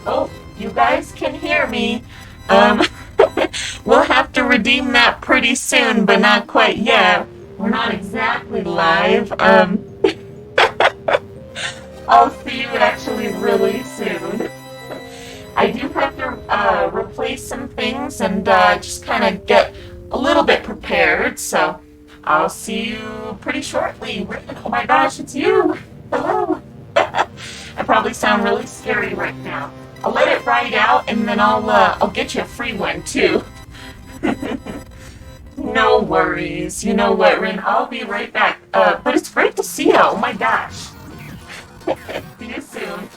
Oh, you guys can hear me. Um, we'll have to redeem that pretty soon, but not quite yet. We're not exactly live. I'll see you actually really soon. I do have to replace some things and just kind of get a little bit prepared, so I'll see you pretty shortly. Oh my gosh, it's you! Hello! I probably sound really scary right now. I'll let it ride out and then I'll get you a free one too. No worries. You know what, Rin? I'll be right back. But it's great to see you. Oh my gosh. See you soon.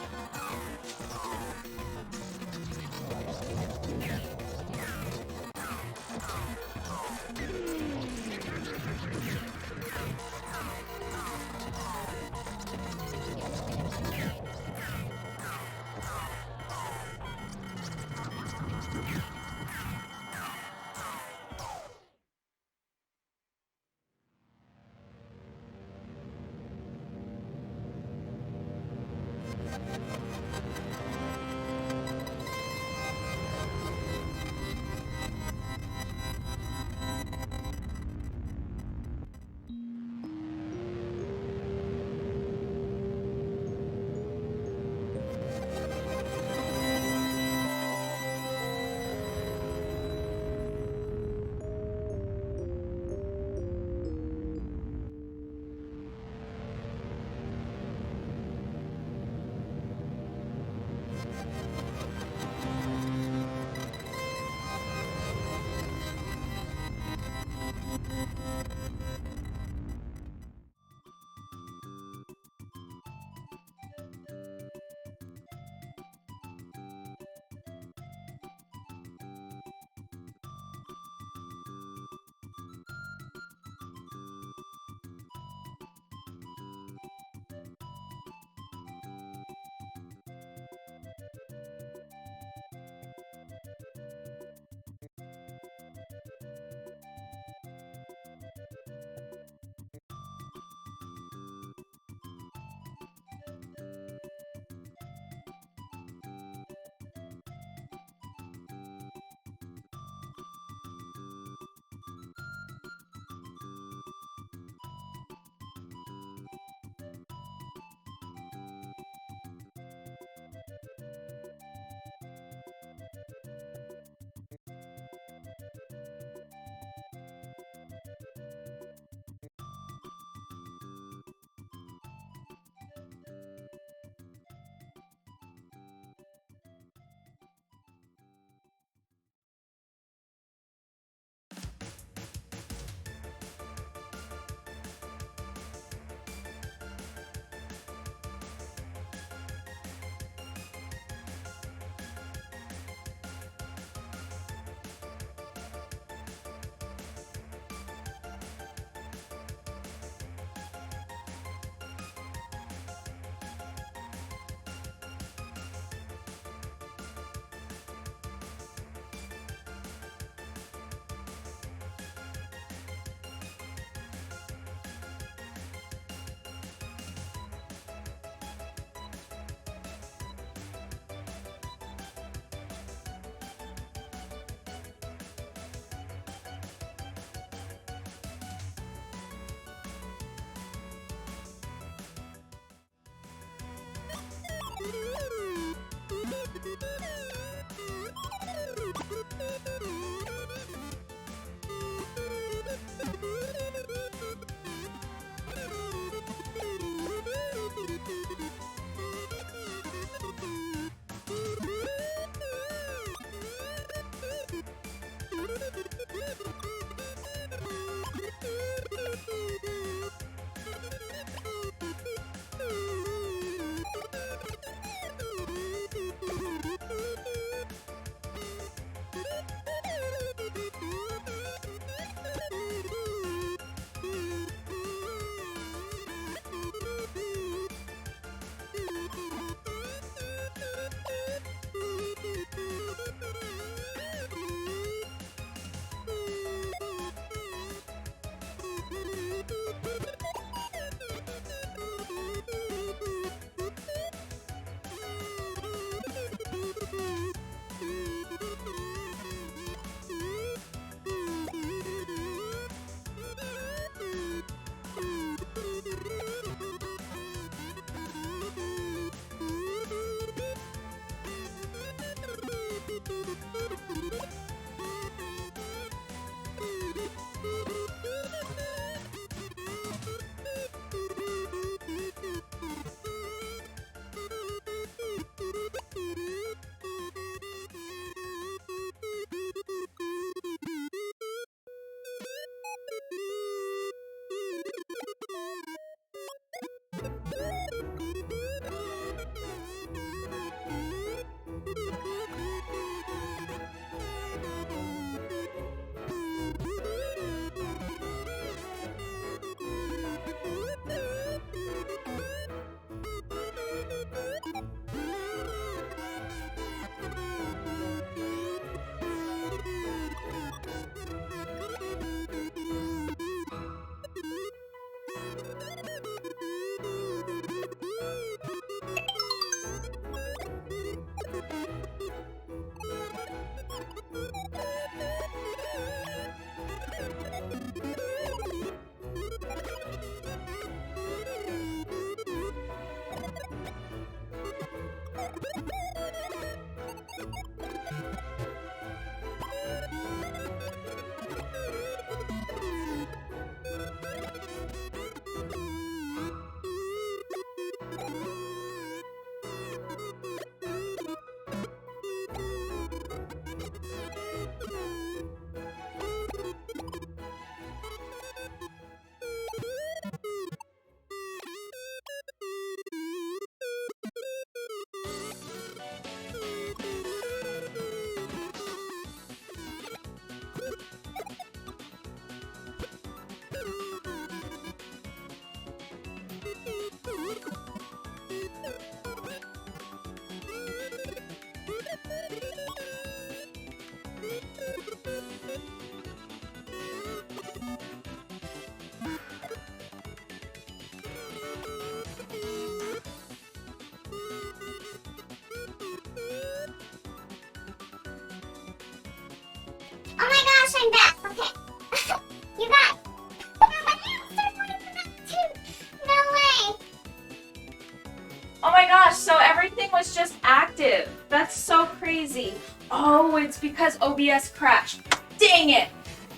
Oh my gosh, so everything was just active. That's so crazy. Oh, it's because OBS crashed. Dang it.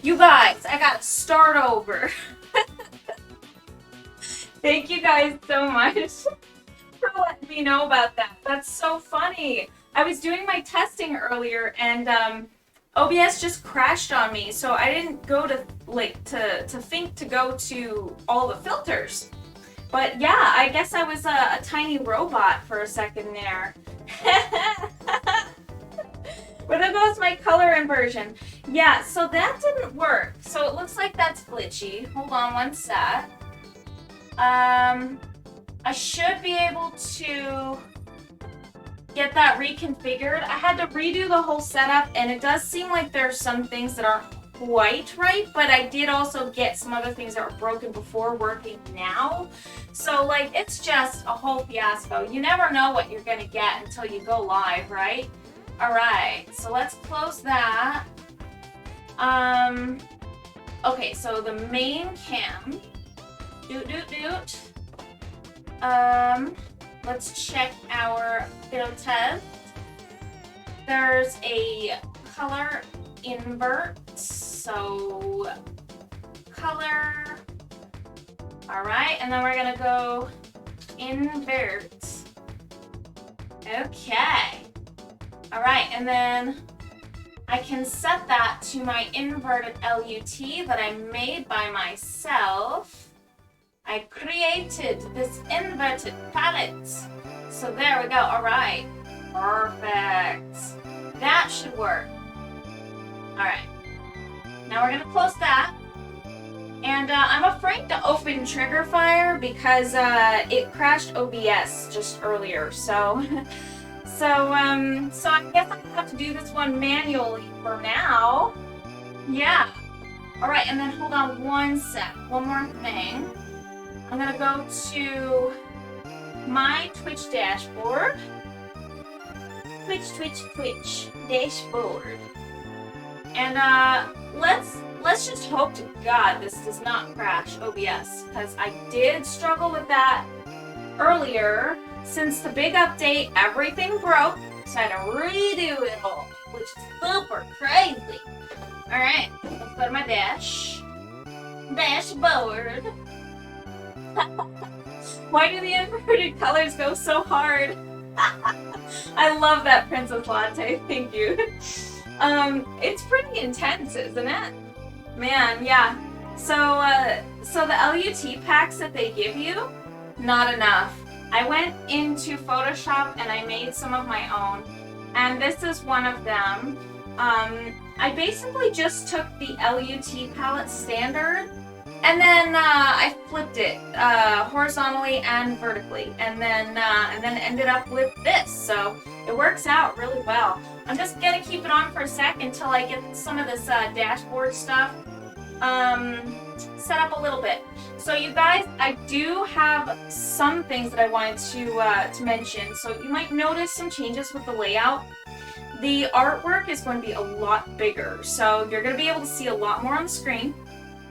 You guys, I gotta start over. Thank you guys so much for letting me know about that. That's so funny. I was doing my testing earlier and OBS just crashed on me, so I didn't go to think to go to all the filters. But yeah, I guess I was a tiny robot for a second there. But there goes my color inversion. Yeah, so that didn't work. So it looks like that's glitchy. Hold on one sec. I should be able to get that reconfigured. I had to redo the whole setup, and it does seem like there's some things that aren't quite right, but I did also get some other things that were broken before working now. So like, it's just a whole fiasco. You never know what you're gonna get until you go live, right? All right, so let's close that. Okay, so the main cam. Let's check our filters. There's a color invert, so color. All right, and then we're gonna go invert. Okay. All right, and then I can set that to my inverted LUT that I made by myself. I created this inverted palette. So there we go. All right. Perfect. That should work. All right. Now we're going to close that. And I'm afraid to open Triggerfire because it crashed OBS just earlier. So I guess I have to do this one manually for now. Yeah. All right, and then hold on one sec. One more thing. I'm gonna go to my Twitch dashboard. Twitch dashboard. And let's just hope to God this does not crash OBS, because I did struggle with that earlier. Since the big update, everything broke, so I had to redo it all, which is super crazy. All right, let's go to my dashboard. Why do the inverted colors go so hard? I love that Princess Latte, thank you. It's pretty intense, isn't it? Man, yeah. So the LUT packs that they give you, not enough. I went into Photoshop and I made some of my own, and this is one of them. I basically just took the LUT palette standard, and then I flipped it horizontally and vertically, and then ended up with this. So it works out really well. I'm just gonna keep it on for a sec until I get some of this dashboard stuff set up a little bit. So you guys, I do have some things that I wanted to mention. So you might notice some changes with the layout. The artwork is going to be a lot bigger, so you're going to be able to see a lot more on the screen.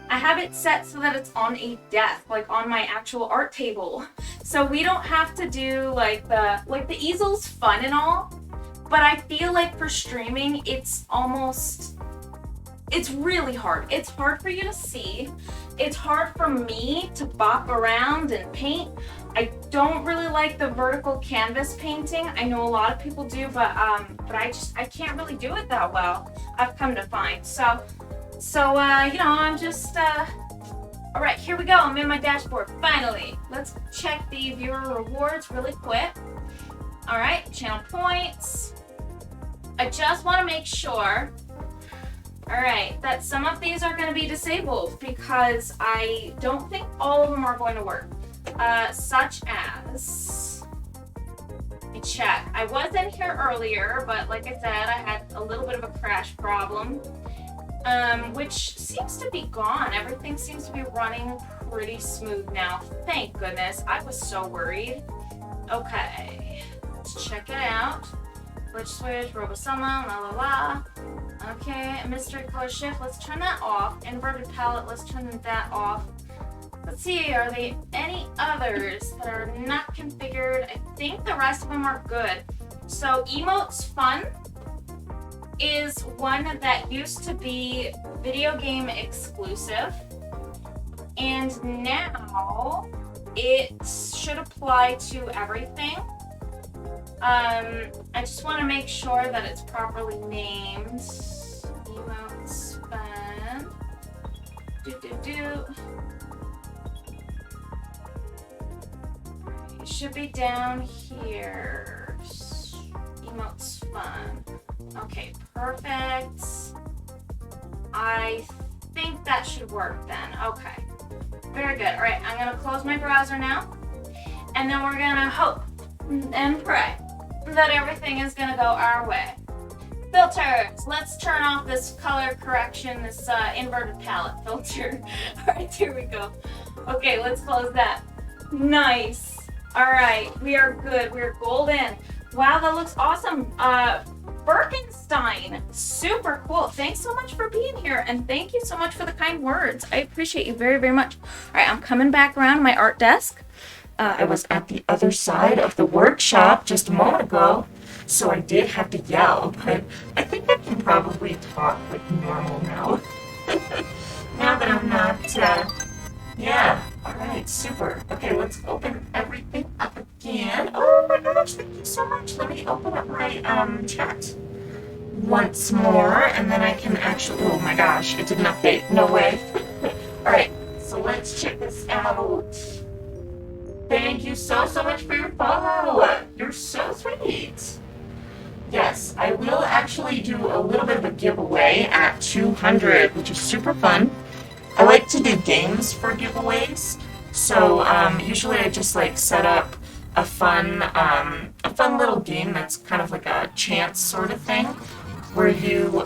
I have it set so that it's on a desk, like on my actual art table. So we don't have to do like the easel's fun and all, but I feel like for streaming, it's really hard. It's hard for you to see. It's hard for me to bop around and paint. I don't really like the vertical canvas painting. I know a lot of people do, but I can't really do it that well, I've come to find. So you know, I'm just all right, here we go. I'm in my dashboard finally. Let's check the viewer rewards really quick. All right, channel points. I just want to make sure, all right, that some of these are going to be disabled because I don't think all of them are going to work. Such as, let me check. I was in here earlier, but like I said, I had a little bit of a crash problem, which seems to be gone. Everything seems to be running pretty smooth now. Thank goodness. I was so worried. Okay, let's check it out. Glitch switch, RoboSummon, la la la. Okay, mystery color shift, let's turn that off. Inverted palette, let's turn that off. Let's see, are there any others that are not configured? I think the rest of them are good. So Emotes Fun is one that used to be video game exclusive, and now it should apply to everything. I just want to make sure that it's properly named. Emotes Fun. It should be down here. Emotes Fun. Okay, perfect. I think that should work then. Okay. Very good. All right, I'm going to close my browser now. And then we're going to hope and pray that everything is going to go our way. Filters. Let's turn off this color correction, this inverted palette filter. All right, here we go. Okay, let's close that. Nice. All right, we are good. We are golden. Wow, that looks awesome. Birkenstein, super cool. Thanks so much for being here, and thank you so much for the kind words. I appreciate you very, very much. All right, I'm coming back around to my art desk. I was at the other side of the workshop just a moment ago, so I did have to yell, but I think I can probably talk like normal now. Now that I'm not, yeah. Alright, super. Okay, let's open everything up again. Oh my gosh, thank you so much. Let me open up my, chat once more, and then I can actually, oh my gosh, it didn't update. No way. Alright, so let's check this out. Thank you so much for your follow. You're so sweet. Yes, I will actually do a little bit of a giveaway at 200, which is super fun. I like to do games for giveaways, so usually I just like set up a fun little game that's kind of like a chance sort of thing, where you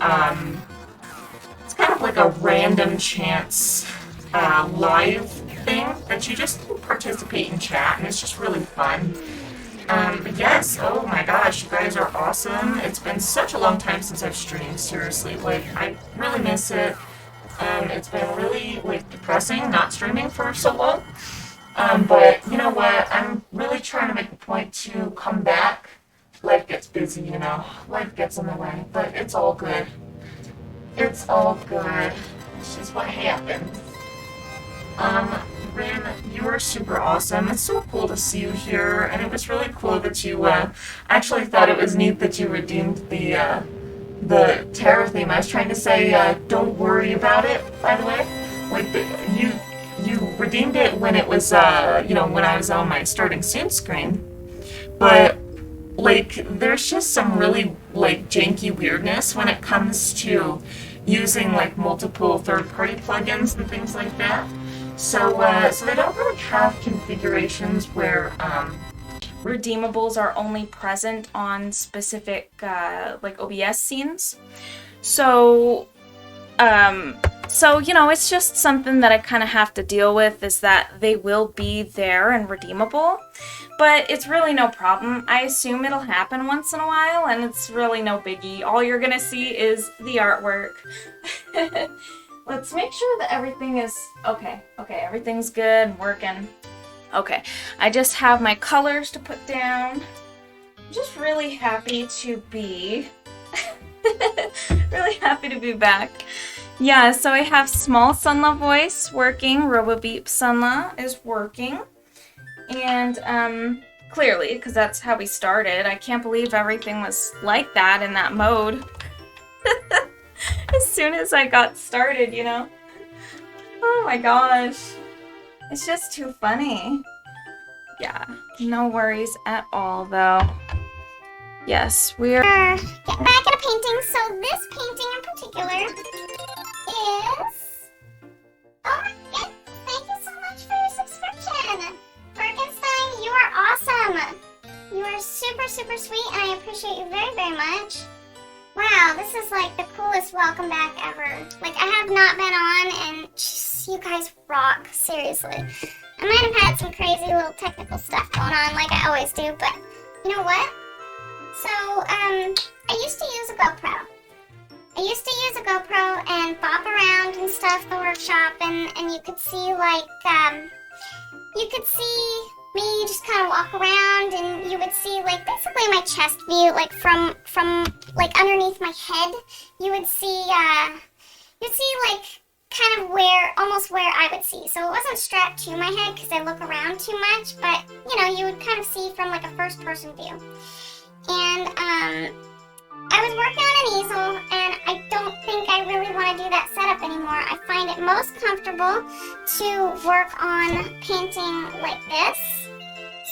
it's kind of like a random chance live thing that you just participate in chat, and it's just really fun. But yes, oh my gosh, you guys are awesome. It's been such a long time since I've streamed, seriously. Like, I really miss it. It's been really, like, depressing not streaming for so long. But you know what? I'm really trying to make a point to come back. Life gets busy, you know. Life gets in the way, but it's all good. It's all good. It's just what happened. Rin, you are super awesome. It's so cool to see you here, and it was really cool that you, actually thought it was neat that you redeemed the tarot theme. I was trying to say, don't worry about it, by the way. Like, you redeemed it when it was, you know, when I was on my starting soon screen. But, like, there's just some really, like, janky weirdness when it comes to using, like, multiple third-party plugins and things like that. So they don't really have configurations where, redeemables are only present on specific like OBS scenes. So you know, it's just something that I kind of have to deal with, is that they will be there and redeemable, but it's really no problem. I assume it'll happen once in a while, and it's really no biggie. All you're gonna see is the artwork. Let's make sure that everything is okay. Okay, everything's good and working. Okay, I just have my colors to put down. I'm just really happy to be really happy to be back. Yeah, so I have Small Sunla Voice working, RoboBeep Sunla is working, and clearly, because that's how we started. I can't believe everything was like that in that mode. As soon as I got started, you know? Oh my gosh. It's just too funny. Yeah, no worries at all, though. Yes, we're getting back at a painting. So this painting in particular is... Oh my goodness, thank you so much for your subscription. Frankenstein, you are awesome. You are super, super sweet, and I appreciate you very, very much. Wow, this is like the coolest welcome back ever. Like, I have not been on, and just, you guys rock, seriously. I might have had some crazy little technical stuff going on, like I always do, but you know what? So, I used to use a GoPro. I used to use a GoPro and bop around and stuff the workshop, and you could see me just kind of walk around, and you would see like basically my chest view, like from like underneath my head. You'd see like kind of almost where I would see. So it wasn't strapped to my head because I look around too much, but you know, you would kind of see from like a first person view. And I was working on an easel, and I don't think I really want to do that setup anymore. I find it most comfortable to work on painting like this.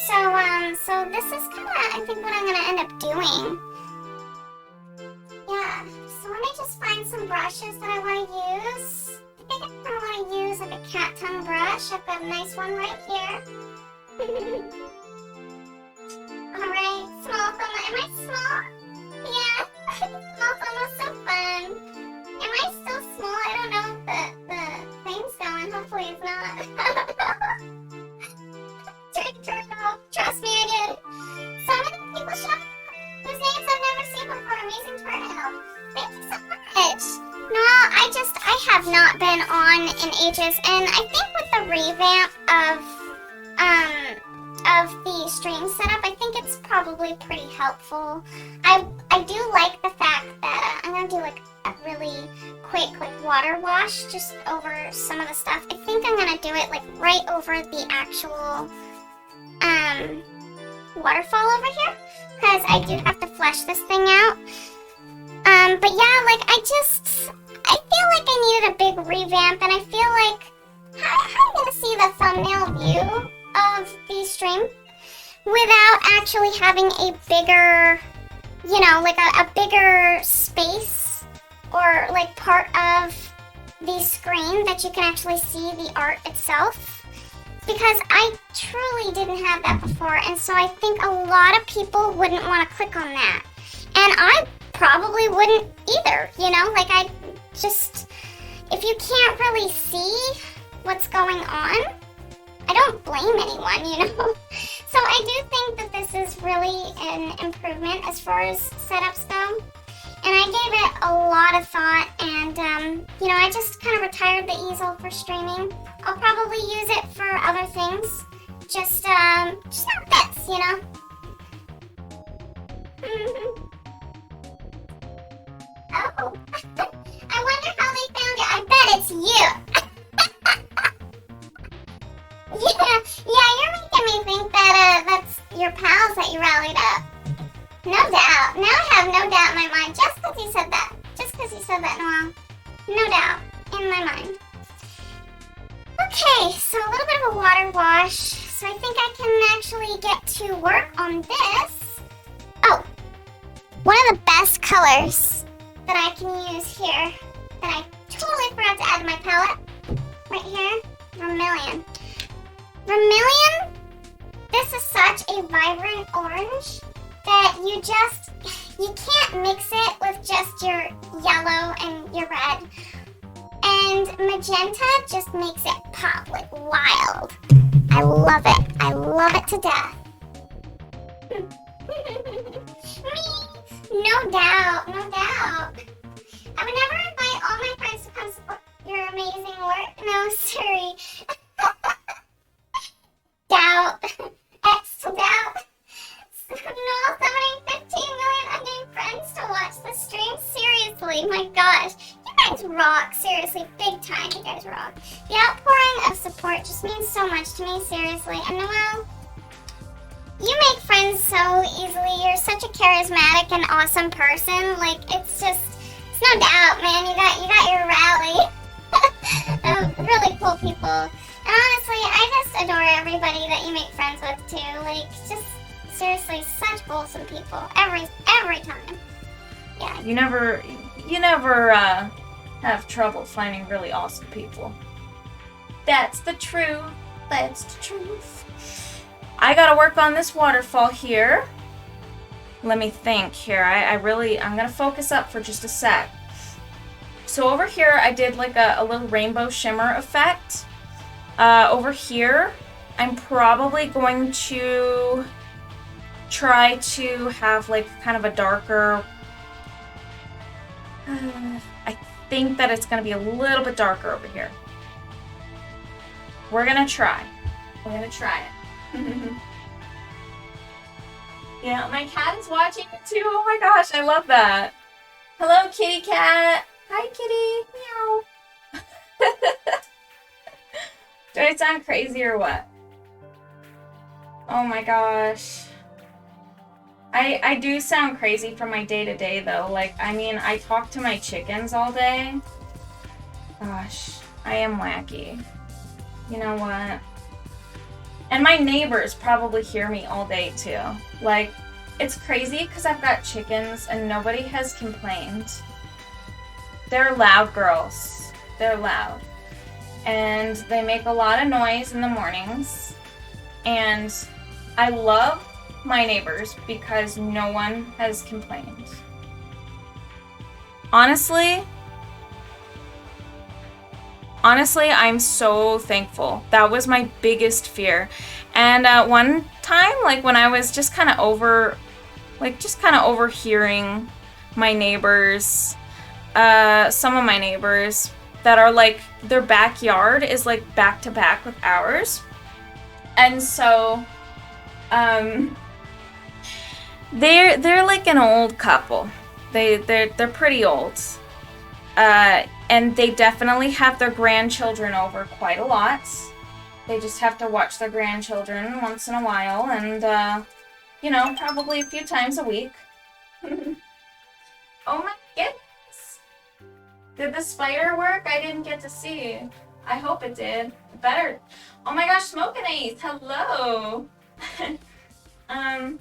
So this is kind of, I think, what I'm going to end up doing. Yeah, so let me just find some brushes that I want to use. I think I want to use like a cat tongue brush. I've got a nice one right here. Alright, small thumb. Am I small? Yeah, small thumb was so fun. Am I still small? I don't know if the thing's going. Hopefully it's not. Trust me, I did. So many people showed up whose names I've never seen before. Amazing turnout. Thank you so much. No, I have not been on in ages, and I think with the revamp of the stream setup, I think it's probably pretty helpful. I do like the fact that I'm gonna do like a really quick like water wash just over some of the stuff. I think I'm gonna do it like right over the actual waterfall over here, because I do have to flesh this thing out. But yeah, like I feel like I needed a big revamp, and I feel like how am I gonna see the thumbnail view of the stream without actually having a bigger, you know, like a bigger space or like part of the screen that you can actually see the art itself? Because I truly didn't have that before, and so I think a lot of people wouldn't want to click on that. And I probably wouldn't either, you know? Like if you can't really see what's going on, I don't blame anyone, you know? So I do think that this is really an improvement as far as setups go. And I gave it a lot of thought, and, you know, I just kind of retired the easel for streaming. I'll probably use it for other things. Just how it fits, you know? Oh. I wonder how they found it. I bet it's you. Yeah, you're making me think that, that's your pals that you rallied up. No doubt. Now I have no doubt in my mind, just because you said that. Noel. No doubt in my mind. Okay, so a little bit of a water wash. So I think I can actually get to work on this. Oh, one of the best colors that I can use here, that I totally forgot to add to my palette, right here, vermilion. Vermilion, this is such a vibrant orange that you can't mix it with just your yellow and your red. And magenta just makes it pop like wild. I love it to death. No doubt. I would never invite all my friends to come support your amazing work. No, sorry. Doubt. X doubt. No, summoning 15 million unnamed friends to watch the stream? Seriously, my gosh. You guys rock. Seriously, big time. You guys rock. The outpouring of support just means so much to me, seriously. And Noel, you make friends so easily. You're such a charismatic and awesome person. Like, it's no doubt, man. You got your rally. Really cool people. And honestly, I just adore everybody that you make friends with too. Like, just seriously, such wholesome people. Every time. Yeah. You never have trouble finding really awesome people. That's the truth. I gotta work on this waterfall here. Let me think here. I'm gonna focus up for just a sec. So over here, I did like a little rainbow shimmer effect. Over here, I'm probably going to try to have like kind of a darker I think that it's gonna be a little bit darker over here. We're gonna try. We're gonna try it. Yeah, my cat is watching it too. Oh my gosh, I love that. Hello, kitty cat. Hi, kitty. Meow. Do I sound crazy or what? Oh my gosh. I do sound crazy from my day-to-day though. Like, I mean, I talk to my chickens all day. Gosh, I am wacky. You know what? And my neighbors probably hear me all day too. Like, it's crazy because I've got chickens and nobody has complained. They're loud girls. They're loud. And they make a lot of noise in the mornings. And I love my neighbors because no one has complained. Honestly, I'm so thankful. That was my biggest fear. And one time, like when I was just kind of overhearing my neighbors, some of my neighbors that are like, their backyard is like back to back with ours. And so, they're like an old couple. They're pretty old. And they definitely have their grandchildren over quite a lot. They just have to watch their grandchildren once in a while, and, you know, probably a few times a week. Oh my goodness! Did the spider work? I didn't get to see. I hope it did. It better. Oh my gosh, Smoke and Ace, hello! I'm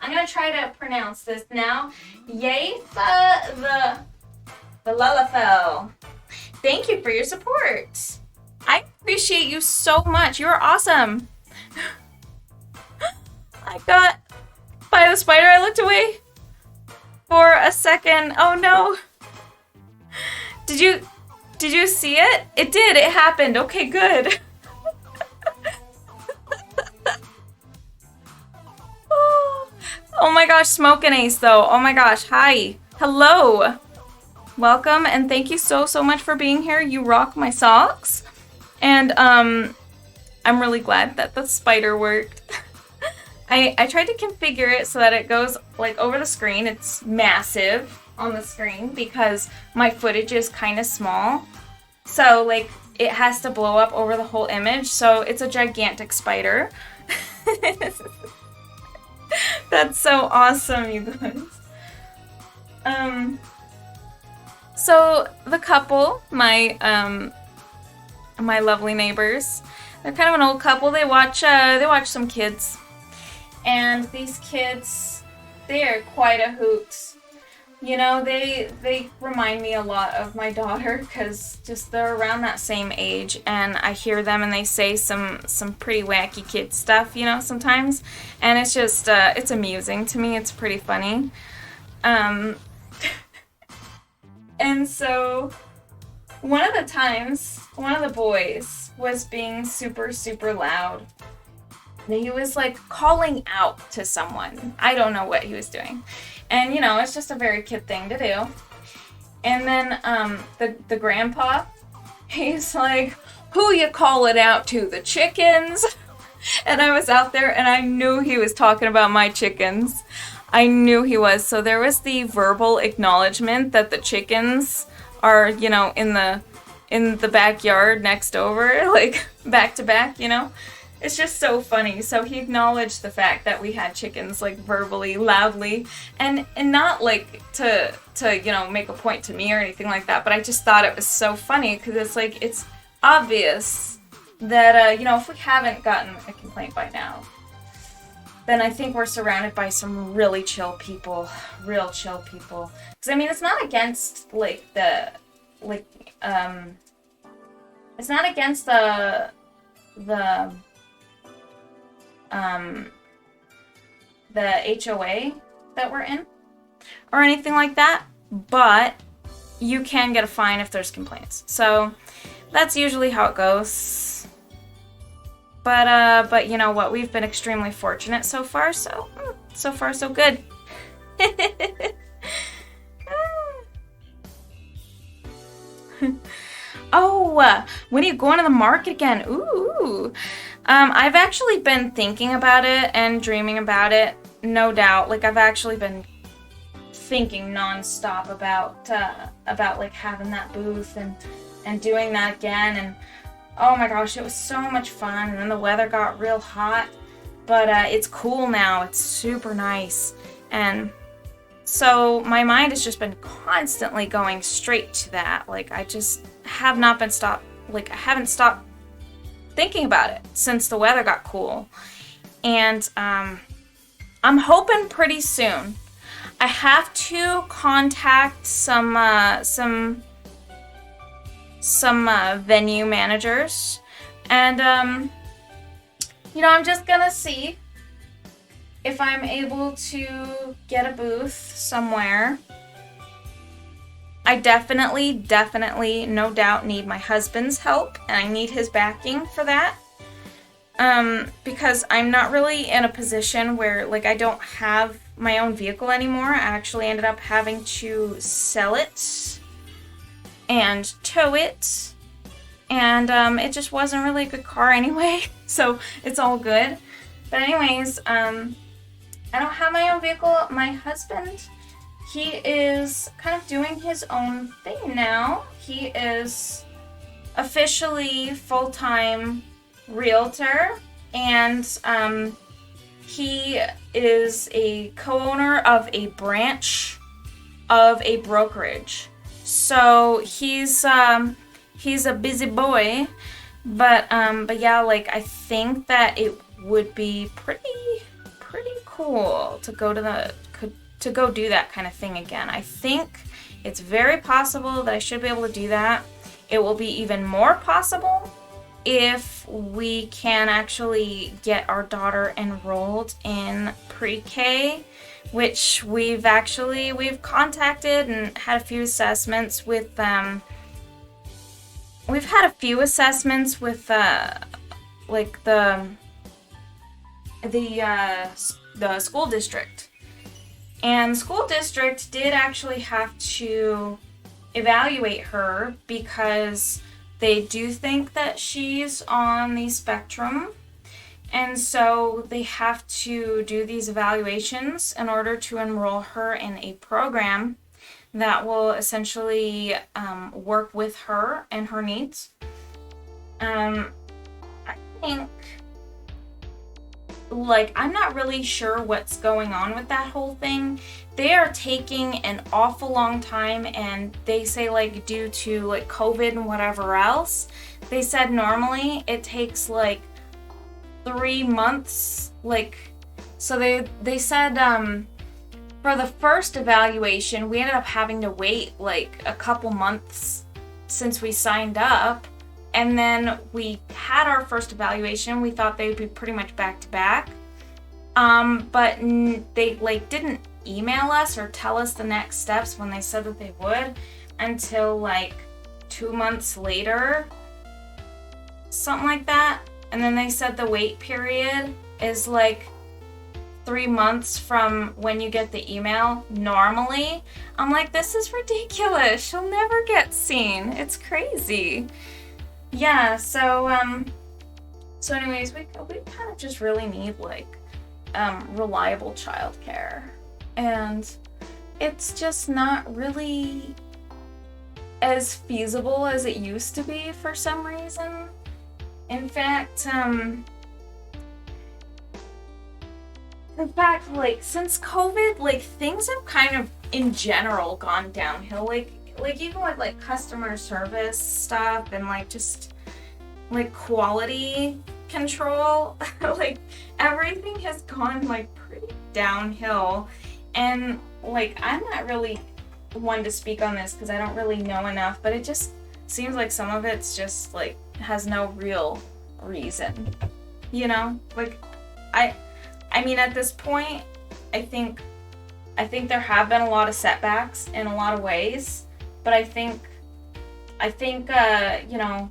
gonna try to pronounce this now. Yaitha the Lullafell. Thank you for your support. I appreciate you so much. You're awesome. I got by the spider. I looked away for a second. Oh no. Did you see it? It did. It happened. Okay, good. Oh my gosh, Smoke and Ace though. Oh my gosh. Hi. Hello. Welcome and thank you so much for being here. You rock my socks. And I'm really glad that the spider worked. I tried to configure it so that it goes like over the screen. It's massive on the screen because my footage is kind of small. So like it has to blow up over the whole image. So it's a gigantic spider. That's so awesome, you guys. So the couple, my lovely neighbors, they're kind of an old couple. They watch some kids, and these kids, they are quite a hoot. You know, they remind me a lot of my daughter because just they're around that same age, and I hear them and they say some pretty wacky kid stuff, you know, sometimes, and it's just it's amusing to me. It's pretty funny. And so, one of the times, one of the boys was being super loud. He was like calling out to someone. I don't know what he was doing. And you know, it's just a very kid thing to do. And then the grandpa, he's like, who you calling out to? The chickens? And I was out there and I knew he was talking about my chickens. I knew he was. So there was the verbal acknowledgement that the chickens are, you know, in the backyard next over, like back to back, you know. It's just so funny. So he acknowledged the fact that we had chickens, like verbally, loudly, and not like to you know, make a point to me or anything like that. But I just thought it was so funny because it's like, it's obvious that you know, if we haven't gotten a complaint by now, then I think we're surrounded by some really chill people, real chill people. Because I mean, it's not against like it's not against the HOA that we're in or anything like that, but you can get a fine if there's complaints. So that's usually how it goes. But you know what? We've been extremely fortunate so far, so far so good. Oh, when are you going to the market again? Ooh. I've actually been thinking about it and dreaming about it, no doubt. Like I've actually been thinking nonstop about like having that booth and doing that again. And oh my gosh, it was so much fun. And then the weather got real hot, but it's cool now. It's super nice. And so my mind has just been constantly going straight to that. Like I just have not been stopped. Like I haven't stopped thinking about it since the weather got cool. And I'm hoping pretty soon. I have to contact some venue managers, and I'm just gonna see if I'm able to get a booth somewhere. I definitely, no doubt need my husband's help, and I need his backing for that. Because I'm not really in a position where, like, I don't have my own vehicle anymore. I actually ended up having to sell it and tow it, and it just wasn't really a good car anyway, so it's all good. But anyways, I don't have my own vehicle. My husband, he is kind of doing his own thing now. He is officially full-time realtor, and he is a co-owner of a branch of a brokerage. So he's a busy boy, but yeah, like I think that it would be pretty cool to go do that kind of thing again. I think it's very possible that I should be able to do that. It will be even more possible if we can actually get our daughter enrolled in pre-K, which we've contacted and had a few assessments with we've had a few assessments with like the school district. And the school district did actually have to evaluate her because they do think that she's on the spectrum. And so they have to do these evaluations in order to enroll her in a program that will essentially work with her and her needs. I think, like, I'm not really sure what's going on with that whole thing. They are taking an awful long time, and they say, like, due to, like, COVID and whatever else, they said normally it takes, like, 3 months, like, so they said, for the first evaluation, we ended up having to wait, like, a couple months since we signed up. And then we had our first evaluation. We thought they would be pretty much back to back. But they like didn't email us or tell us the next steps when they said that they would until like 2 months later, something like that. And then they said the wait period is like 3 months from when you get the email normally. I'm like, this is ridiculous. She'll never get seen. It's crazy. Yeah, so anyways, we kind of just really need, like, reliable childcare. And it's just not really as feasible as it used to be for some reason. In fact, like, since COVID, like, things have kind of, in general, gone downhill. Like even with like customer service stuff and like just like quality control, like everything has gone like pretty downhill. And like I'm not really one to speak on this because I don't really know enough, but it just seems like some of it's just like has no real reason, you know? Like I mean at this point I think there have been a lot of setbacks in a lot of ways. But I think, you know,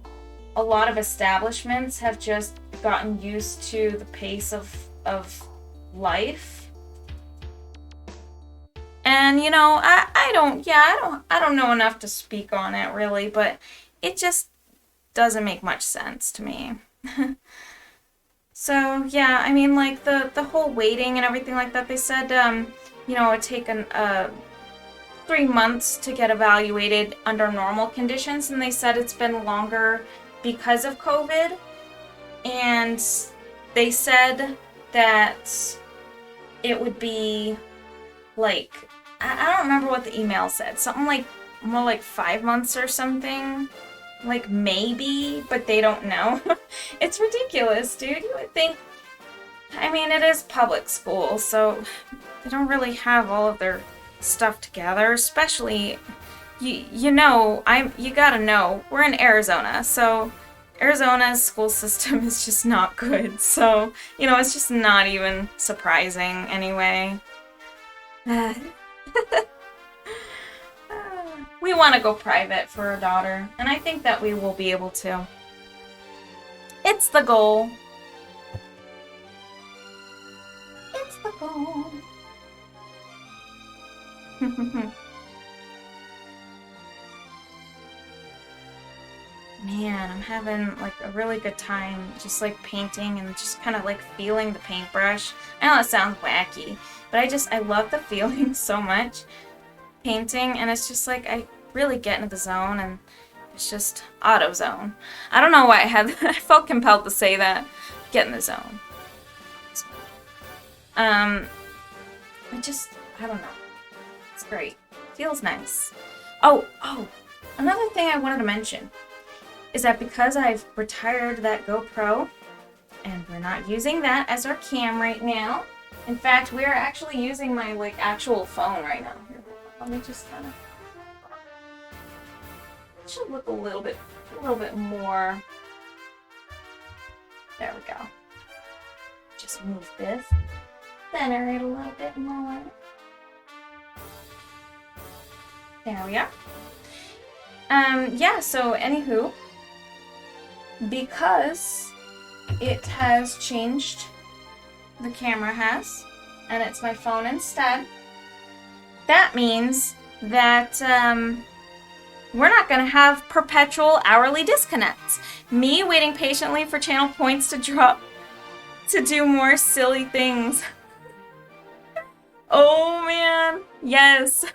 a lot of establishments have just gotten used to the pace of life. And, you know, I don't know enough to speak on it really, but it just doesn't make much sense to me. So yeah, I mean, like the whole waiting and everything like that. They said, you know, it would take 3 months to get evaluated under normal conditions, and they said it's been longer because of COVID. And they said that it would be like, I don't remember what the email said. Something like more like 5 months or something. Like maybe, but they don't know. It's ridiculous, dude. You would think, I mean, it is public school, so they don't really have all of their stuff together, especially, you gotta know, we're in Arizona, so Arizona's school system is just not good, so, you know, it's just not even surprising anyway. We want to go private for our daughter, and I think that we will be able to. It's the goal. It's the goal. Man, I'm having like a really good time just like painting and just kind of like feeling the paintbrush. I know it sounds wacky, but I love the feeling so much. Painting, and it's just like I really get into the zone, and it's just auto zone. I don't know why I felt compelled to say that. Get in the zone. I don't know. It's great. Feels nice. Oh, another thing I wanted to mention is that because I've retired that GoPro, and we're not using that as our cam right now. In fact, we are actually using my like actual phone right now. Here, let me just kind of. It should look a little bit more. There we go. Just move this, center it a little bit more. There we are. Yeah. So, anywho, because it has changed, the camera has, and it's my phone instead. That means that we're not going to have perpetual hourly disconnects. Me waiting patiently for channel points to drop to do more silly things. Oh man, yes.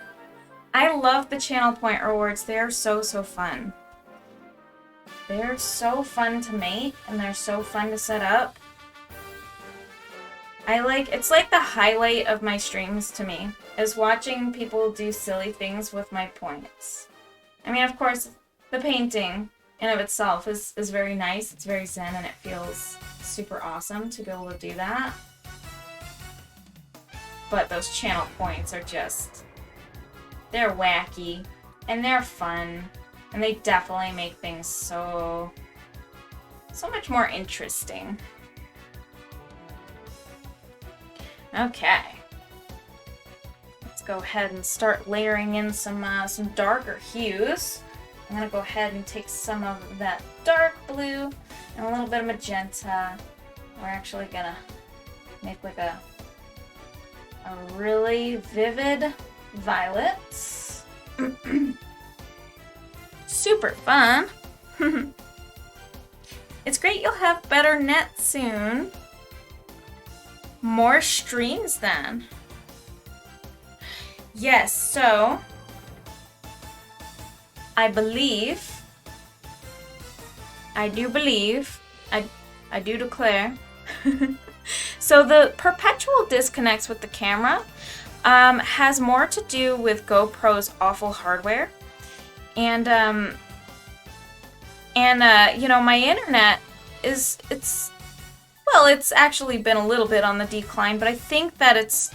I love the channel point rewards. They are so fun. They're so fun to make, and they're so fun to set up. It's like the highlight of my streams to me, is watching people do silly things with my points. I mean, of course, the painting in of itself is very nice. It's very zen, and it feels super awesome to be able to do that. But those channel points are just, they're wacky, and they're fun, and they definitely make things so much more interesting. Okay. Let's go ahead and start layering in some darker hues. I'm gonna go ahead and take some of that dark blue and a little bit of magenta. We're actually gonna make like a really vivid violet. Super fun. It's great you'll have better net soon. More streams then. Yes, so I do declare. So the perpetual disconnects with the camera has more to do with GoPro's awful hardware. And you know, my internet it's actually been a little bit on the decline, but I think that it's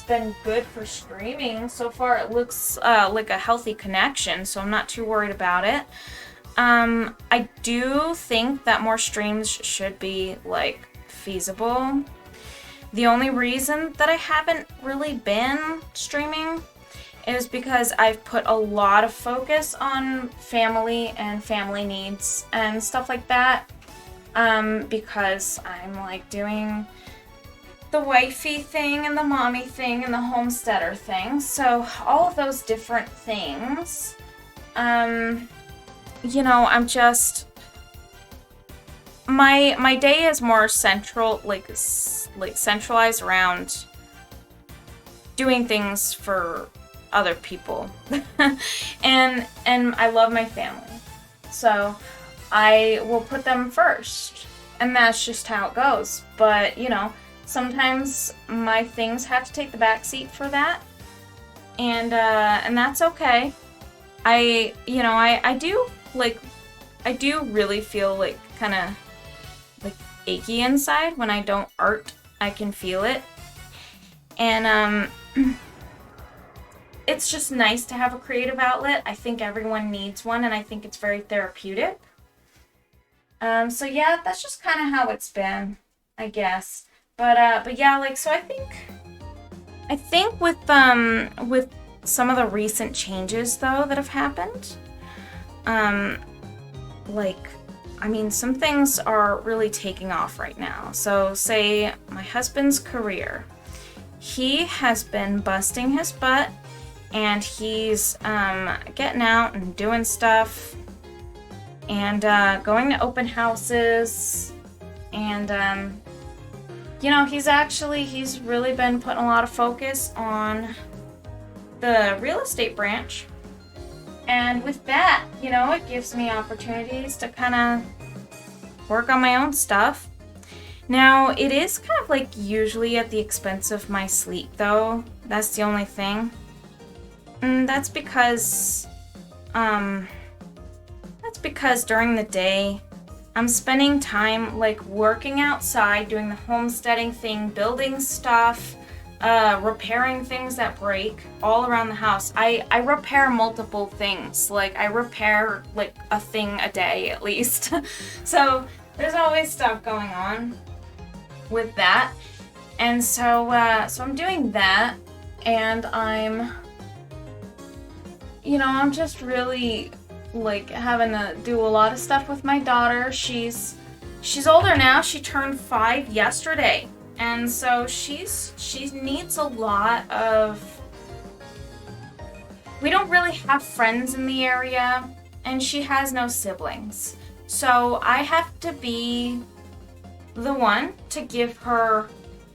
been good for streaming. So far it looks like a healthy connection, so I'm not too worried about it. I do think that more streams should be like feasible. The only reason that I haven't really been streaming is because I've put a lot of focus on family and family needs and stuff like that. Because I'm like doing the wifey thing and the mommy thing and the homesteader thing. So all of those different things, you know, I'm just my day is more central, like centralized around doing things for other people. and I love my family. So I will put them first. And that's just how it goes. But, you know, sometimes my things have to take the back seat for that. And that's okay. I do really feel like kind of like achy inside when I don't art. I can feel it. And it's just nice to have a creative outlet. I think everyone needs one, and I think it's very therapeutic. So yeah, that's just kind of how it's been, I guess. But yeah, like, so I think with some of the recent changes though that have happened, like, I mean, some things are really taking off right now. So say my husband's career. He has been busting his butt, and he's getting out and doing stuff, and going to open houses, and you know, he's really been putting a lot of focus on the real estate branch. And with that, you know, it gives me opportunities to kind of work on my own stuff. Now, it is kind of like usually at the expense of my sleep, though. That's the only thing. And that's because during the day, I'm spending time like working outside, doing the homesteading thing, building stuff, repairing things that break all around the house. I repair multiple things. Like, I repair like a thing a day at least. So there's always stuff going on with that. And so I'm doing that, and I'm just really like having to do a lot of stuff with my daughter. She's older now. She turned 5 yesterday. And so she needs a lot of... We don't really have friends in the area, and she has no siblings. So I have to be the one to give her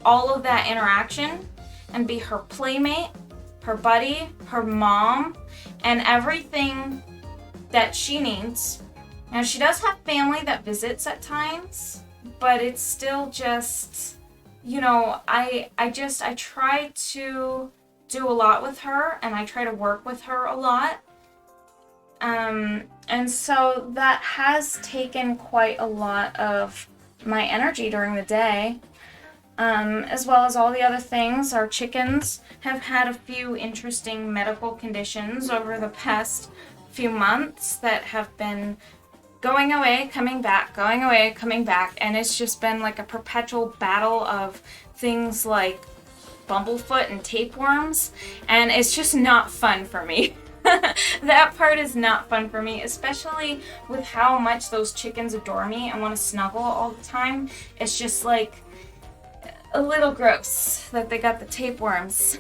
all of that interaction and be her playmate, her buddy, her mom, and everything that she needs. Now, she does have family that visits at times, but it's still just... You know, I try to do a lot with her, and I try to work with her a lot. And so that has taken quite a lot of my energy during the day, as well as all the other things. Our chickens have had a few interesting medical conditions over the past few months that have been going away, coming back, going away, coming back, and it's just been like a perpetual battle of things like bumblefoot and tapeworms, and it's just not fun for me. That part is not fun for me, especially with how much those chickens adore me and want to snuggle all the time. It's just like a little gross that they got the tapeworms.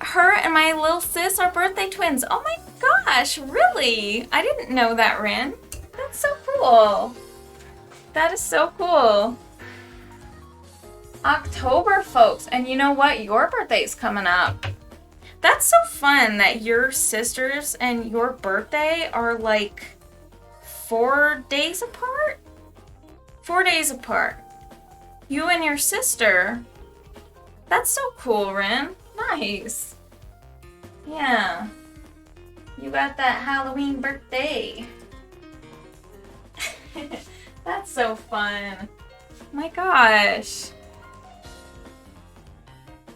Her and my little sis are birthday twins. Oh my gosh, really? I didn't know that, Rin. That's so cool. That is so cool. October, folks. And you know what? Your birthday's coming up. That's so fun that your sisters and your birthday are like 4 days apart? 4 days apart. You and your sister. That's so cool, Rin. Nice. Yeah. You got that Halloween birthday. That's so fun. My gosh.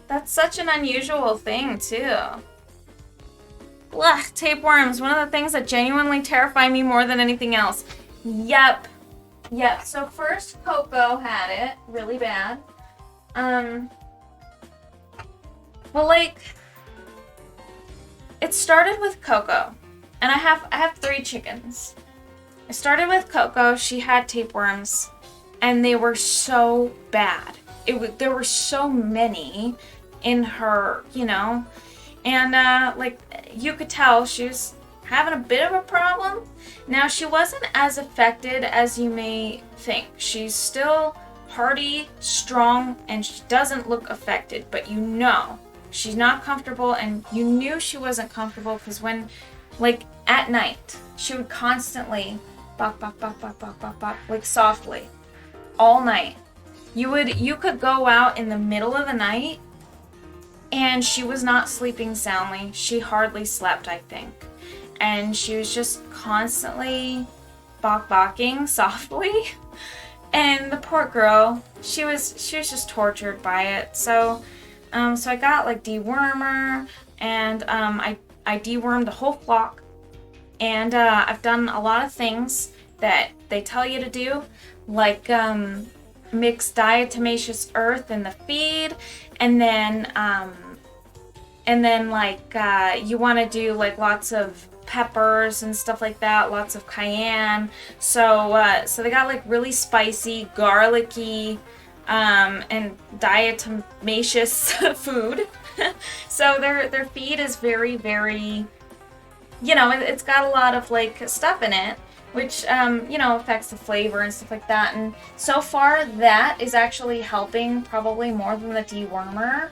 That's such an unusual thing, too. Ugh, tapeworms. One of the things that genuinely terrify me more than anything else. Yep. So first Coco had it really bad. Well, like, it started with Coco, and I have 3 chickens. It started with Coco. She had tapeworms, and they were so bad. There were so many in her, you know, and like, you could tell she was having a bit of a problem. Now, she wasn't as affected as you may think. She's still hardy, strong, and she doesn't look affected, but you know she's not comfortable, and you knew she wasn't comfortable because when, like, at night, she would constantly bop, bop, bop, bop, bop, bop, bop, like softly, all night. You could go out in the middle of the night and she was not sleeping soundly. She hardly slept, I think. And she was just constantly bok-bocking softly. And the poor girl, she was just tortured by it. So I got like dewormer, and I dewormed the whole flock. And I've done a lot of things that they tell you to do, like mix diatomaceous earth in the feed, and then like you want to do like lots of peppers and stuff like that, lots of cayenne. So they got like really spicy, garlicky, and diatomaceous food. So their feed is very, very, you know, it's got a lot of like stuff in it, which you know, affects the flavor and stuff like that. And so far that is actually helping probably more than the dewormer.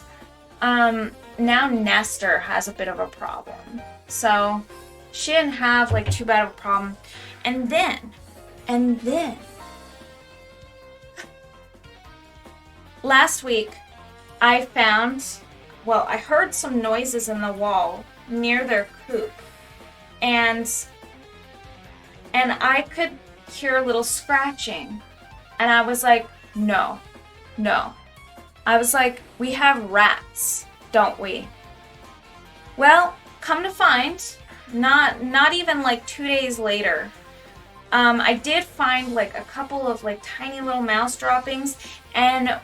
Now Nestor has a bit of a problem. So she didn't have like too bad of a problem. And then last week I heard some noises in the wall near their coop. And I could hear a little scratching. And I was like, no. I was like, we have rats, don't we? Well, come to find, not even like 2 days later, I did find like a couple of like tiny little mouse droppings, and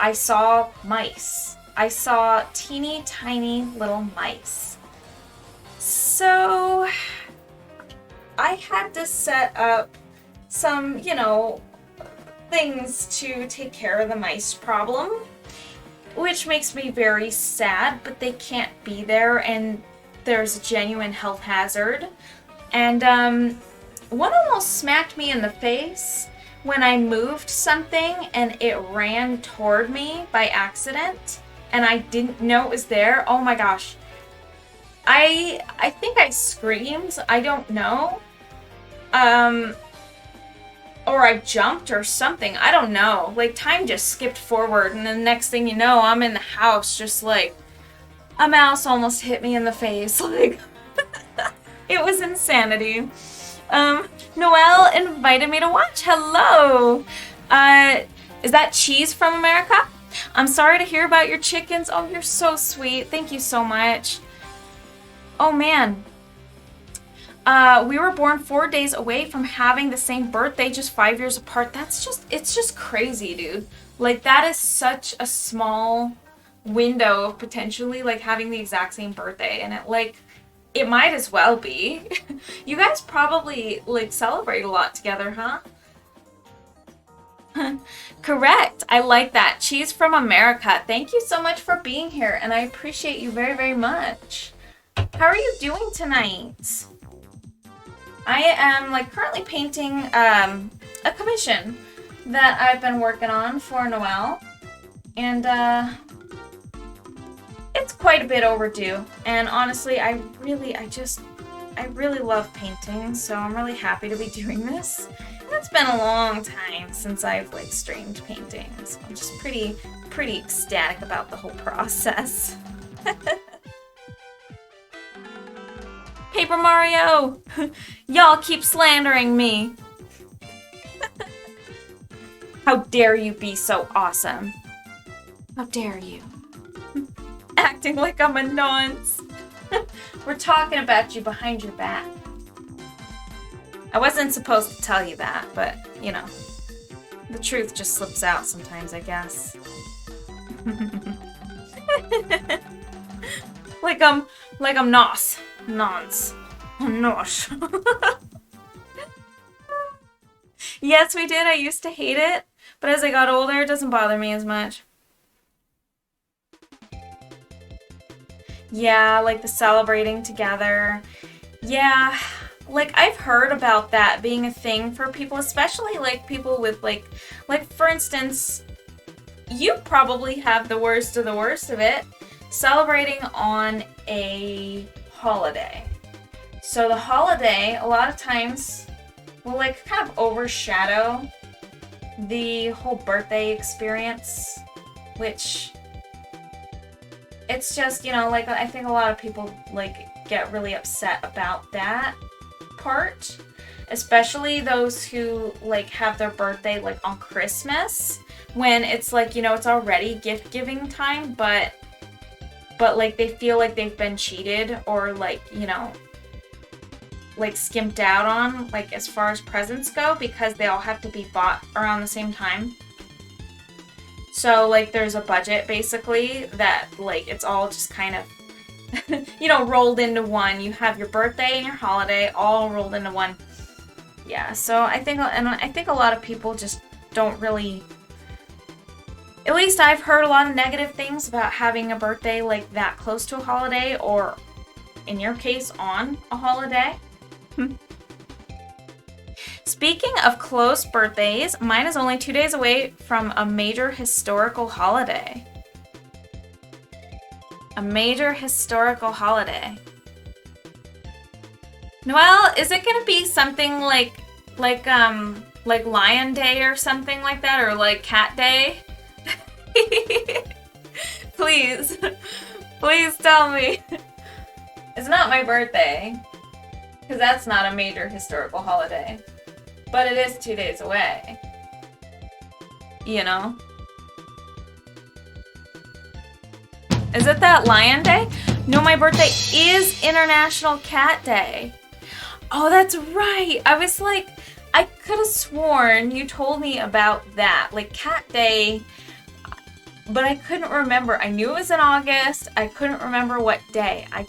I saw mice. I saw teeny tiny little mice. So I had to set up some, you know, things to take care of the mice problem, which makes me very sad, but they can't be there, and there's a genuine health hazard. And one almost smacked me in the face when I moved something and it ran toward me by accident and I didn't know it was there. Oh my gosh. I think I screamed. I don't know. Or I jumped or something. I don't know. Like, time just skipped forward, and the next thing you know, I'm in the house just like, a mouse almost hit me in the face. Like, it was insanity. Noelle invited me to watch. Hello! Is that Cheese from America? I'm sorry to hear about your chickens. Oh, you're so sweet. Thank you so much. Oh, man. We were born 4 days away from having the same birthday, just 5 years apart. It's just crazy, dude. Like, that is such a small window of potentially, like, having the exact same birthday. And it might as well be. You guys probably, like, celebrate a lot together, huh? Correct. I like that. Cheese from America. Thank you so much for being here, and I appreciate you very, very much. How are you doing tonight? I am like currently painting a commission that I've been working on for Noelle, and it's quite a bit overdue. And honestly, I really love painting, so I'm really happy to be doing this. And it's been a long time since I've like streamed painting, so I'm just pretty ecstatic about the whole process. Paper Mario! Y'all keep slandering me. How dare you be so awesome? How dare you? Acting like I'm a nonce. We're talking about you behind your back. I wasn't supposed to tell you that, but, you know, the truth just slips out sometimes, I guess. like I'm nos. Nonce. Nosh. Yes, we did. I used to hate it, but as I got older, it doesn't bother me as much. Yeah, like the celebrating together. Yeah, like I've heard about that being a thing for people, especially like people with like for instance, you probably have the worst of it, celebrating on a holiday. So the holiday, a lot of times, will like kind of overshadow the whole birthday experience, which it's just, like I think a lot of people like get really upset about that part, especially those who like have their birthday like on Christmas when it's like, it's already gift giving time, but like they feel like they've been cheated or like, like skimped out on like as far as presents go because they all have to be bought around the same time. So like there's a budget basically that like it's all just kind of rolled into one. You have your birthday and your holiday all rolled into one. Yeah, so I think a lot of people just don't really, at least I've heard a lot of negative things about having a birthday like that close to a holiday, or in your case on a holiday. Speaking of close birthdays, mine is only 2 days away from a major historical holiday. A major historical holiday. Well, is it gonna be something like Lion Day or something like that, or like Cat Day? Please, please tell me. It's not my birthday, because that's not a major historical holiday. But it is 2 days away. Is it that Lion Day? No, my birthday is International Cat Day. Oh, that's right. I was like, I could have sworn you told me about that. Like Cat Day, but I couldn't remember. I knew it was in August. I couldn't remember what day. I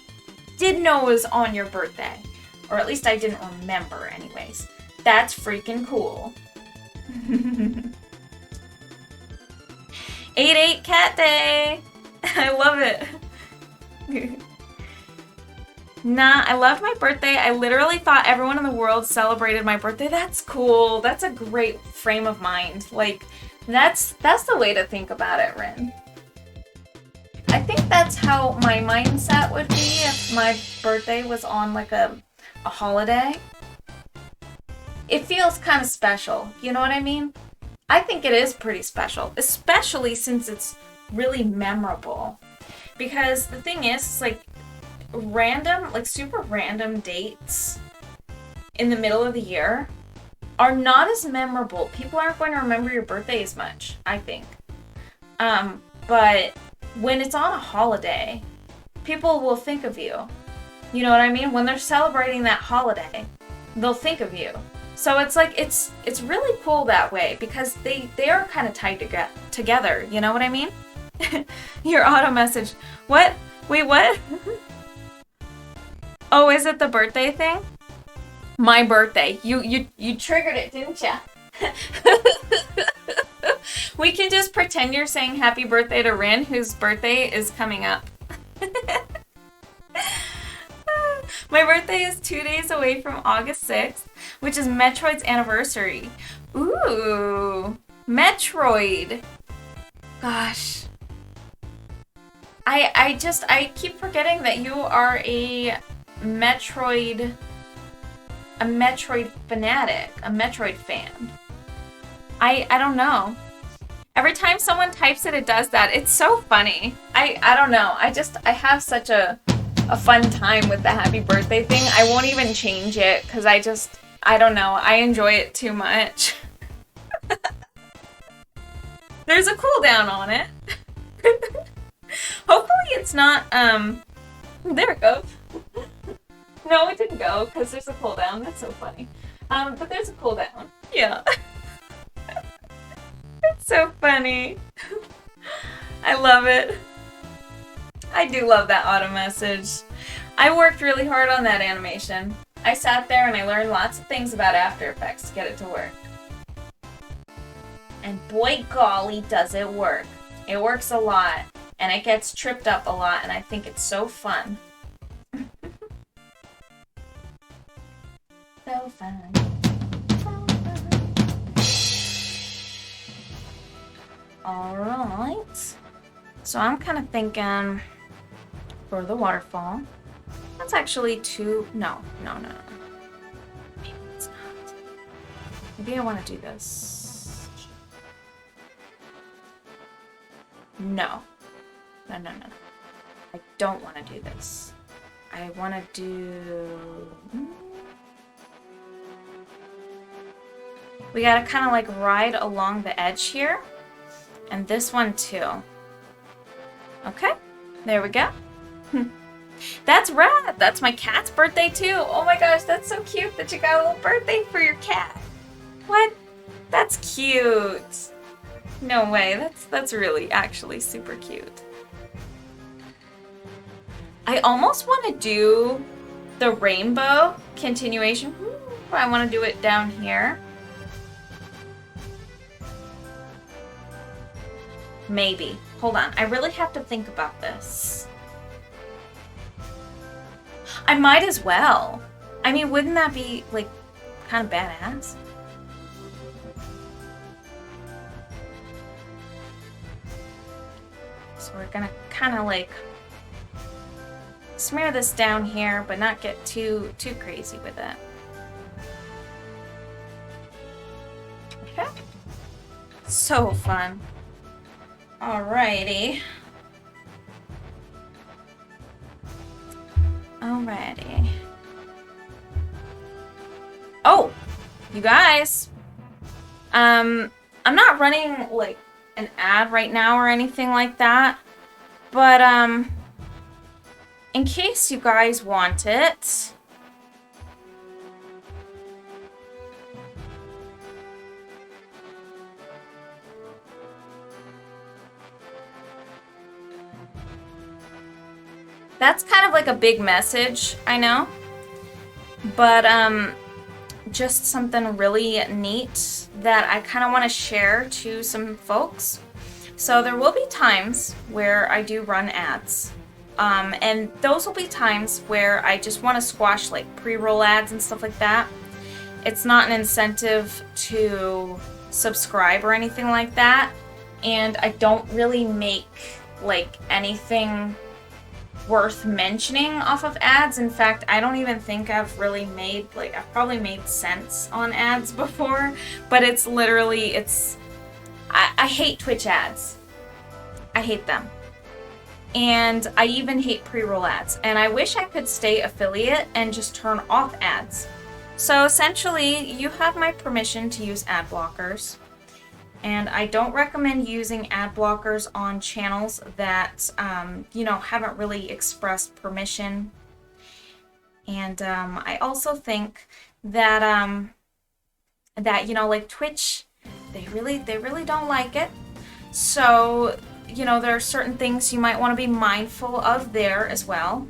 did know it was on your birthday. Or at least I didn't remember anyways. That's freaking cool. 8/8 Cat Day. I love it. Nah, I loved my birthday. I literally thought everyone in the world celebrated my birthday. That's cool. That's a great frame of mind. Like, that's the way to think about it, Rin. I think that's how my mindset would be if my birthday was on like a holiday. It feels kind of special, you know what I mean? I think it is pretty special, especially since it's really memorable. Because the thing is, it's like random, like super random dates in the middle of the year are not as memorable. People aren't going to remember your birthday as much, I think. But when it's on a holiday, people will think of you. You know what I mean? When they're celebrating that holiday, they'll think of you. So it's like, it's really cool that way because they are kind of tied together, you know what I mean? Your auto message. What? Wait, what? Oh, is it the birthday thing? My birthday. You triggered it, didn't ya? We can just pretend you're saying happy birthday to Rin, whose birthday is coming up. My birthday is 2 days away from August 6th, which is Metroid's anniversary. Ooh, Metroid. Gosh. I keep forgetting that you are a Metroid fanatic, a Metroid fan. I don't know. Every time someone types it, it does that. It's so funny. I don't know. I have such a fun time with the happy birthday thing. I won't even change it because I don't know. I enjoy it too much. There's a cooldown on it. Hopefully it's not, there it goes. No, it didn't go because there's a cooldown. That's so funny. But there's a cooldown. Yeah. It's so funny. I love it. I do love that auto message. I worked really hard on that animation. I sat there and I learned lots of things about After Effects to get it to work. And boy golly does it work. It works a lot. And it gets tripped up a lot and I think it's so fun. So fun. Alright. So I'm kind of thinking for the waterfall. That's actually too... No. Maybe it's not. Maybe I want to do this. No. No. I don't want to do this. I want to do... We gotta kind of like ride along the edge here. And this one too. Okay, there we go. That's rad. That's my cat's birthday too. Oh my gosh, that's so cute that you got a little birthday for your cat. What? That's cute. No way. That's really actually super cute. I almost want to do the rainbow continuation. Ooh, I want to do it down here. Maybe. Hold on. I really have to think about this. I might as well. I mean, wouldn't that be, like, kind of badass? So we're gonna kind of, like, smear this down here, but not get too crazy with it. Okay. So fun. Alrighty. Alrighty. Oh, you guys. I'm not running like an ad right now or anything like that, but in case you guys want it, that's kind of like a big message, I know, but just something really neat that I kind of want to share to some folks. So there will be times where I do run ads, and those will be times where I just want to squash like pre-roll ads and stuff like that. It's not an incentive to subscribe or anything like that, and I don't really make like anything worth mentioning off of ads. In fact, I don't even think I've really made, like, I've probably made cents on ads before, but it's literally, I hate Twitch ads. I hate them. And I even hate pre-roll ads. And I wish I could stay affiliate and just turn off ads. So essentially, you have my permission to use ad blockers. And I don't recommend using ad blockers on channels that, haven't really expressed permission. And I also think that, like Twitch, they really don't like it. So, there are certain things you might want to be mindful of there as well.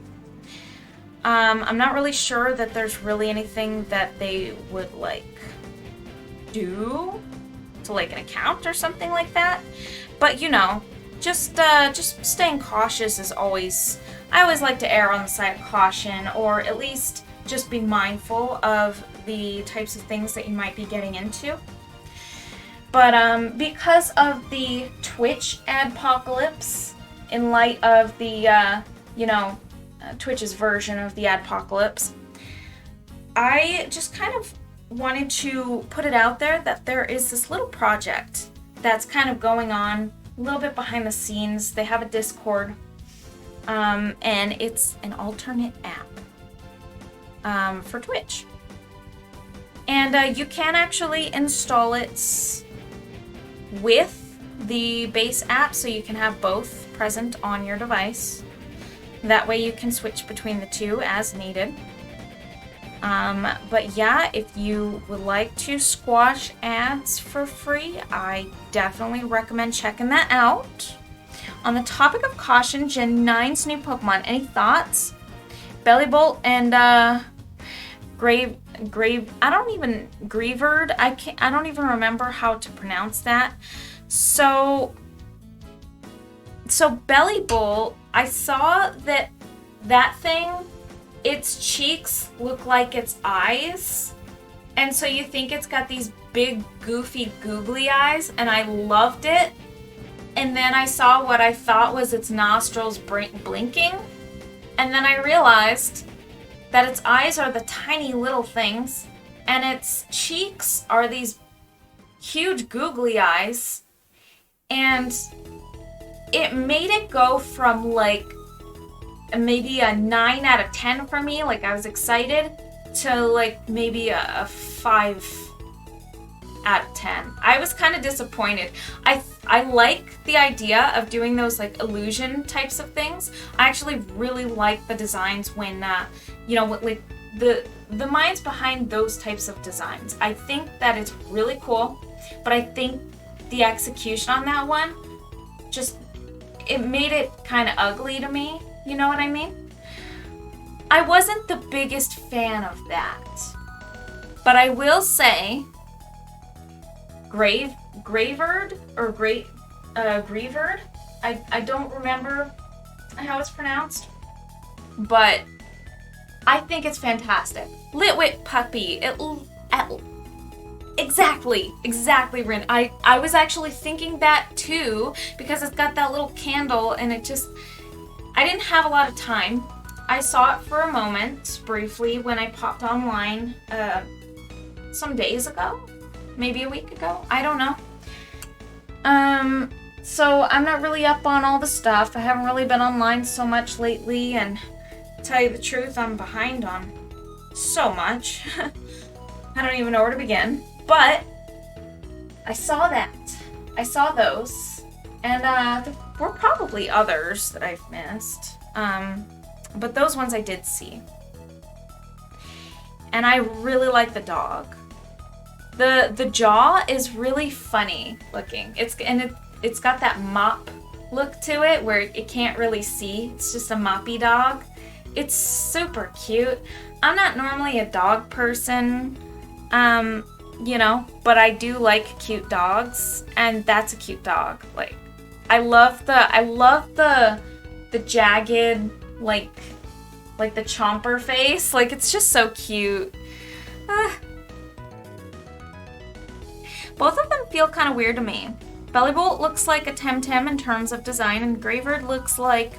I'm not really sure that there's really anything that they would, like, do to like an account or something like that, but just staying cautious is always, I always like to err on the side of caution, or at least just be mindful of the types of things that you might be getting into. But because of the Twitch adpocalypse, in light of the Twitch's version of the adpocalypse, I just kind of wanted to put it out there that there is this little project that's kind of going on a little bit behind the scenes. They have a Discord, and it's an alternate app for Twitch. And you can actually install it with the base app, so you can have both present on your device. That way you can switch between the two as needed. But yeah, if you would like to squash ads for free, I definitely recommend checking that out. On the topic of caution, Gen 9's new Pokemon, any thoughts? Bellybolt and Greavard. I don't even remember how to pronounce that. So Bellybolt, I saw that thing, its cheeks look like its eyes, And so you think it's got these big, goofy, googly eyes, and I loved it. And then I saw what I thought was its nostrils blinking, and then I realized that its eyes are the tiny little things, and its cheeks are these huge googly eyes, and it made it go from like maybe a 9 out of 10 for me, like I was excited, to like maybe a 5 out of 10. I was kind of disappointed. I like the idea of doing those like illusion types of things. I actually really like the designs when you know, like the minds behind those types of designs. I think that it's really cool, but I think the execution on that one just, it made it kind of ugly to me. You know what I mean? I wasn't the biggest fan of that, but I will say Graverd or Greaverd. I don't remember how it's pronounced, but I think it's fantastic. Litwit puppy. Exactly, Rin. I was actually thinking that too, because it's got that little candle, and it just, I didn't have a lot of time. I saw it for a moment, briefly, when I popped online some days ago. Maybe a week ago. I don't know. So I'm not really up on all the stuff. I haven't really been online so much lately, and to tell you the truth, I'm behind on so much. I don't even know where to begin. But I saw that. I saw those. And there were probably others that I've missed. But those ones I did see. And I really like the dog. The jaw is really funny looking. It's got that mop look to it where it can't really see. It's just a moppy dog. It's super cute. I'm not normally a dog person, you know, but I do like cute dogs, and that's a cute dog. Like, I love the jagged, like the chomper face. Like, it's just so cute. Both of them feel kind of weird to me. Bellybolt looks like a Temtem in terms of design, and Graverd looks like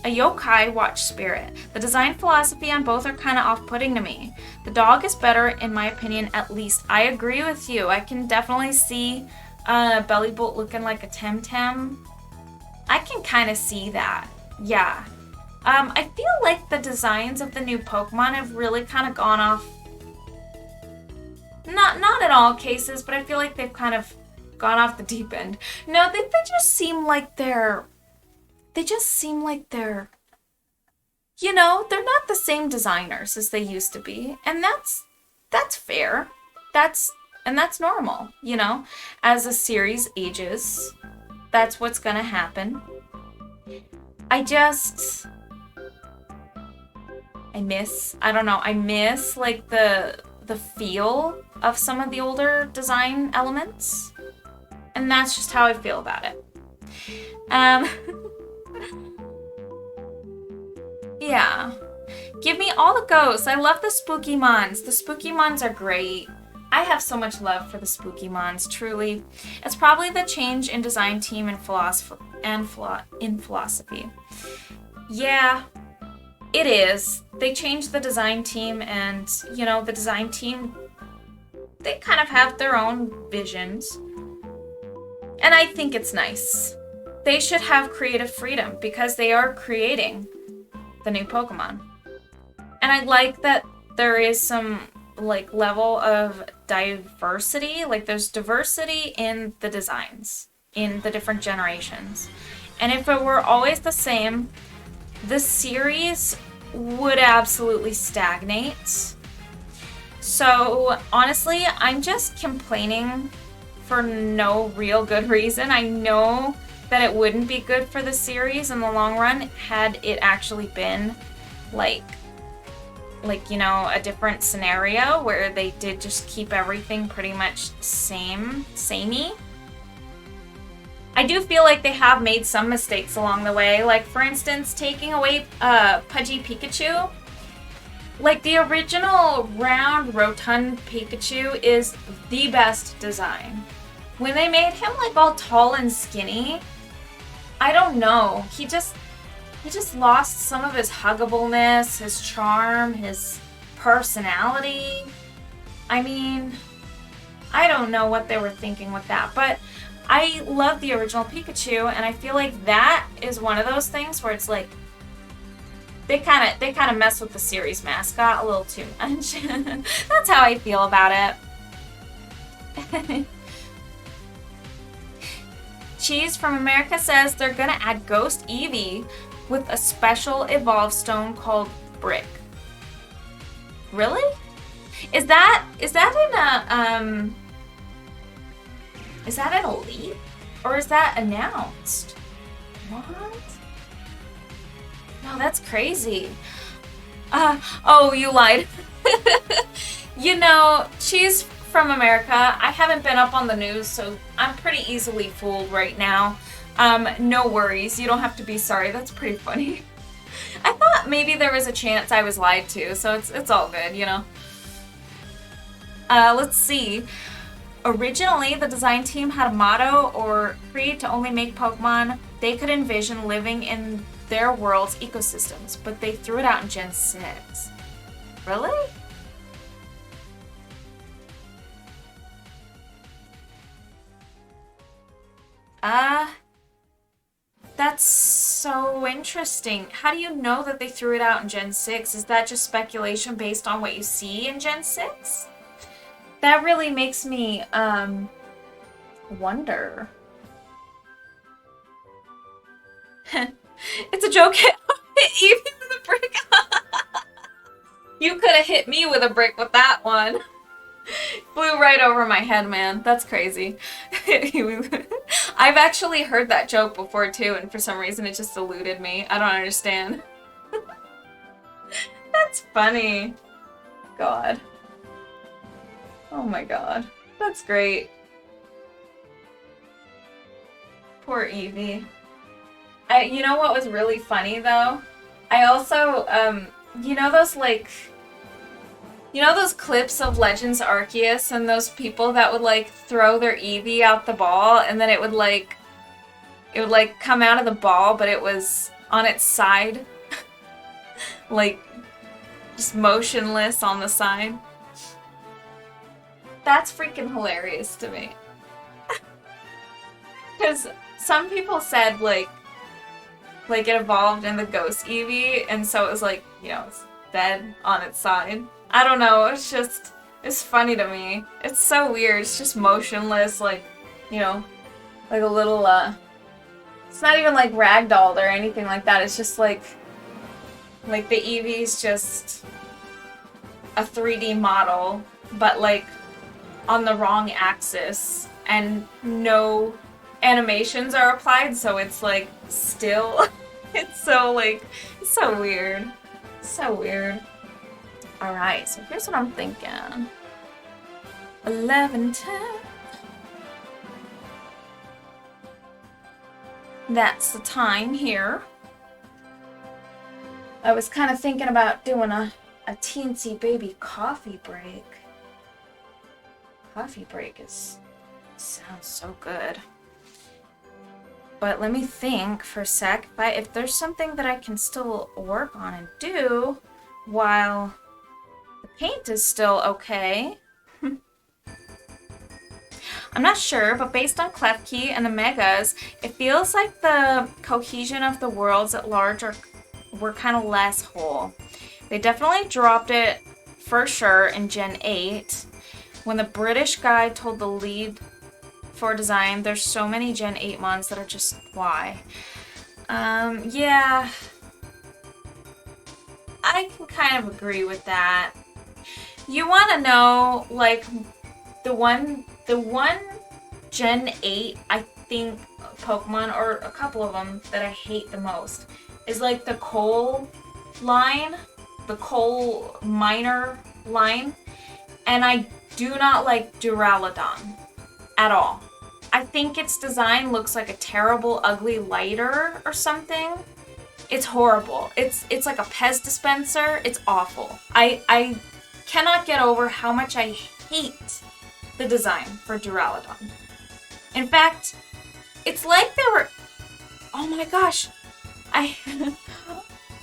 a yokai watch spirit. The design philosophy on both are kind of off-putting to me. The dog is better, in my opinion, at least. I agree with you. I can definitely see Bellybolt looking like a Temtem. I can kind of see that. Yeah. I feel like the designs of the new Pokemon have really kind of gone off. Not in all cases, but I feel like they've kind of gone off the deep end. No, they just seem like they're... You know, they're not the same designers as they used to be. And that's fair. That's normal, you know? As a series ages, that's what's gonna happen. I miss like the feel of some of the older design elements. And that's just how I feel about it. Yeah. Give me all the ghosts. I love the spooky mons. The spooky mons are great. I have so much love for the spooky mons, truly. It's probably the change in design team and philosophy. Yeah, it is. They changed the design team, and, you know, the design team, they kind of have their own visions. And I think it's nice. They should have creative freedom because they are creating the new Pokemon. And I like that there is some, like, level of diversity. Like, there's diversity in the designs, in the different generations. And if it were always the same, the series would absolutely stagnate. So, honestly, I'm just complaining for no real good reason. I know that it wouldn't be good for the series in the long run had it actually been like you know, a different scenario where they did just keep everything pretty much samey. I do feel like they have made some mistakes along the way. Like, for instance, taking away Pudgy Pikachu. Like, the original round, rotund Pikachu is the best design. When they made him, like, all tall and skinny, I don't know. He just lost some of his huggableness, his charm, his personality. I mean, I don't know what they were thinking with that, but I love the original Pikachu, and I feel like that is one of those things where it's like, they kind of mess with the series mascot a little too much. That's how I feel about it. Cheese from America says they're gonna add Ghost Eevee with a special evolve stone called Brick. Really? Is that in a leak, or is that announced? What? No, that's crazy. Oh, you lied. You know, Cheese from America, I haven't been up on the news, so I'm pretty easily fooled right now. No worries, you don't have to be sorry, that's pretty funny. I thought maybe there was a chance I was lied to, so it's all good, you know. Let's see. Originally, the design team had a motto or creed to only make Pokemon they could envision living in their world's ecosystems, but they threw it out in Gen 6. Really? That's so interesting. How do you know that they threw it out in Gen 6? Is that just speculation based on what you see in Gen 6? That really makes me, wonder. It's a joke. Hit Evie with a brick. You could have hit me with a brick with that one. Flew right over my head, man. That's crazy. I've actually heard that joke before too, and for some reason it just eluded me. I don't understand. That's funny. God. Oh my god. That's great. Poor Evie. You know what was really funny though? I also, you know those like, you know those clips of Legends Arceus and those people that would like throw their Eevee out the ball and then it would like come out of the ball but it was on its side? Like, just motionless on the side. That's freaking hilarious to me. Because some people said like it evolved in the Ghost Eevee, and so it was like, you know, it's dead on its side. I don't know, it's funny to me. It's so weird, it's just motionless, like, you know, like a little, it's not even like ragdolled or anything like that, it's just like the Eevee's just a 3D model, but like on the wrong axis, and no animations are applied, so it's like still. It's so like, it's so weird. So weird. Alright, so here's what I'm thinking. 11:10. That's the time here. I was kind of thinking about doing a teensy baby coffee break. Coffee break sounds so good. But let me think for a sec. If there's something that I can still work on and do while the paint is still okay. I'm not sure, but based on Klefki and the Megas, it feels like the cohesion of the worlds at large were kind of less whole. They definitely dropped it for sure in Gen 8. When the British guy told the lead for design, there's so many Gen 8 mons that are just why. Yeah. I can kind of agree with that. You want to know, like, the one Gen 8, I think, Pokemon, or a couple of them that I hate the most, is like the coal line, the coal miner line, and I do not like Duraludon at all. I think its design looks like a terrible, ugly lighter or something. It's horrible. It's like a Pez dispenser. It's awful. I cannot get over how much I hate the design for Duraludon. In fact, it's like they were... Oh my gosh. I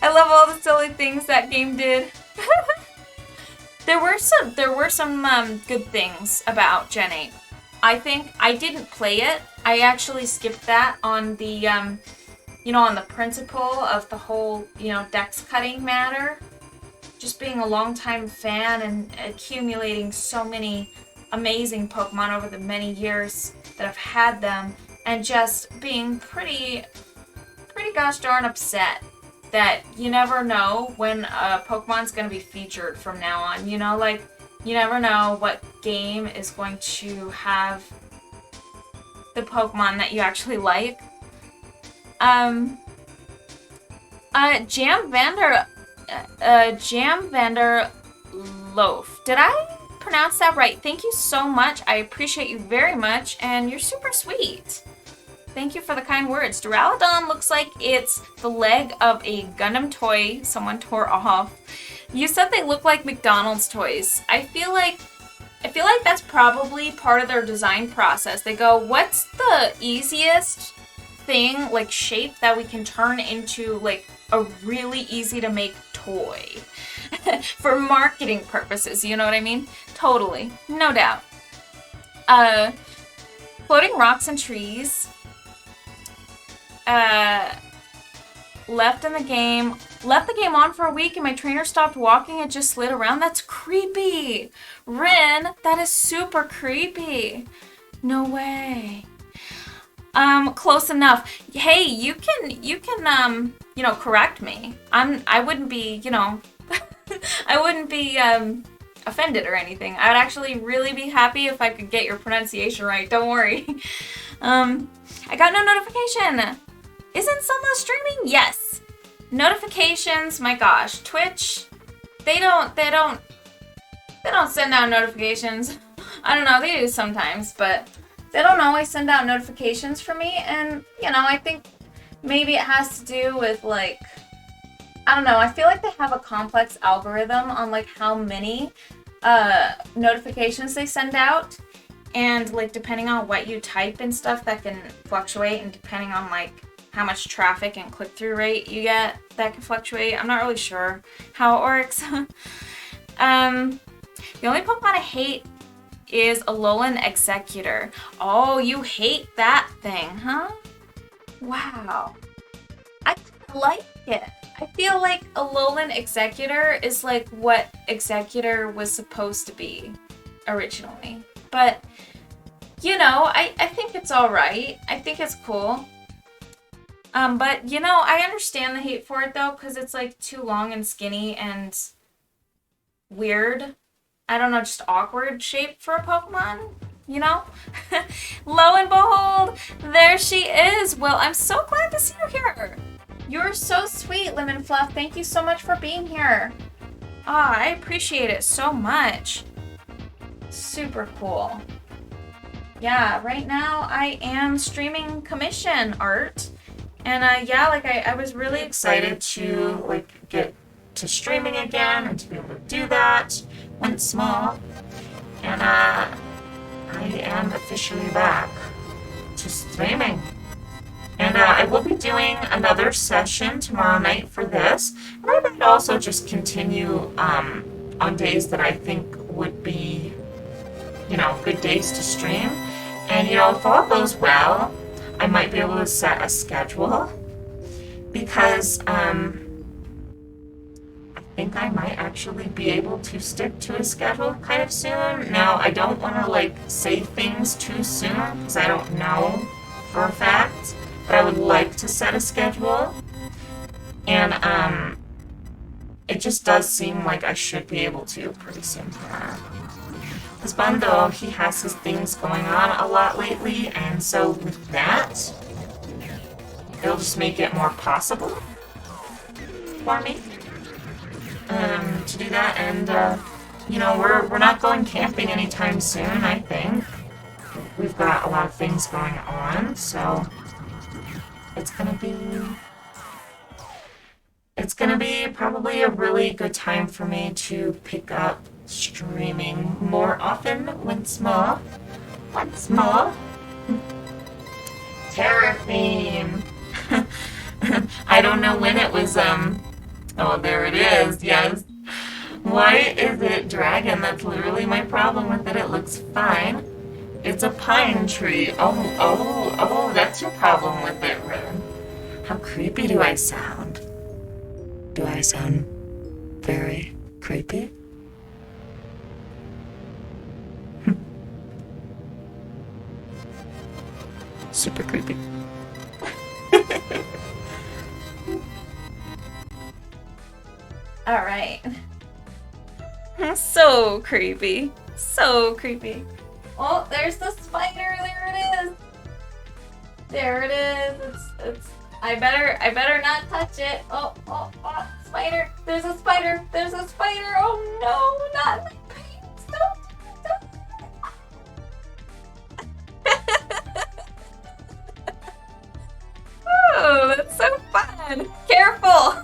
love all the silly things that game did. There were some good things about Gen 8. I think I didn't play it. I actually skipped that on the on the principle of the whole, dex cutting matter. Just being a longtime fan and accumulating so many amazing Pokemon over the many years that I've had them, and just being pretty gosh darn upset that you never know when a Pokemon's going to be featured from now on. You never know what game is going to have the Pokemon that you actually like. Jam Vander Loaf. Did I pronounce that right? Thank you so much. I appreciate you very much, and you're super sweet. Thank you for the kind words. Duraludon looks like it's the leg of a Gundam toy someone tore off. You said they look like McDonald's toys. I feel like that's probably part of their design process. They go, what's the easiest thing, like shape, that we can turn into like a really easy to make toy for marketing purposes, you know what I mean? Totally, no doubt. Floating rocks and trees. Left the game on for a week and my trainer stopped walking and just slid around. That's creepy. Rin, that is super creepy. No way. Close enough. Hey, you can correct me. I wouldn't be, I wouldn't be offended or anything. I would actually really be happy if I could get your pronunciation right. Don't worry. I got no notification. Isn't Sunless streaming? Yes. Notifications, my gosh. Twitch, they don't send out notifications. I don't know, they do sometimes, but they don't always send out notifications for me, and I think maybe it has to do with like, I don't know, I feel like they have a complex algorithm on like how many notifications they send out, and like depending on what you type and stuff, that can fluctuate, and depending on like how much traffic and click-through rate you get, that can fluctuate. I'm not really sure how it works. The only Pokemon I hate is Alolan Executor. Oh, you hate that thing, huh? Wow. I like it. I feel like Alolan Executor is like what Executor was supposed to be originally. But, I think it's alright. I think it's cool. But, I understand the hate for it, though, because it's, like, too long and skinny and weird. I don't know, just awkward shape for a Pokemon, Lo and behold, there she is. Well, I'm so glad to see you here. You're so sweet, Lemon Fluff. Thank you so much for being here. I appreciate it so much. Super cool. Yeah, right now I am streaming commission art. And I was really excited to get to streaming again and to be able to do that once small. And I am officially back to streaming. And I will be doing another session tomorrow night for this. And I might also just continue on days that I think would be, good days to stream. And, if all goes well, I might be able to set a schedule, because I think I might actually be able to stick to a schedule kind of soon. Now, I don't want to say things too soon, because I don't know for a fact, but I would like to set a schedule. And it just does seem like I should be able to pretty soon. Because Bando, he has his things going on a lot lately, and so with that, it'll just make it more possible for me to do that. And we're not going camping anytime soon. I think we've got a lot of things going on, so it's gonna be it's gonna be probably a really good time for me to pick up streaming more often once more. Once more. Terror theme. I don't know when it was, oh, there it is, yes. Why is it dragon? That's literally my problem with it. It looks fine. It's a pine tree. Oh, that's your problem with it, Ren. How creepy do I sound? Do I sound very creepy? Super creepy. All right. So creepy. So creepy. Oh, there's the spider. There it is. There it is. It's. I better not touch it. Oh, spider. There's a spider. There's a spider. Oh no, not my pants. Don't. Oh, that's so fun. Careful.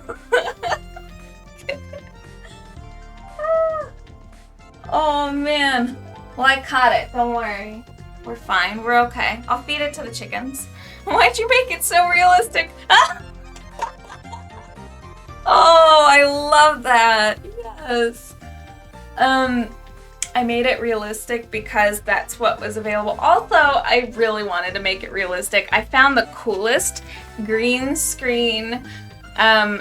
Oh man. Well, I caught it. Don't worry. We're fine. We're okay. I'll feed it to the chickens. Why'd you make it so realistic? Oh, I love that. Yes. I made it realistic because that's what was available. Although I really wanted to make it realistic, I found the coolest green screen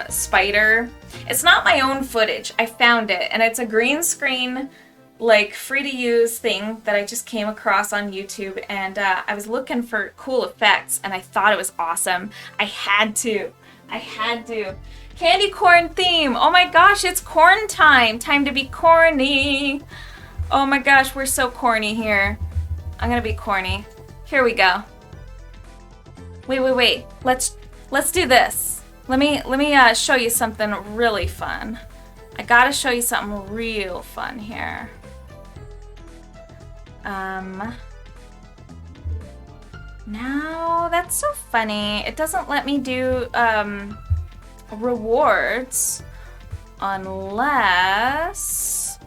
spider. It's not my own footage. I found it, and it's a green screen, like, free to use thing that I just came across on YouTube, and I was looking for cool effects, and I thought it was awesome. I had to. Candy corn theme. Oh my gosh, it's corn time. Time to be corny. Oh my gosh, we're so corny here. I'm gonna be corny. Here we go. Wait. Let's do this. Let me show you something really fun. I gotta show you something real fun here. Now that's so funny. It doesn't let me do rewards unless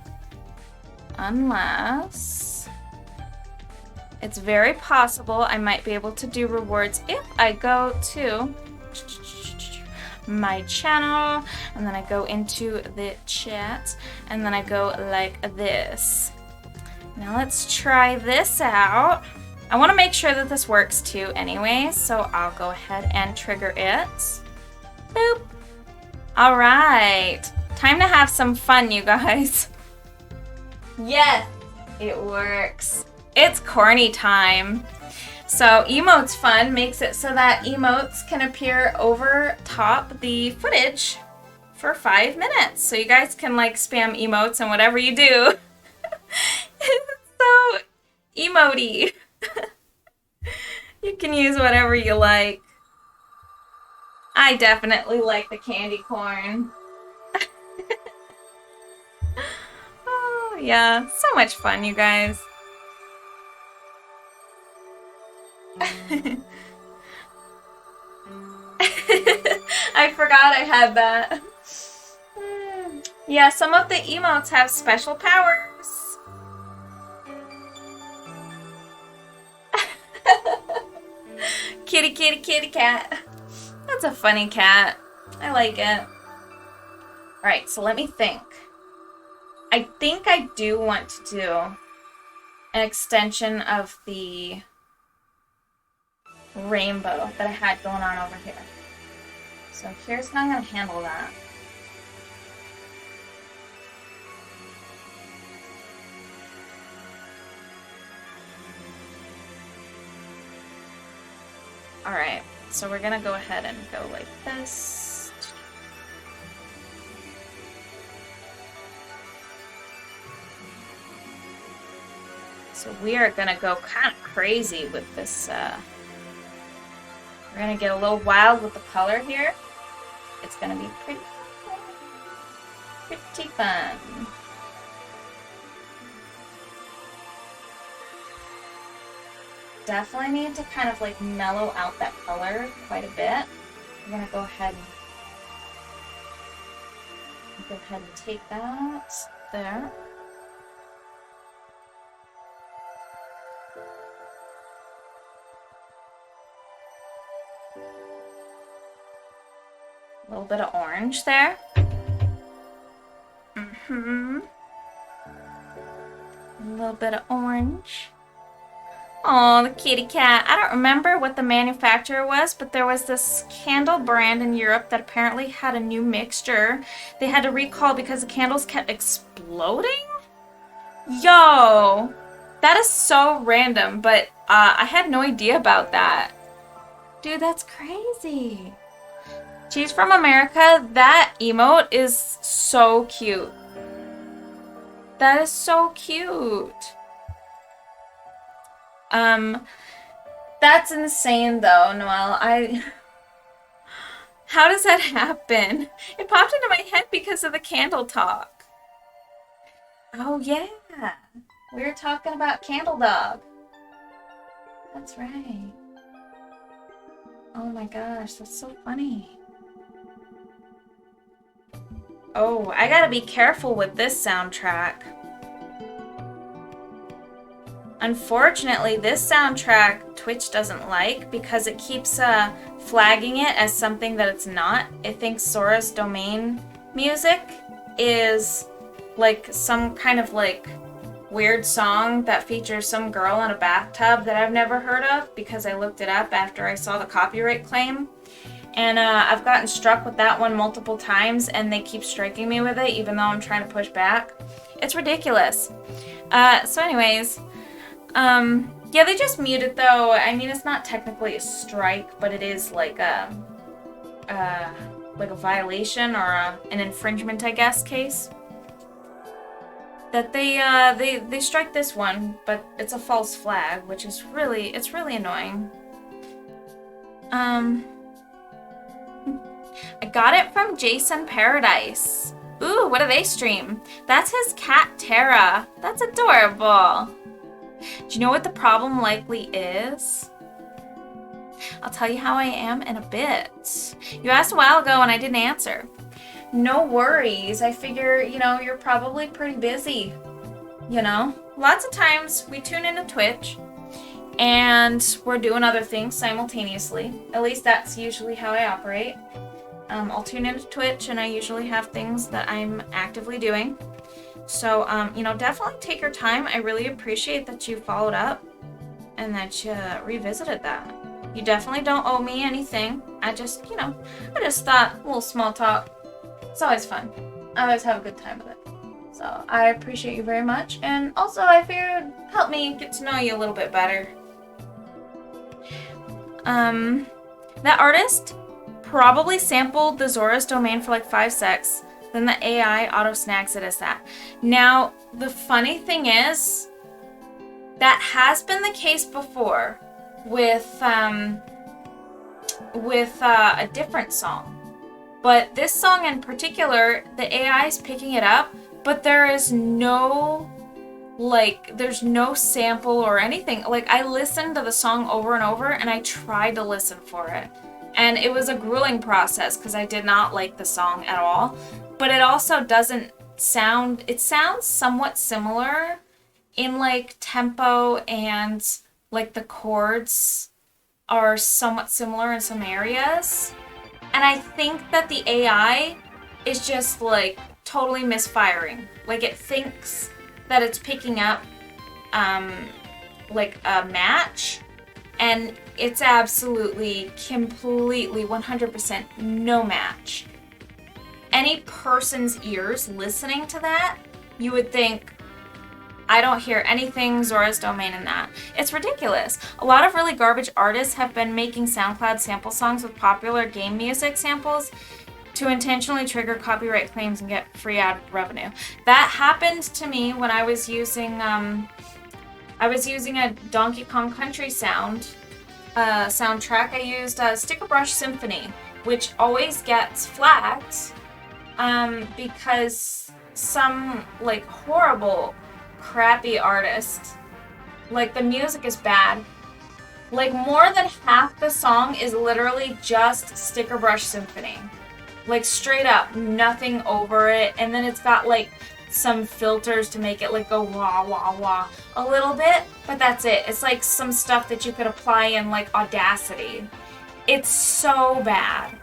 it's very possible I might be able to do rewards if I go to my channel and then I go into the chat and then I go like this. Now let's try this out. I want to make sure that this works too anyway, so I'll go ahead and trigger it. Boop. All right, time to have some fun, you guys. Yes, it works. It's corny time. So emotes fun makes it so that emotes can appear over top the footage for 5 minutes. So you guys can like spam emotes and whatever you do. It's so emoty. You can use whatever you like. I definitely like the candy corn. Oh, yeah. So much fun, you guys. I forgot I had that. Yeah, some of the emotes have special powers. Kitty, kitty, kitty cat. That's a funny cat. I like it. Alright, so let me think. I think I do want to do an extension of the rainbow that I had going on over here. So here's how I'm going to handle that. Alright, so we're going to go ahead and go like this. So we are going to go kind of crazy with this. We're going to get a little wild with the color here. It's going to be pretty fun. Definitely need to kind of like mellow out that color quite a bit. I'm going to go ahead Go ahead and take that there. A little bit of orange there. A little bit of orange. Oh, the kitty cat. I don't remember what the manufacturer was, but there was this candle brand in Europe that apparently had a new mixture they had to recall because the candles kept exploding? Yo! That is so random, but I had no idea about that. Dude, that's crazy. She's from America. That emote is so cute. That is so cute. That's insane though, Noelle. How does that happen? It popped into my head because of the candle talk. Oh yeah. We were talking about Candle Dog. That's right. Oh my gosh, that's so funny. Oh, I gotta be careful with this soundtrack. Unfortunately, this soundtrack Twitch doesn't like because it keeps flagging it as something that it's not. It thinks Zora's Domain music is like some kind of like weird song that features some girl in a bathtub that I've never heard of because I looked it up after I saw the copyright claim. And I've gotten struck with that one multiple times and they keep striking me with it even though I'm trying to push back. It's ridiculous. So anyways, yeah, they just muted though. I mean, it's not technically a strike, but it is like a violation or an infringement, I guess, case. That they strike this one, but it's a false flag, which is really annoying. I got it from Jason Paradise. Ooh, what do they stream? That's his cat Tara. That's adorable. Do you know what the problem likely is? I'll tell you how I am in a bit. You asked a while ago and I didn't answer. No worries. I figure, you know, you're probably pretty busy. You know? Lots of times we tune into Twitch and we're doing other things simultaneously. At least that's usually how I operate. I'll tune into Twitch and I usually have things that I'm actively doing. So, you know, definitely take your time. I really appreciate that you followed up and that you revisited that. You definitely don't owe me anything. I just, you know, I just thought a little small talk. It's always fun. I always have a good time with it. So, I appreciate you very much. And also, I figured help me get to know you a little bit better. That artist probably sampled the Zora's Domain for like 5 secs. Then the AI auto-snags it as that. Now, the funny thing is, that has been the case before with a different song. But this song in particular, the AI is picking it up, but there is no, like, there's no sample or anything. Like, I listened to the song over and over, and I tried to listen for it. And it was a grueling process, because I did not like the song at all. But it also doesn't sound, it sounds somewhat similar in like tempo and like the chords are somewhat similar in some areas. And I think that the AI is just like totally misfiring. Like it thinks that it's picking up like a match and it's absolutely, completely, 100% no match. Any person's ears listening to that, you would think, I don't hear anything Zora's Domain in that. It's ridiculous. A lot of really garbage artists have been making SoundCloud sample songs with popular game music samples to intentionally trigger copyright claims and get free ad revenue. That happened to me when I was using a Donkey Kong Country soundtrack. I used Sticker Brush Symphony, which always gets flagged. Because some, like, horrible, crappy artist, like, the music is bad. Like, more than half the song is literally just Sticker Brush Symphony. Like straight up, nothing over it. And then it's got like some filters to make it like go wah wah wah a little bit, but that's it. It's like some stuff that you could apply in like Audacity. It's so bad.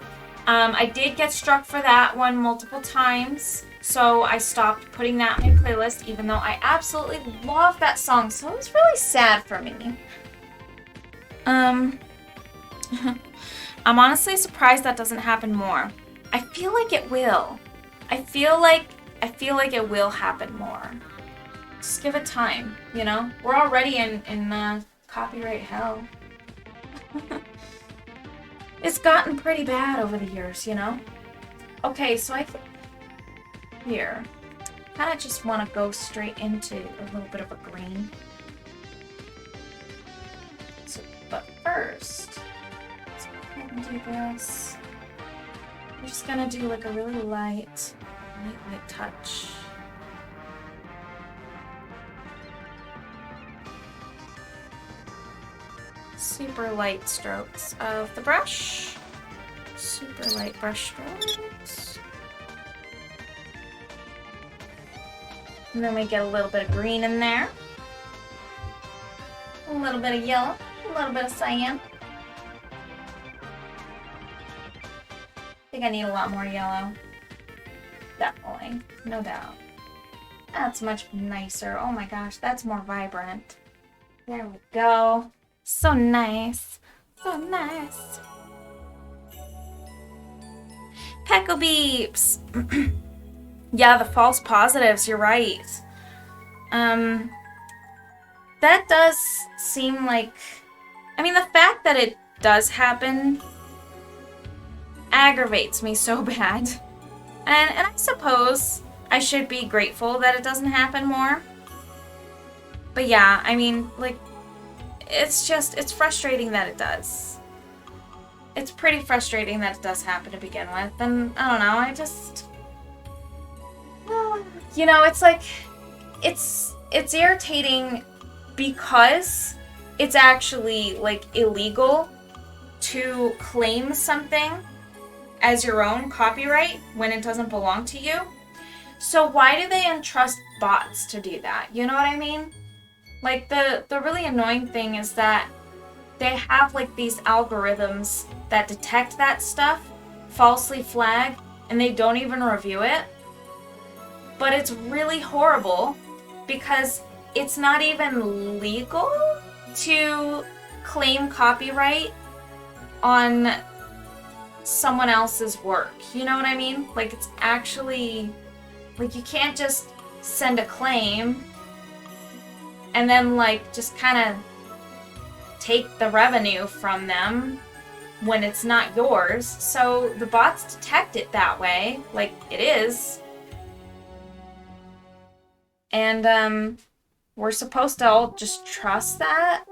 I did get struck for that one multiple times, so I stopped putting that in my playlist, even though I absolutely love that song, so it was really sad for me. I'm honestly surprised that doesn't happen more. I feel like it will. I feel like it will happen more. Just give it time, you know? We're already in copyright hell. It's gotten pretty bad over the years, you know? Okay, so I think here, kind of just want to go straight into a little bit of a green. So, but first, let's go ahead and do this. I'm just gonna do like a really light touch. Super light strokes of the brush. Super light brush strokes. And then we get a little bit of green in there. A little bit of yellow. A little bit of cyan. I think I need a lot more yellow. Definitely. No doubt. That's much nicer. Oh my gosh, that's more vibrant. There we go. So nice. So nice. Peckle beeps. Yeah, the false positives, you're right. That does seem like... I mean, the fact that it does happen aggravates me so bad. And I suppose I should be grateful that it doesn't happen more. But yeah, I mean, like, it's frustrating that it does. It's pretty frustrating that it does happen to begin with. And I don't know, I just... You know, it's like, it's irritating because it's actually, like, illegal to claim something as your own copyright when it doesn't belong to you. So why do they entrust bots to do that? You know what I mean? Like, the really annoying thing is that they have, like, these algorithms that detect that stuff, falsely flag, and they don't even review it. But it's really horrible because it's not even legal to claim copyright on someone else's work. You know what I mean? Like, it's actually, like, you can't just send a claim and then, like, just kind of take the revenue from them when it's not yours. So the bots detect it that way, like it is. And we're supposed to all just trust that.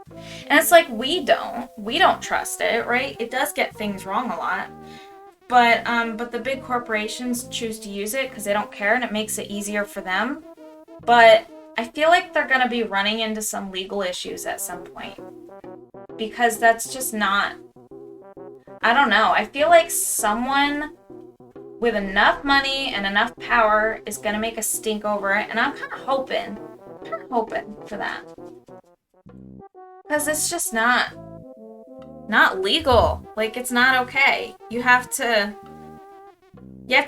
And it's like, we don't trust it, right? It does get things wrong a lot. But the big corporations choose to use it because they don't care and it makes it easier for them. But I feel like they're going to be running into some legal issues at some point. Because that's just not... I don't know. I feel like someone with enough money and enough power is going to make a stink over it. And I'm kind of hoping for that. Because it's just not legal. Like, it's not okay. You have to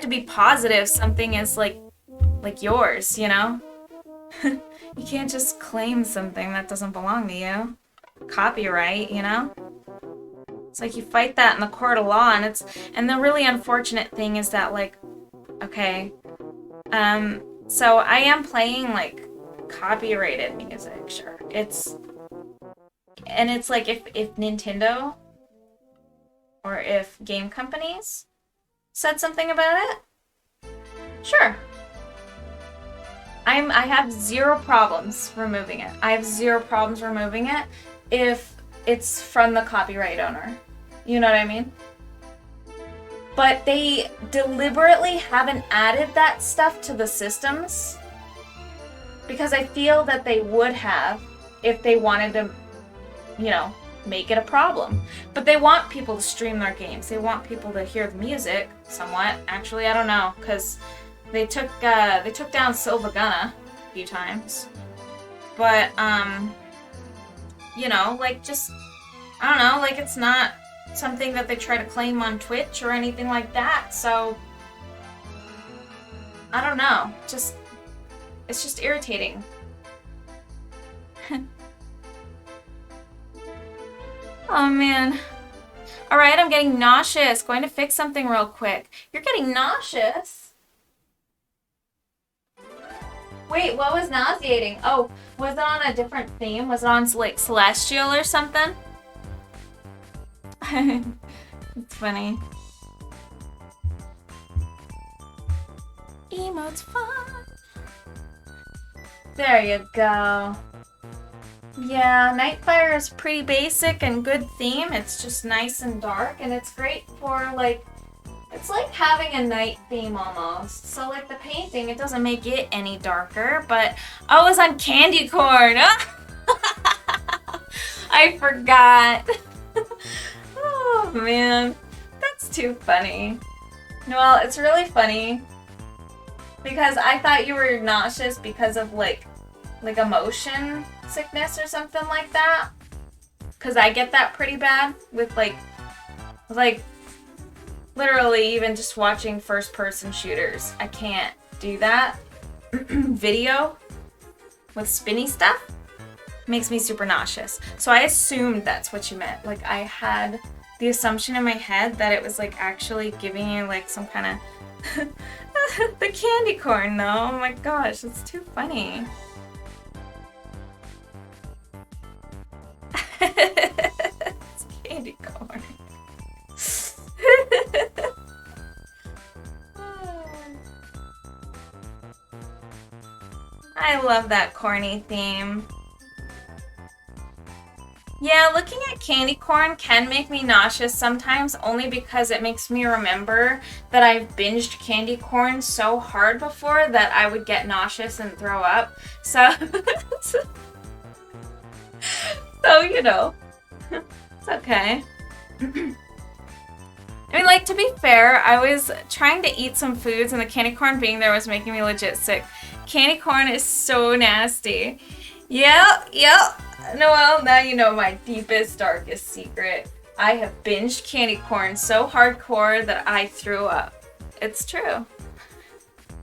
be positive something is like yours, you know? You can't just claim something that doesn't belong to you. Copyright, you know? It's like you fight that in the court of law, and the really unfortunate thing is that, like, okay, so I am playing, like, copyrighted music, sure. It's like if Nintendo or if game companies said something about it, sure. I have zero problems removing it. I have zero problems removing it if it's from the copyright owner. You know what I mean? But they deliberately haven't added that stuff to the systems because I feel that they would have if they wanted to, you know, make it a problem. But they want people to stream their games. They want people to hear the music somewhat. Actually, I don't know, because they took down Silvaguna a few times. But you know, like, just, I don't know, like, it's not something that they try to claim on Twitch or anything like that, so I don't know, just, it's just irritating. Oh man. Alright, I'm getting nauseous. Going to fix something real quick. You're getting nauseous? Wait, what was nauseating? Oh, was it on a different theme? Was it on, like, Celestial or something? It's funny. Emotes fun. There you go. Yeah, Nightfire is pretty basic and good theme. It's just nice and dark, and it's great for, like, it's like having a night theme almost. So, like, the painting, it doesn't make it any darker, but I was on candy corn. I forgot. Oh, man. That's too funny. Well, it's really funny because I thought you were nauseous because of, like a motion sickness or something like that. Because I get that pretty bad with, like, literally even just watching first-person shooters. I can't do that. Video with spinny stuff makes me super nauseous. So I assumed that's what you meant. Like, I had the assumption in my head that it was, like, actually giving you, like, some kind of... the candy corn, though. Oh my gosh, it's too funny. It's candy corn. I love that corny theme. Yeah, looking at candy corn can make me nauseous sometimes, only because it makes me remember that I've binged candy corn so hard before that I would get nauseous and throw up. So, so you know, it's okay. I mean, like, to be fair, I was trying to eat some foods and the candy corn being there was making me legit sick. Candy corn is so nasty. Yep. Noelle, now you know my deepest, darkest secret. I have binged candy corn so hardcore that I threw up. It's true.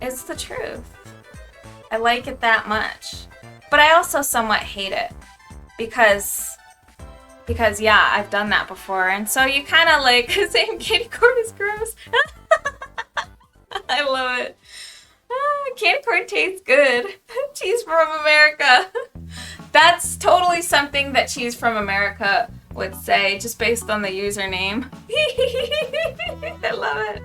It's the truth. I like it that much. But I also somewhat hate it. Because yeah, I've done that before. And so you kind of like, saying candy corn is gross. I love it. Candy corn tastes good. Cheese from America. That's totally something that Cheese from America would say, just based on the username. I love it.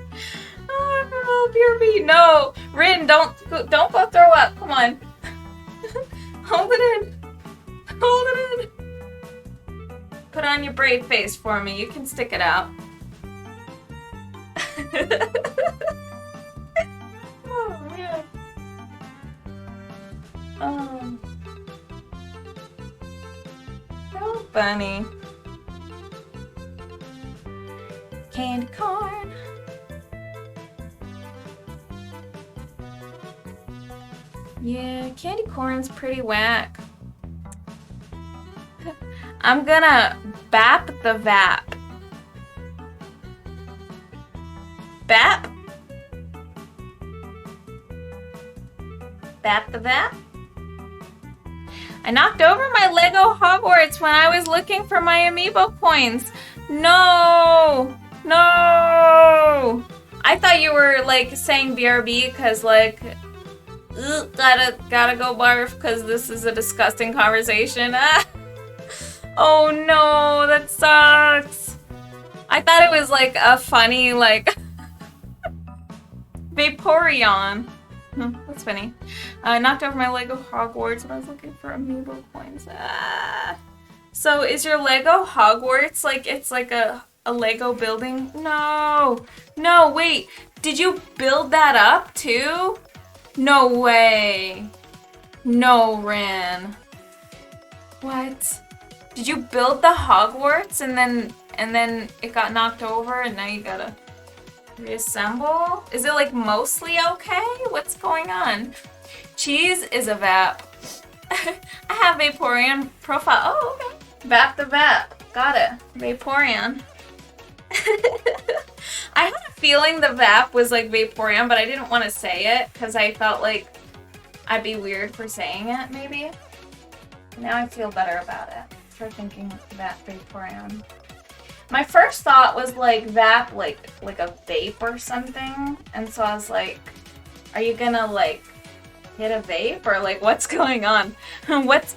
Oh, BRB. No, Rin, don't go throw up. Come on. Hold it in. Hold it in. Put on your brave face for me. You can stick it out. Oh, man. So funny. Candy corn. Yeah, candy corn's pretty whack. I'm gonna bap the vap. Bap? Bap the vap? I knocked over my Lego Hogwarts when I was looking for my amiibo coins. No! No! I thought you were, like, saying BRB because, like, gotta go barf because this is a disgusting conversation. Oh no, that sucks. I thought it was, like, a funny, like, Vaporeon. That's funny. I knocked over my Lego Hogwarts when I was looking for amiibo coins. So is your Lego Hogwarts like it's like a Lego building? No. No, wait. Did you build that up too? No way. No, Rin. What? Did you build the Hogwarts and then it got knocked over and now you gotta reassemble? Is it like mostly okay? What's going on? Cheese is a Vap. I have Vaporeon profile. Oh, okay. Vap the Vap. Got it. Vaporeon. I had a feeling the Vap was like Vaporeon, but I didn't want to say it because I felt like I'd be weird for saying it, maybe. Now I feel better about it for thinking Vap Vaporeon. My first thought was like Vap, like a vape or something, and so I was like, are you gonna like hit a vape or like what's going on? what's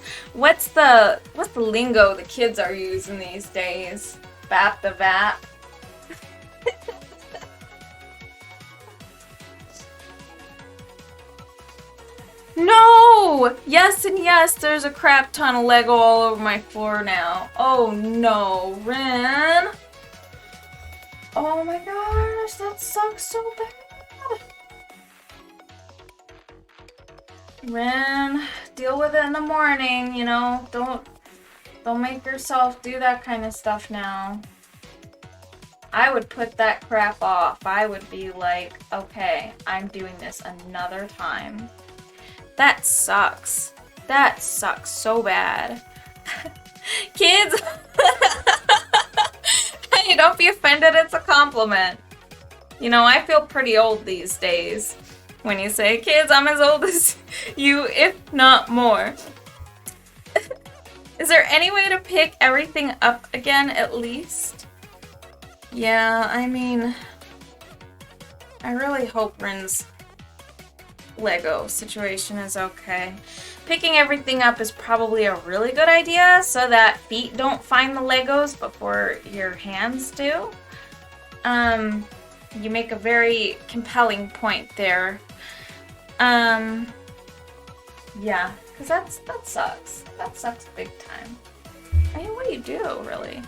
the lingo the kids are using these days? Vap the Vap. No! Yes and yes, there's a crap ton of Lego all over my floor now. Oh no, Ren! Oh my gosh, that sucks so bad. Ren, deal with it in the morning, you know? Don't make yourself do that kind of stuff now. I would put that crap off. I would be like, okay, I'm doing this another time. That sucks. That sucks so bad. Kids! Hey, don't be offended, it's a compliment. You know, I feel pretty old these days. When you say, kids, I'm as old as you, if not more. Is there any way to pick everything up again, at least? Yeah, I mean, I really hope Rin's Lego situation is okay. Picking everything up is probably a really good idea so that feet don't find the Legos before your hands do. You make a very compelling point there. Yeah, because that sucks. That sucks big time. I mean, what do you do, really?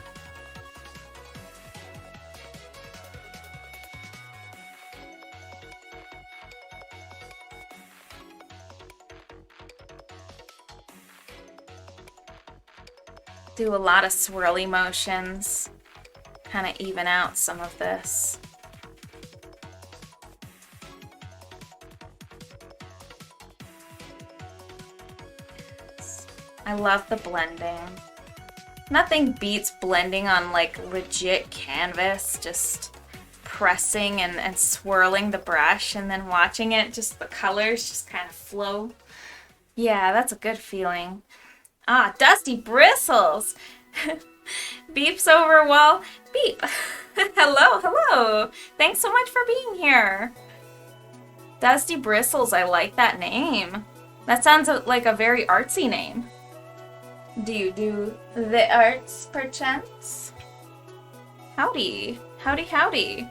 Do a lot of swirly motions, kind of even out some of this. I love the blending. Nothing beats blending on like legit canvas, just pressing and swirling the brush and then watching it, just the colors just kind of flow. Yeah, that's a good feeling. Ah, Dusty Bristles! Beeps over while... Beep! Hello, hello! Thanks so much for being here! Dusty Bristles, I like that name. That sounds like a very artsy name. Do you do the arts, perchance? Howdy. Howdy, howdy.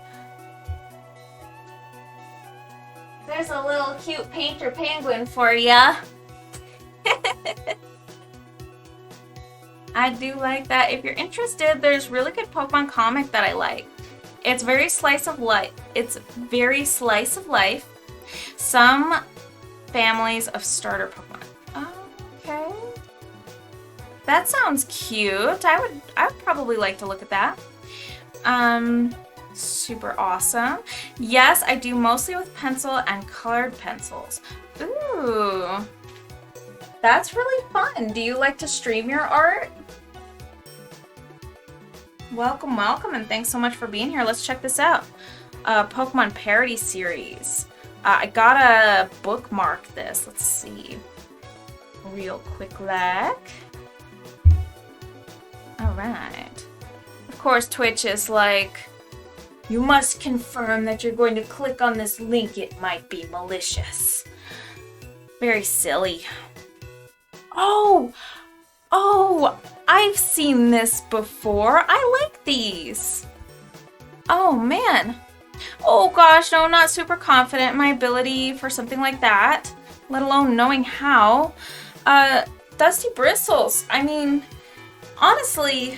There's a little cute painter penguin for ya. I do like that. If you're interested, there's really good Pokemon comic that I like. It's very slice of life. It's very slice of life. Some families of starter Pokemon. Oh, okay. That sounds cute. I would probably like to look at that. Super awesome. Yes, I do mostly with pencil and colored pencils. Ooh. That's really fun. Do you like to stream your art? Welcome, welcome, and thanks so much for being here. Let's check this out. Pokemon Parody Series. I gotta bookmark this. Let's see. Real quick look. Alright. Of course, Twitch is like, you must confirm that you're going to click on this link. It might be malicious. Very silly. Oh, I've seen this before. I like these. Oh, man. Oh, gosh, no, I'm not super confident in my ability for something like that, let alone knowing how. Dusty Bristles. I mean, honestly,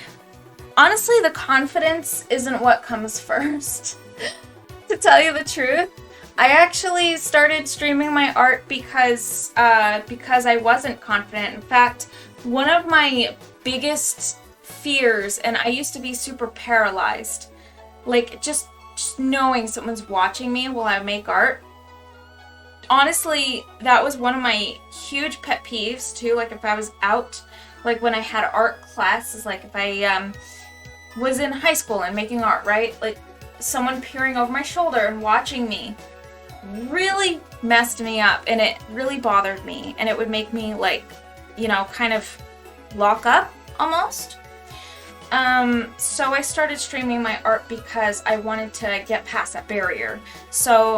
the confidence isn't what comes first. To tell you the truth. I actually started streaming my art because I wasn't confident. In fact, one of my biggest fears, and I used to be super paralyzed, like just knowing someone's watching me while I make art. Honestly, that was one of my huge pet peeves too. Like if I was out, like when I had art classes, like if I was in high school and making art, right? Like someone peering over my shoulder and watching me really messed me up, and it really bothered me, and it would make me like, you know, kind of lock up almost. So I started streaming my art because I wanted to get past that barrier. So,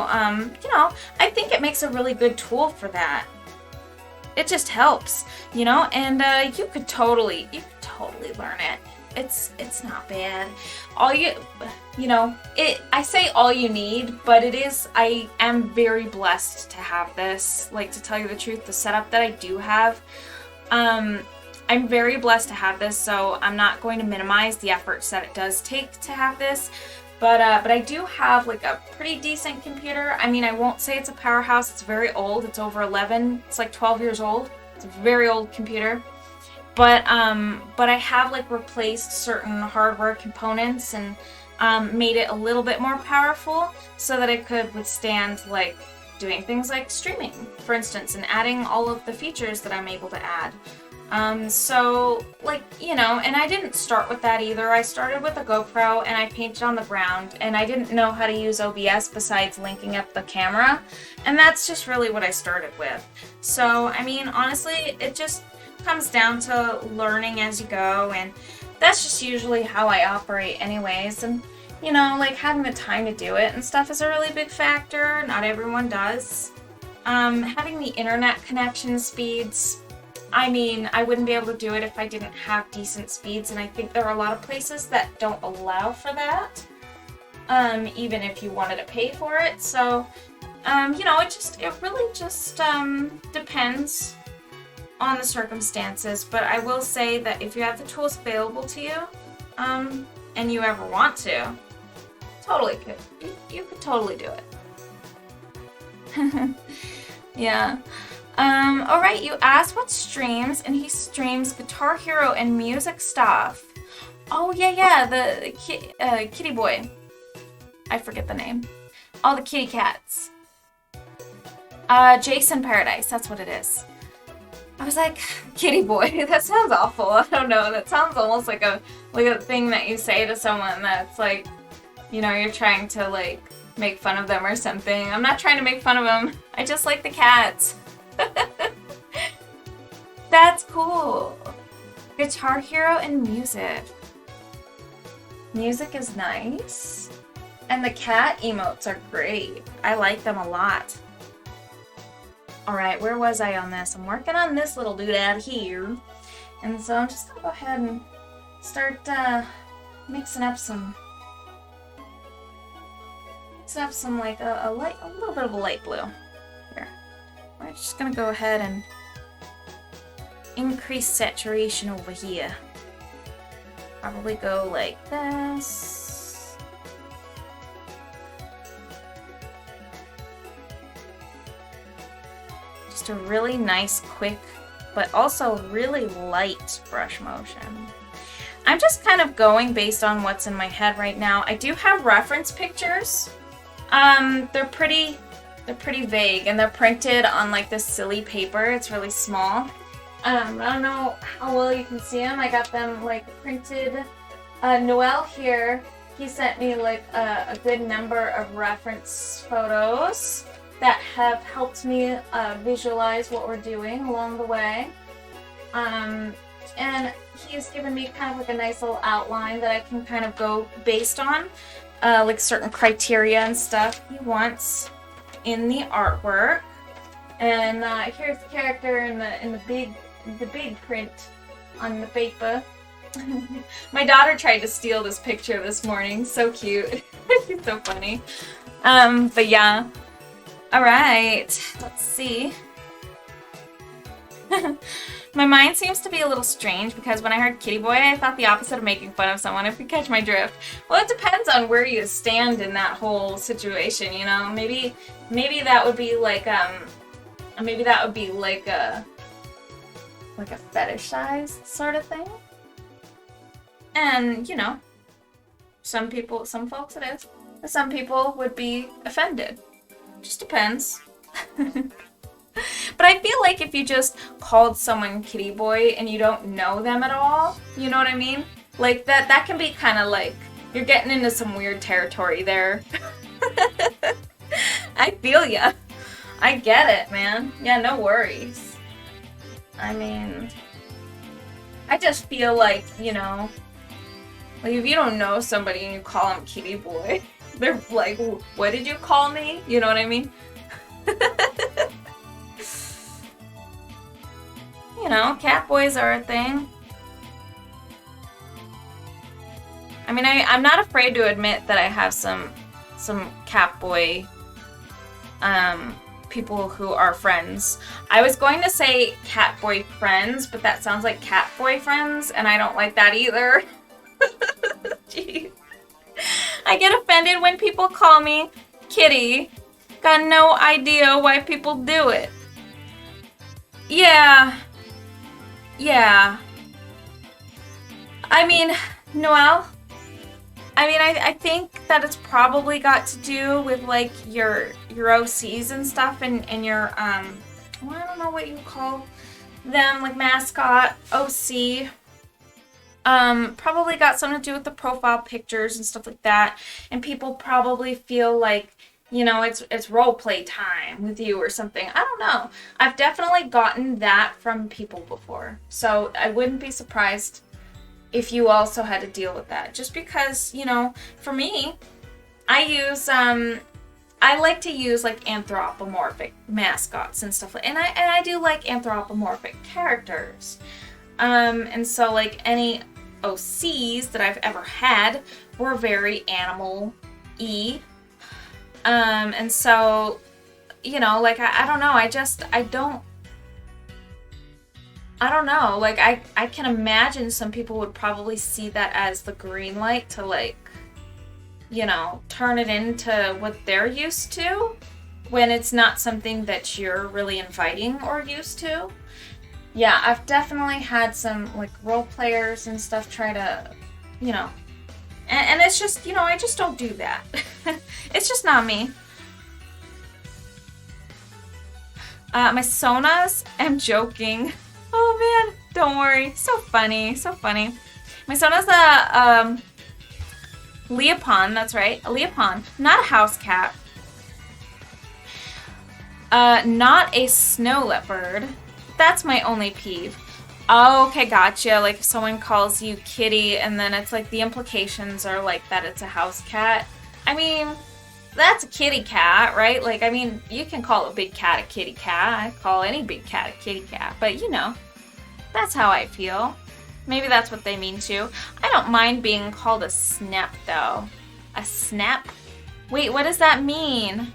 you know, I think it makes a really good tool for that. It just helps, you know, and you could totally learn it. It's not bad. All you know, I say all you need, but I am very blessed to have this. Like, to tell you the truth, the setup that I do have, I'm very blessed to have this, so I'm not going to minimize the efforts that it does take to have this. But I do have like a pretty decent computer. I mean, I won't say it's a powerhouse. It's very old. It's over 11. It's like 12 years old. It's a very old computer. But I have like replaced certain hardware components and made it a little bit more powerful so that it could withstand like doing things like streaming, for instance, and adding all of the features that I'm able to add. So, like, you know, and I didn't start with that either. I started with a GoPro and I painted on the ground, and I didn't know how to use OBS besides linking up the camera, and that's just really what I started with. So, I mean, honestly, it just comes down to learning as you go, and that's just usually how I operate anyways. And, you know, like, having the time to do it and stuff is a really big factor. Not everyone does. Having the internet connection speeds, I mean, I wouldn't be able to do it if I didn't have decent speeds, and I think there are a lot of places that don't allow for that, even if you wanted to pay for it. So, you know, it really just depends on the circumstances. But I will say that if you have the tools available to you, and you ever want to, totally could. You could totally do it. Yeah. Alright, you asked what streams, and he streams Guitar Hero and music stuff. Oh, yeah, the kitty boy. I forget the name. All the kitty cats. Jason Paradise, that's what it is. I was like, kitty boy, that sounds awful. I don't know, that sounds almost like a thing that you say to someone that's like, you know, you're trying to, like, make fun of them or something. I'm not trying to make fun of them. I just like the cats. That's cool. Guitar Hero and music. Music is nice. And the cat emotes are great. I like them a lot. Alright, where was I on this? I'm working on this little doodad here. And so I'm just gonna go ahead and start mixing up some like a little bit of a light blue. Here. We're just gonna go ahead and increase saturation over here. Probably go like this. Just a really nice, quick, but also really light brush motion. I'm just kind of going based on what's in my head right now. I do have reference pictures. They're pretty vague, and they're printed on like this silly paper. It's really small. I don't know how well you can see them. I got them like printed. Noel here, he sent me like a good number of reference photos that have helped me visualize what we're doing along the way. And he's given me kind of like a nice little outline that I can kind of go based on, like certain criteria and stuff he wants in the artwork. And here's the character in the big print on the paper. My daughter tried to steal this picture this morning. So cute. She's so funny. But yeah. Alright, let's see. My mind seems to be a little strange because when I heard kitty boy, I thought the opposite of making fun of someone, if you catch my drift. Well, it depends on where you stand in that whole situation, you know? Maybe that would be like, like a fetishized sort of thing. And, you know, some folks it is. But some people would be offended. Just depends. But I feel like if you just called someone kitty boy and you don't know them at all, you know what I mean? Like that can be kind of like you're getting into some weird territory there. I feel ya. I get it, man. Yeah, no worries. I mean, I just feel like, you know, like if you don't know somebody and you call them kitty boy, they're like, what did you call me? You know what I mean? You know, cat boys are a thing. I mean, I'm not afraid to admit that I have some cat boy people who are friends. I was going to say cat boy friends, but that sounds like cat boyfriends, and I don't like that either. Jeez. I get offended when people call me kitty. Got no idea why people do it. Yeah. I mean, Noelle, I think that it's probably got to do with like your OCs and stuff and your well, I don't know what you call them, like mascot, OC. Probably got something to do with the profile pictures and stuff like that. And people probably feel like, you know, it's role play time with you or something. I don't know. I've definitely gotten that from people before. So I wouldn't be surprised if you also had to deal with that. Just because, you know, for me, I like to use like anthropomorphic mascots and stuff like, and I do like anthropomorphic characters. And so like any OCs that I've ever had were very animal-y. And so, you know, like I don't know, I don't know, like I can imagine some people would probably see that as the green light to like, you know, turn it into what they're used to when it's not something that you're really inviting or used to. Yeah, I've definitely had some like role players and stuff try to, you know, and it's just, you know, I just don't do that. It's just not me. My Sonas, I'm joking. Oh man, don't worry. So funny, so funny. My Sona's a Leopon, that's right, a Leopon. Not a house cat. Not a snow leopard. That's my only peeve. Oh, okay, gotcha. Like if someone calls you kitty and then it's like the implications are like that it's a house cat. I mean, that's a kitty cat, right? Like, I mean, you can call a big cat a kitty cat. I call any big cat a kitty cat. But, you know, that's how I feel. Maybe that's what they mean too. I don't mind being called a snap, though. A snap? Wait, what does that mean?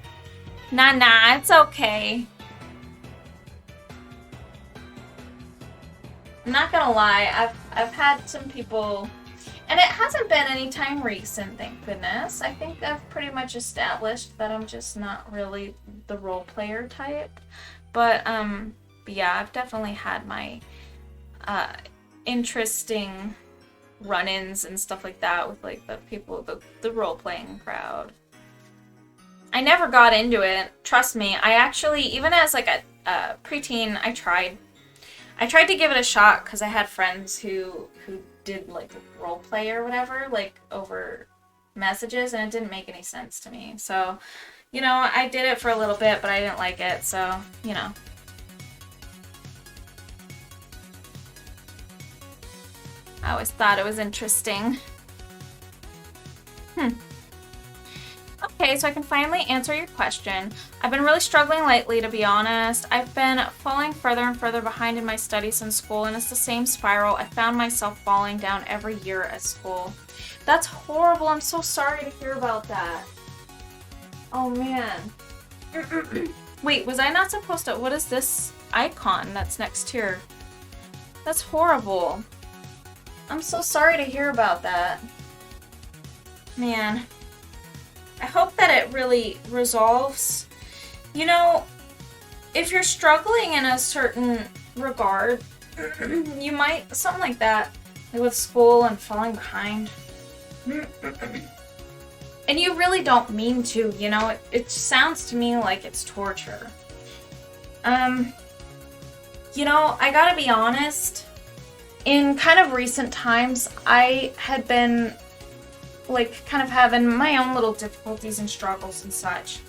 Nah, it's okay. I'm not gonna lie, I've had some people, and it hasn't been any time recent, thank goodness. I think I've pretty much established that I'm just not really the role player type. But yeah, I've definitely had my interesting run-ins and stuff like that with like the people, the role-playing crowd. I never got into it, trust me. I actually, even as like a preteen, I tried to give it a shot because I had friends who did like role play or whatever, like over messages, and it didn't make any sense to me. So, you know, I did it for a little bit, but I didn't like it, so, you know. I always thought it was interesting. Okay, so I can finally answer your question. I've been really struggling lately, to be honest. I've been falling further and further behind in my studies in school, and it's the same spiral. I found myself falling down every year at school. That's horrible. I'm so sorry to hear about that. Oh, man. Wait, was I not supposed to... What is this icon that's next here? That's horrible. I'm so sorry to hear about that. Man. I hope that it really resolves. You know, if you're struggling in a certain regard, You might, something like that, like with school and falling behind. And you really don't mean to, you know, it sounds to me like it's torture. You know, I gotta be honest, in kind of recent times, I had been, like, kind of having my own little difficulties and struggles and such.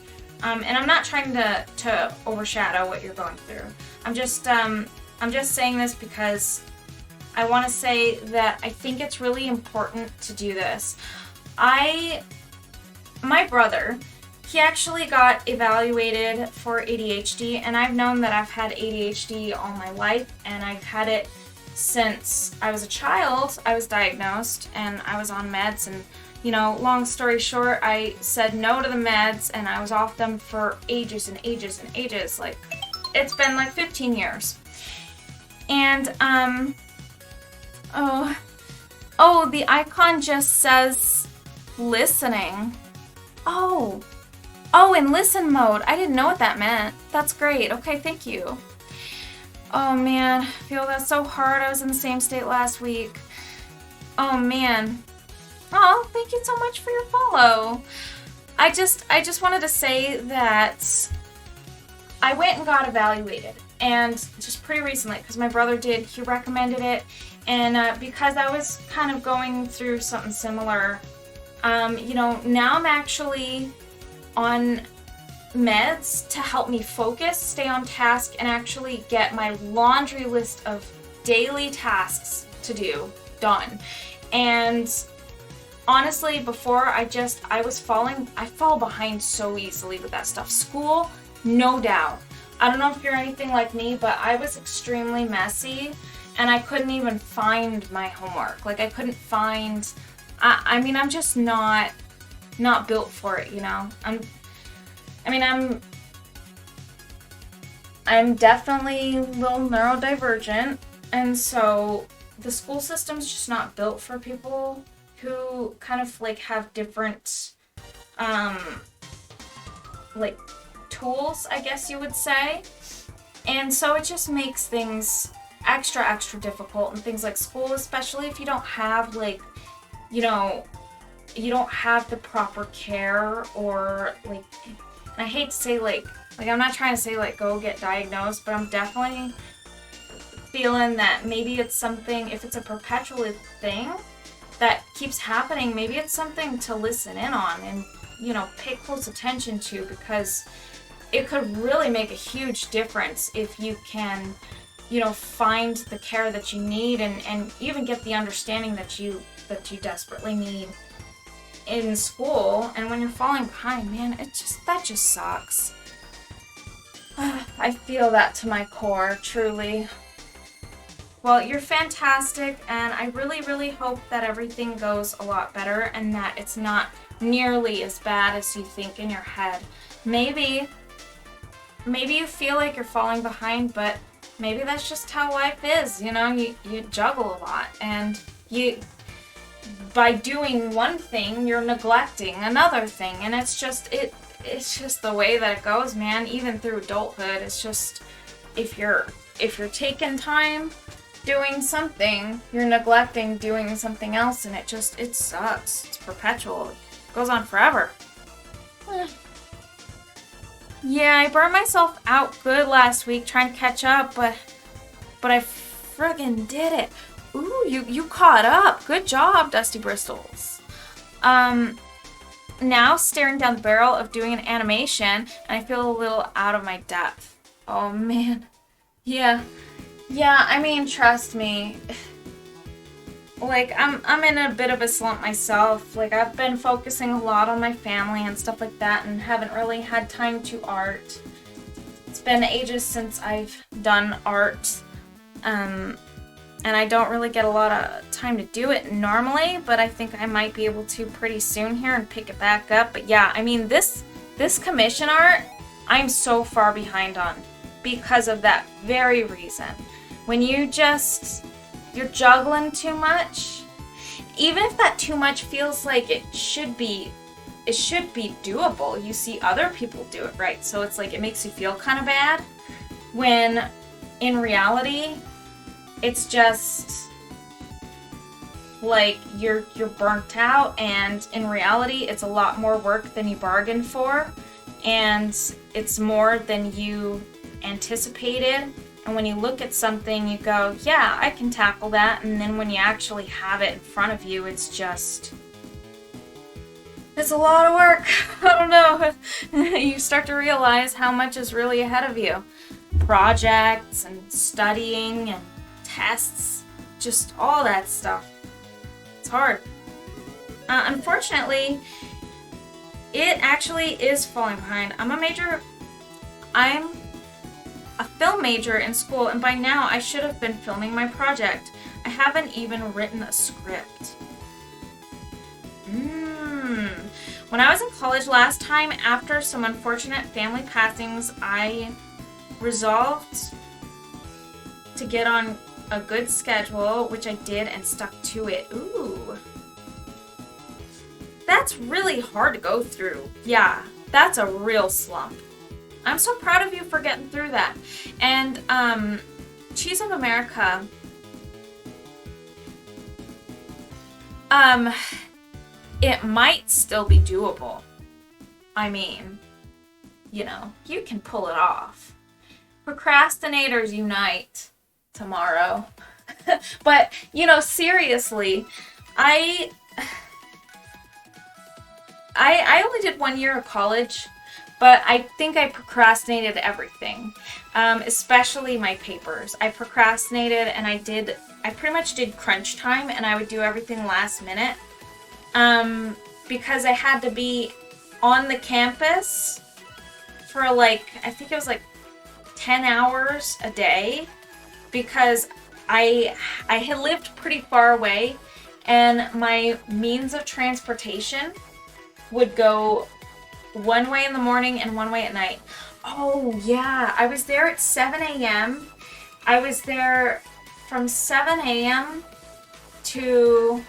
And I'm not trying to overshadow what you're going through. I'm just saying this because I want to say that I think it's really important to do this. My brother, he actually got evaluated for ADHD, and I've known that I've had ADHD all my life, and I've had it since I was a child. I was diagnosed, and I was on meds, and, you know, long story short, I said no to the meds, and I was off them for ages and ages and ages. Like, it's been like 15 years. And, the icon just says listening. Oh, in listen mode. I didn't know what that meant. That's great. Okay, thank you. Oh man, I feel that's so hard. I was in the same state last week. Oh man. Oh, thank you so much for your follow. I just wanted to say that I went and got evaluated, and just pretty recently, because my brother did, he recommended it, and because I was kind of going through something similar, you know, now I'm actually on meds to help me focus, stay on task, and actually get my laundry list of daily tasks to do done. And honestly, before I fall behind so easily with that stuff. School, no doubt. I don't know if you're anything like me, but I was extremely messy, and I couldn't even find my homework. Like, I couldn't find, I'm just not built for it, you know? I'm definitely a little neurodivergent, and so the school system's just not built for people who kind of like have different like tools, I guess you would say. And so it just makes things extra difficult, and things like school, especially if you don't have, like, you know, you don't have the proper care, or like, and I hate to say like I'm not trying to say like go get diagnosed, but I'm definitely feeling that maybe it's something, if it's a perpetual thing that keeps happening, maybe it's something to listen in on and, you know, pay close attention to, because it could really make a huge difference if you can, you know, find the care that you need, and even get the understanding that you desperately need in school. And when you're falling behind, man, that just sucks. I feel that to my core, truly. Well, you're fantastic, and I really hope that everything goes a lot better, and that it's not nearly as bad as you think in your head. Maybe you feel like you're falling behind, but maybe that's just how life is, you know? You juggle a lot, and by doing one thing, you're neglecting another thing, and it's just the way that it goes, man. Even through adulthood, it's just, if you're taking time doing something, you're neglecting doing something else, and it sucks. It's perpetual. It goes on forever. Yeah, I burned myself out good last week trying to catch up, but I friggin' did it. Ooh, you caught up. Good job, Dusty Bristles. Now staring down the barrel of doing an animation, and I feel a little out of my depth. Oh man. Yeah, I mean, trust me. Like, I'm in a bit of a slump myself. Like, I've been focusing a lot on my family and stuff like that, and haven't really had time to art. It's been ages since I've done art. And I don't really get a lot of time to do it normally, but I think I might be able to pretty soon here and pick it back up. But yeah, I mean, this commission art, I'm so far behind on because of that very reason. When you're juggling too much, even if that too much feels like it should be doable, you see other people do it, right? So it's like, it makes you feel kind of bad, when in reality, It's just like you're burnt out, and in reality it's a lot more work than you bargained for, and it's more than you anticipated. And when you look at something, you go, yeah, I can tackle that. And then when you actually have it in front of you, it's a lot of work. I don't know. You start to realize how much is really ahead of you. Projects and studying and tests, just all that stuff. It's hard. Unfortunately, it actually is falling behind. I'm a film major in school, and by now I should have been filming my project. I haven't even written a script. When I was in college last time, after some unfortunate family passings, I resolved to get on a good schedule, which I did and stuck to it. Ooh. That's really hard to go through. Yeah, that's a real slump. I'm so proud of you for getting through that. And Cheese of America, it might still be doable. I mean, you know, you can pull it off. Procrastinators unite tomorrow. But, you know, seriously, I only did 1 year of college, but I think I procrastinated everything, especially my papers. I procrastinated, and I pretty much did crunch time, and I would do everything last minute, because I had to be on the campus for I think it was 10 hours a day, because I had lived pretty far away, and my means of transportation would go one way in the morning and one way at night. Oh yeah, I was there at 7 a.m. I was there from 7 a.m. to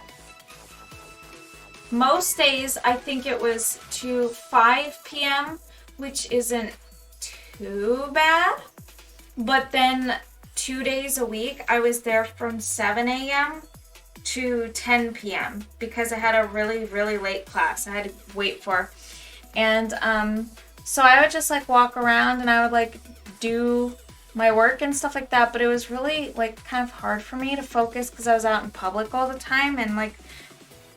most days I think it was to 5 p.m., which isn't too bad. But then 2 days a week I was there from 7 a.m. to 10 p.m. because I had a really, really late class I had to wait for. And so I would just walk around, and I would do my work and stuff like that, but it was really kind of hard for me to focus because I was out in public all the time, and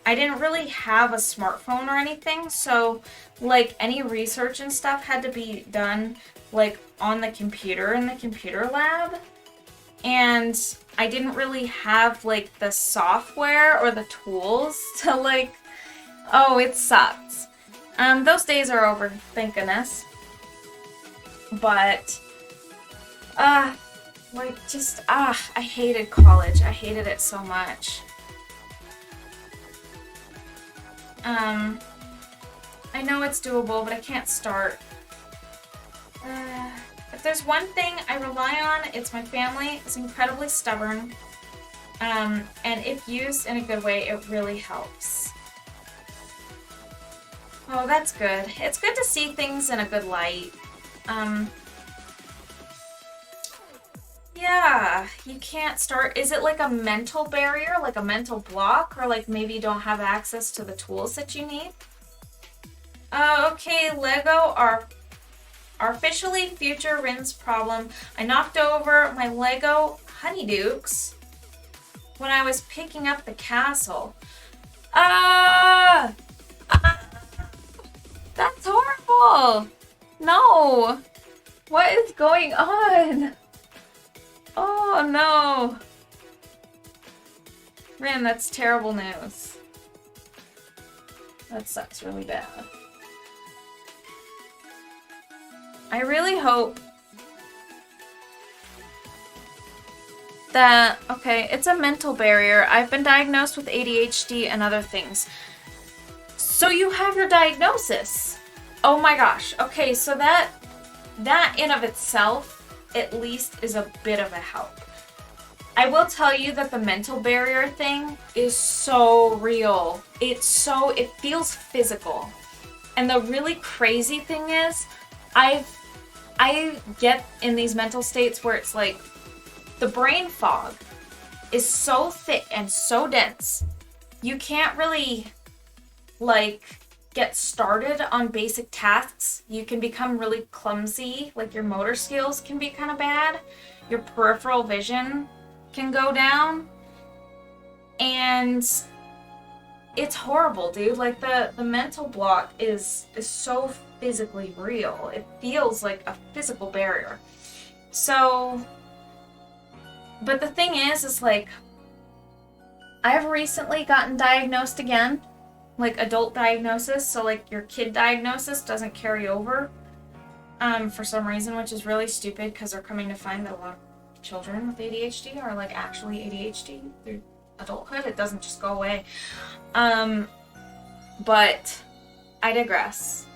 I didn't really have a smartphone or anything, so any research and stuff had to be done on the computer in the computer lab, and I didn't really have the software or the tools to oh, it sucked. Those days are over, thank goodness. But I hated college. I hated it so much. I know it's doable, but I can't start. If there's one thing I rely on, it's my family. It's incredibly stubborn. And if used in a good way, it really helps. Oh, that's good. It's good to see things in a good light. Yeah, you can't start. Is it a mental barrier, a mental block, or maybe you don't have access to the tools that you need? Okay, Lego are officially future Rin's problem. I knocked over my Lego Honeydukes when I was picking up the castle. That's horrible! No! What is going on? Oh no! Rin, that's terrible news. That sucks really bad. I really hope that, okay, it's a mental barrier. I've been diagnosed with ADHD and other things. So you have your diagnosis. Oh my gosh. Okay, so that in of itself at least is a bit of a help. I will tell you that the mental barrier thing is so real. It feels physical. And the really crazy thing is, I get in these mental states where it's the brain fog. is so thick and so dense. You can't really like get started on basic tasks. You can become really clumsy, like your motor skills can be kind of bad. Your peripheral vision can go down. And it's horrible, dude. Like the mental block is so physically real. It feels like a physical barrier. So, but the thing is like, I've recently gotten diagnosed again, like adult diagnosis. So like your kid diagnosis doesn't carry over, for some reason, which is really stupid because they're coming to find that a lot of children with ADHD are like actually ADHD through adulthood. It doesn't just go away. But I digress.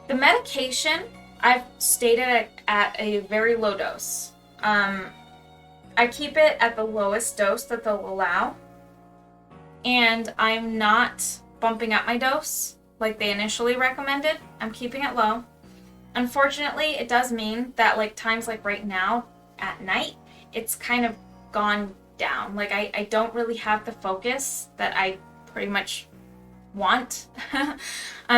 The medication, I've stated it at a very low dose. I keep it at the lowest dose that they'll allow. And I'm not bumping up my dose like they initially recommended. I'm keeping it low. Unfortunately, it does mean that like times like right now at night, it's kind of gone down. Like I don't really have the focus that I pretty much want.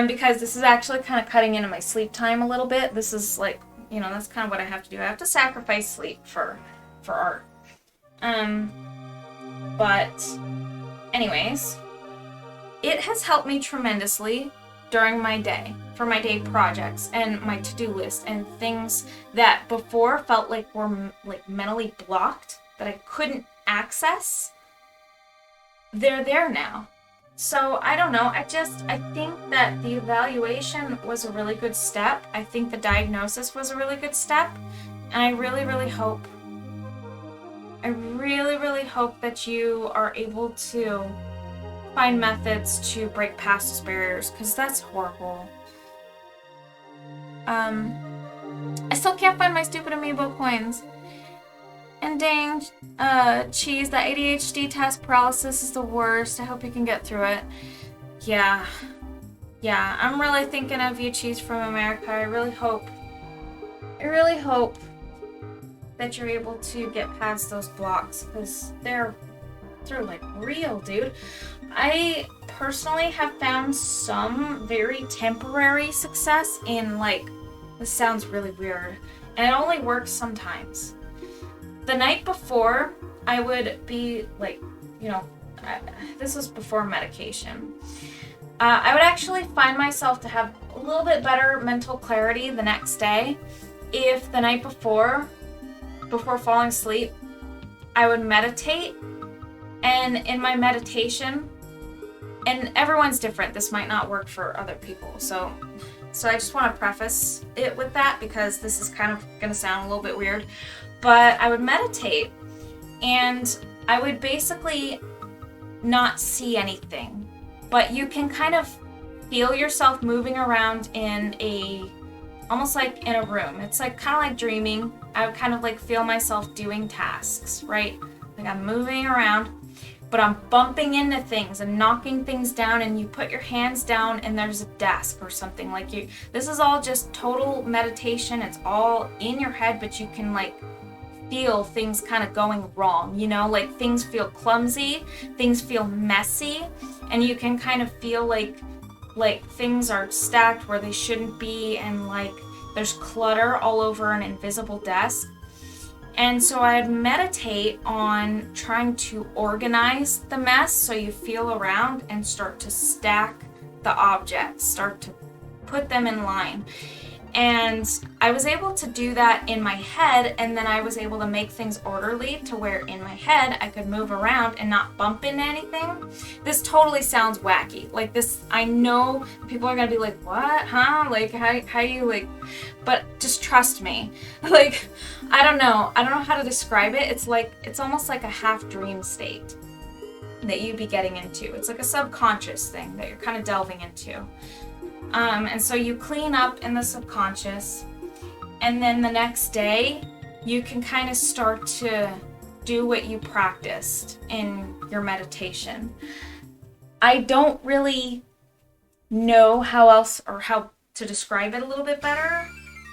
Because this is actually kind of cutting into my sleep time a little bit. This is like, you know, that's kind of what I have to do. I have to sacrifice sleep for art. But anyways, it has helped me tremendously during my day, for my day projects and my to-do list and things that before felt like were like mentally blocked, that I couldn't access. They're there now. So I don't know, I think that the evaluation was a really good step. I think the diagnosis was a really good step. And I really, really hope that you are able to find methods to break past those barriers, because that's horrible. I still can't find my stupid amiibo coins. And dang, Cheese, that ADHD test paralysis is the worst. I hope you can get through it. Yeah, I'm really thinking of you, Cheese from America. I really hope that you're able to get past those blocks, because they're like real, dude. I personally have found some very temporary success in like, this sounds really weird, and it only works sometimes. The night before, I would be like, you know, this was before medication. I would actually find myself to have a little bit better mental clarity the next day if the night before falling asleep, I would meditate. And in my meditation, and everyone's different, this might not work for other people, so I just want to preface it with that, because this is kind of going to sound a little bit weird. But I would meditate, and I would basically not see anything, but you can kind of feel yourself moving around almost like in a room. It's like kind of like dreaming. I would kind of like feel myself doing tasks, right? Like I'm moving around, but I'm bumping into things and knocking things down, and you put your hands down and there's a desk or something. Like this is all just total meditation. It's all in your head, but you can like feel things kind of going wrong, you know, like things feel clumsy, things feel messy, and you can kind of feel like things are stacked where they shouldn't be, and like there's clutter all over an invisible desk. And so I'd meditate on trying to organize the mess so you feel around and start to stack the objects, start to put them in line. And I was able to do that in my head, and then I was able to make things orderly to where in my head I could move around and not bump into anything. This totally sounds wacky. Like this, I know people are gonna be like, what? Huh? Like how you like, but just trust me. Like, I don't know how to describe it. It's almost like a half dream state that you'd be getting into. It's like a subconscious thing that you're kind of delving into. And so you clean up in the subconscious, and then the next day you can kind of start to do what you practiced in your meditation. I don't really know how else or how to describe it a little bit better,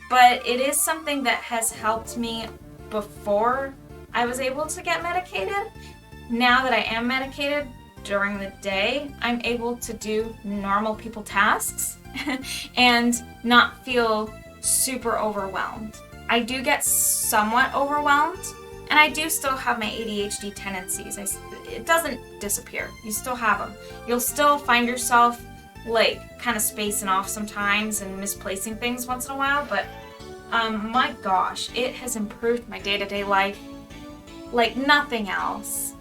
but it is something that has helped me before I was able to get medicated. Now that I am medicated during the day, I'm able to do normal people tasks and not feel super overwhelmed. I do get somewhat overwhelmed, and I do still have my ADHD tendencies. It doesn't disappear. You still have them. You'll still find yourself like kind of spacing off sometimes and misplacing things once in a while, but my gosh, it has improved my day-to-day life like nothing else.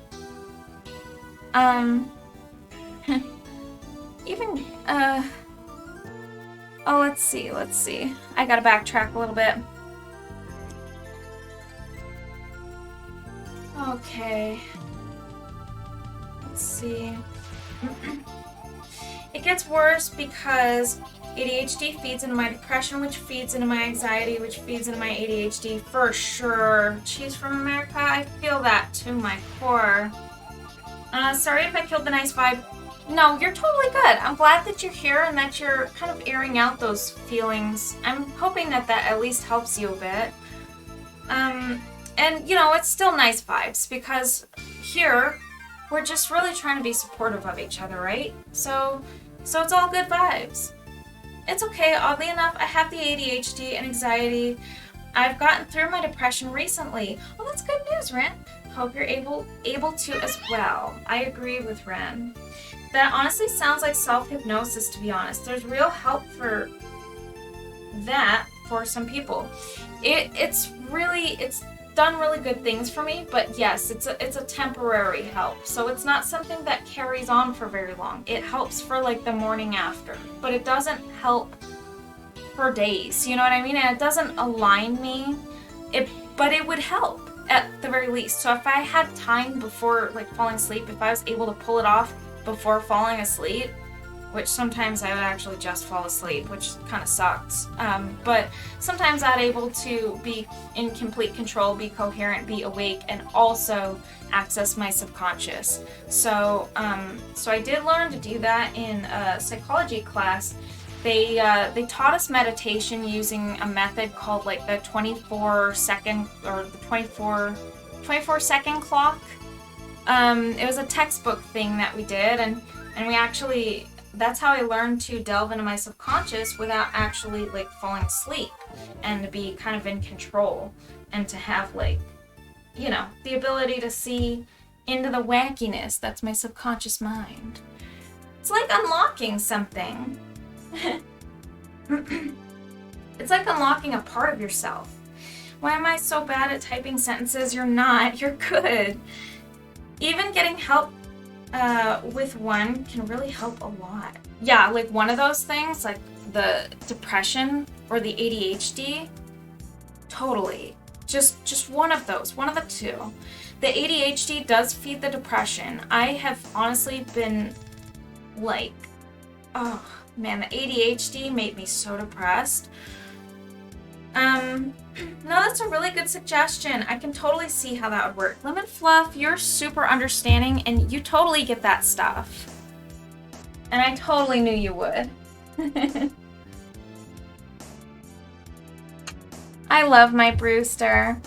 Even oh, let's see. I gotta backtrack a little bit. Okay. Let's see. It gets worse because ADHD feeds into my depression, which feeds into my anxiety, which feeds into my ADHD for sure. Cheese from America, I feel that to my core. Sorry if I killed the nice vibe. No, you're totally good. I'm glad that you're here and that you're kind of airing out those feelings. I'm hoping that at least helps you a bit. And, you know, it's still nice vibes because here we're just really trying to be supportive of each other, right? So it's all good vibes. It's okay. Oddly enough, I have the ADHD and anxiety. I've gotten through my depression recently. Well, that's good news, Ren. Hope you're able to as well. I agree with Ren. That honestly sounds like self-hypnosis, to be honest. There's real help for that for some people. It's done really good things for me, but yes, it's a temporary help. So it's not something that carries on for very long. It helps for like the morning after, but it doesn't help for days. You know what I mean? And it doesn't align me. But it would help at the very least. So if I had time before like falling asleep, if I was able to pull it off before falling asleep, which sometimes I would actually just fall asleep, which kind of sucks. But sometimes I'm able to be in complete control, be coherent, be awake, and also access my subconscious. So I did learn to do that in a psychology class. They taught us meditation using a method called like the 24-second or the 24-second clock. It was a textbook thing that we did, and we actually, that's how I learned to delve into my subconscious without actually like falling asleep, and to be kind of in control and to have like, you know, the ability to see into the wackiness that's my subconscious mind. It's like unlocking something. It's like unlocking a part of yourself. Why am I so bad at typing sentences? You're not. You're good. Even getting help with one can really help a lot. Yeah, like one of those things, like the depression or the ADHD, totally. Just one of those, one of the two. The ADHD does feed the depression. I have honestly been like, oh man, the ADHD made me so depressed. No, that's a really good suggestion. I can totally see how that would work. Lemon Fluff, you're super understanding and you totally get that stuff. And I totally knew you would. I love my Brewster.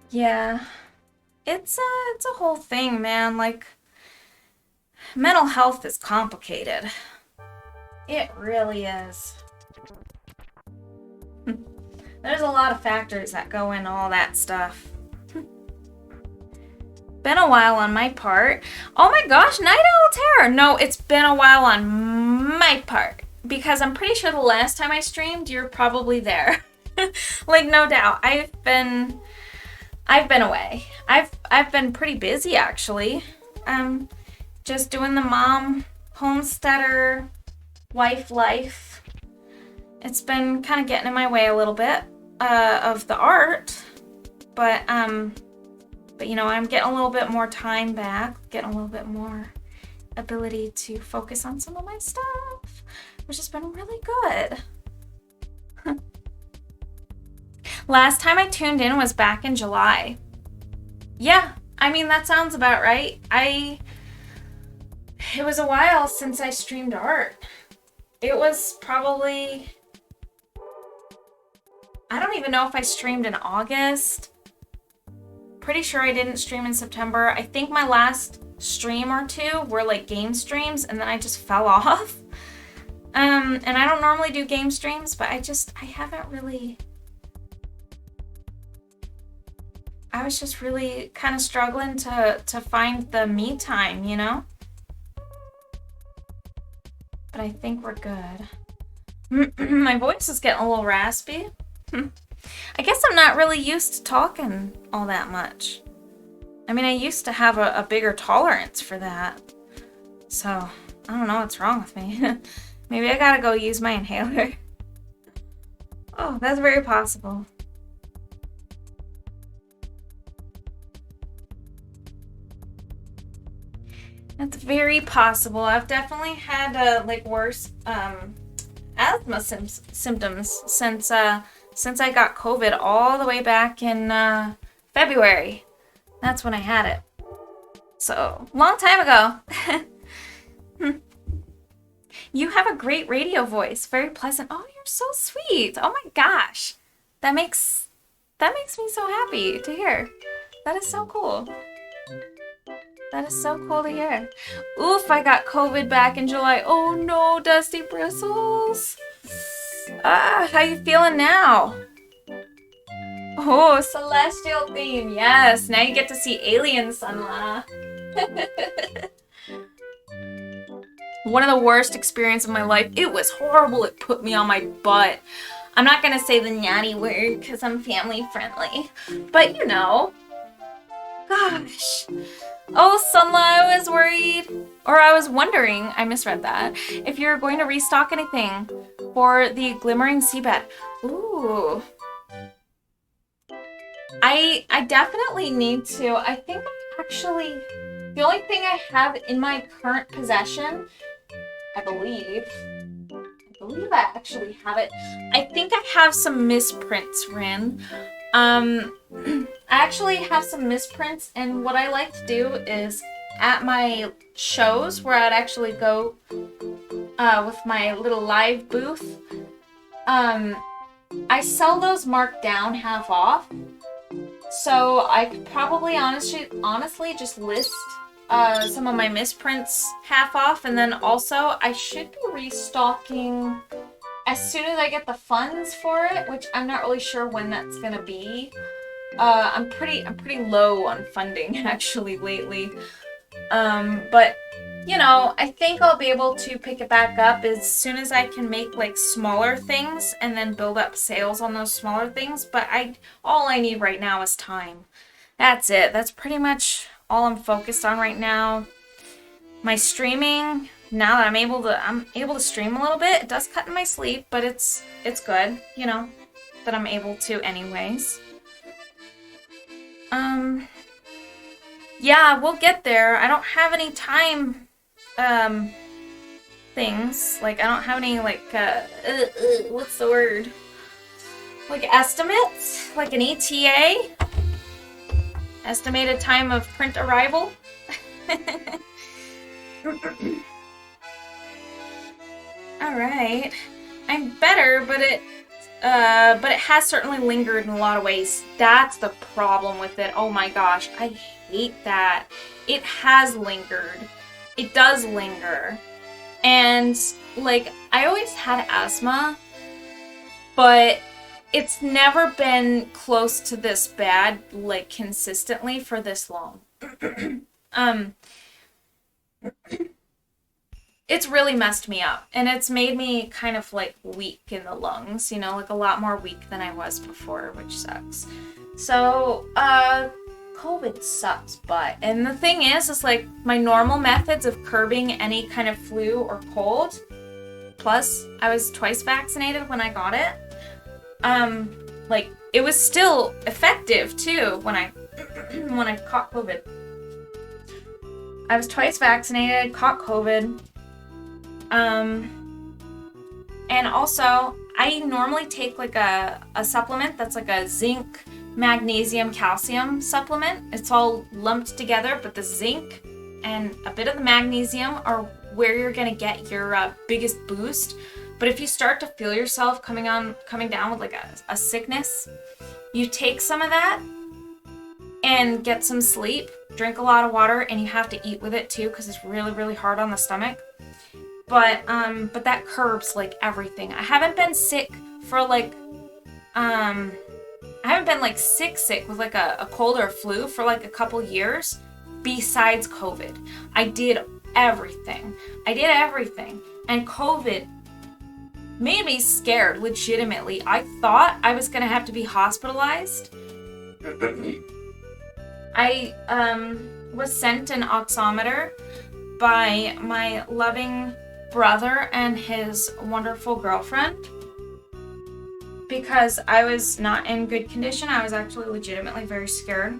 Yeah. It's a whole thing, man. Like, mental health is complicated. It really is. There's a lot of factors that go into all that stuff. Been a while on my part. Oh my gosh, Night Owl Terror! No, it's been a while on my part. Because I'm pretty sure the last time I streamed, you're probably there. Like, no doubt. I've been away. I've been pretty busy, actually. Just doing the mom, homesteader, wife life. It's been kind of getting in my way a little bit of the art, but you know, I'm getting a little bit more time back, getting a little bit more ability to focus on some of my stuff, which has been really good. Last time I tuned in was back in July. Yeah, I mean, that sounds about right. It was a while since I streamed art. It was probably, I don't even know if I streamed in August. Pretty sure I didn't stream in September. I think my last stream or two were like game streams, and then I just fell off. And I don't normally do game streams, but I haven't really, I was just really kind of struggling to find the me time, you know? But I think we're good. My voice is getting a little raspy. I guess I'm not really used to talking all that much. I mean, I used to have a bigger tolerance for that. So, I don't know what's wrong with me. Maybe I gotta go use my inhaler. Oh, that's very possible. That's very possible. I've definitely had like worse asthma symptoms since I got COVID all the way back in February. That's when I had it. So, long time ago. You have a great radio voice. Very pleasant. Oh, you're so sweet. Oh my gosh. That makes me so happy to hear. That is so cool. That is so cool to hear. Oof, I got COVID back in July. Oh no, Dusty Bristles. How you feeling now? Oh, celestial theme. Yes, now you get to see aliens, Sunla. One of the worst experiences of my life. It was horrible. It put me on my butt. I'm not going to say the natty word because I'm family friendly. But you know. Gosh. Oh, Sunla, I was worried. Or I was wondering, I misread that, if you're going to restock anything for the Glimmering Seabed. Ooh. I definitely need to. I think actually, the only thing I have in my current possession, I believe I actually have it. I think I have some misprints, Rin. I actually have some misprints, and what I like to do is at my shows where I'd actually go with my little live booth, I sell those marked down half off. So I could probably honestly just list some of my misprints half off, and then also I should be restocking as soon as I get the funds for it, which I'm not really sure when that's gonna be. I'm pretty low on funding actually lately. But you know, I think I'll be able to pick it back up as soon as I can make like smaller things and then build up sales on those smaller things. But all I need right now is time. That's it. That's pretty much all I'm focused on right now. My streaming, now that I'm able to stream a little bit, it does cut in my sleep, but it's good, you know, that I'm able to anyways. Yeah, we'll get there. I don't have any time things. Like, I don't have any, like, what's the word? Like, estimates? Like an ETA? Estimated time of print arrival? Alright. I'm better, but it has certainly lingered in a lot of ways. That's the problem with it. Oh my gosh, I hate that. It has lingered. It does linger. And, like, I always had asthma, but it's never been close to this bad, like, consistently for this long. It's really messed me up, and it's made me kind of, like, weak in the lungs, you know, like a lot more weak than I was before, which sucks. So, COVID sucks, but, and the thing is like, my normal methods of curbing any kind of flu or cold, plus I was twice vaccinated when I got it, like, it was still effective, too, when I caught COVID. I was twice vaccinated, caught COVID, and also, I normally take, like, a supplement that's, like, a zinc, magnesium, calcium supplement. It's all lumped together, but the zinc and a bit of the magnesium are where you're gonna get your biggest boost. But if you start to feel yourself coming down with like a sickness, you take some of that and get some sleep, drink a lot of water, and you have to eat with it too because it's really, really hard on the stomach. But that curbs like everything. I haven't been sick for like, I haven't been like sick with like a cold or a flu for like a couple years besides COVID. I did everything. And COVID made me scared, legitimately. I thought I was gonna have to be hospitalized. I was sent an oximeter by my loving brother and his wonderful girlfriend because I was not in good condition. I was actually legitimately very scared.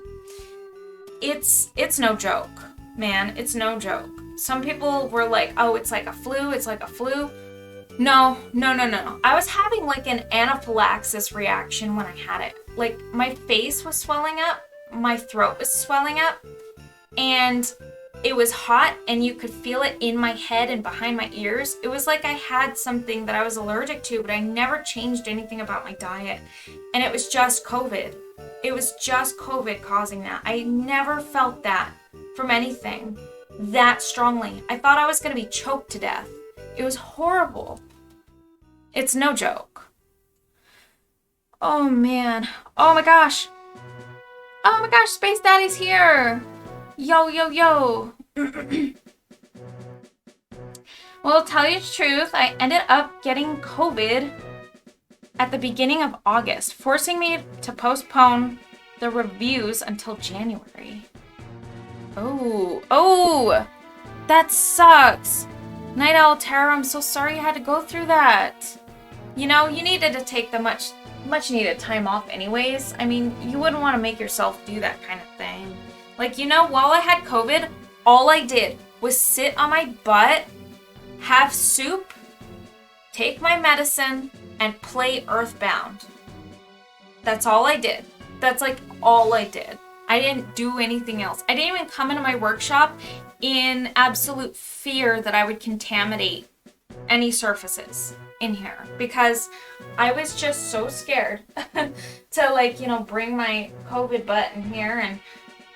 It's no joke, man. It's no joke. Some people were like, oh, it's like a flu. No. I was having like an anaphylaxis reaction when I had it. Like my face was swelling up, my throat was swelling up, and it was hot and you could feel it in my head and behind my ears. It was like I had something that I was allergic to, but I never changed anything about my diet. And it was just COVID. It was just COVID causing that. I never felt that from anything that strongly. I thought I was going to be choked to death. It was horrible. It's no joke. Oh man. Oh my gosh. Space Daddy's here. Yo. Well, to tell you the truth, I ended up getting COVID at the beginning of August, forcing me to postpone the reviews until January. Oh, that sucks. Night Owl Terror, I'm so sorry you had to go through that. You know, you needed to take the much needed time off anyways. I mean, you wouldn't want to make yourself do that kind of thing. Like, you know, while I had COVID, all I did was sit on my butt, have soup, take my medicine, and play Earthbound. That's all I did. That's like all I did. I didn't do anything else. I didn't even come into my workshop in absolute fear that I would contaminate any surfaces in here because I was just so scared to like, you know, bring my COVID butt in here and,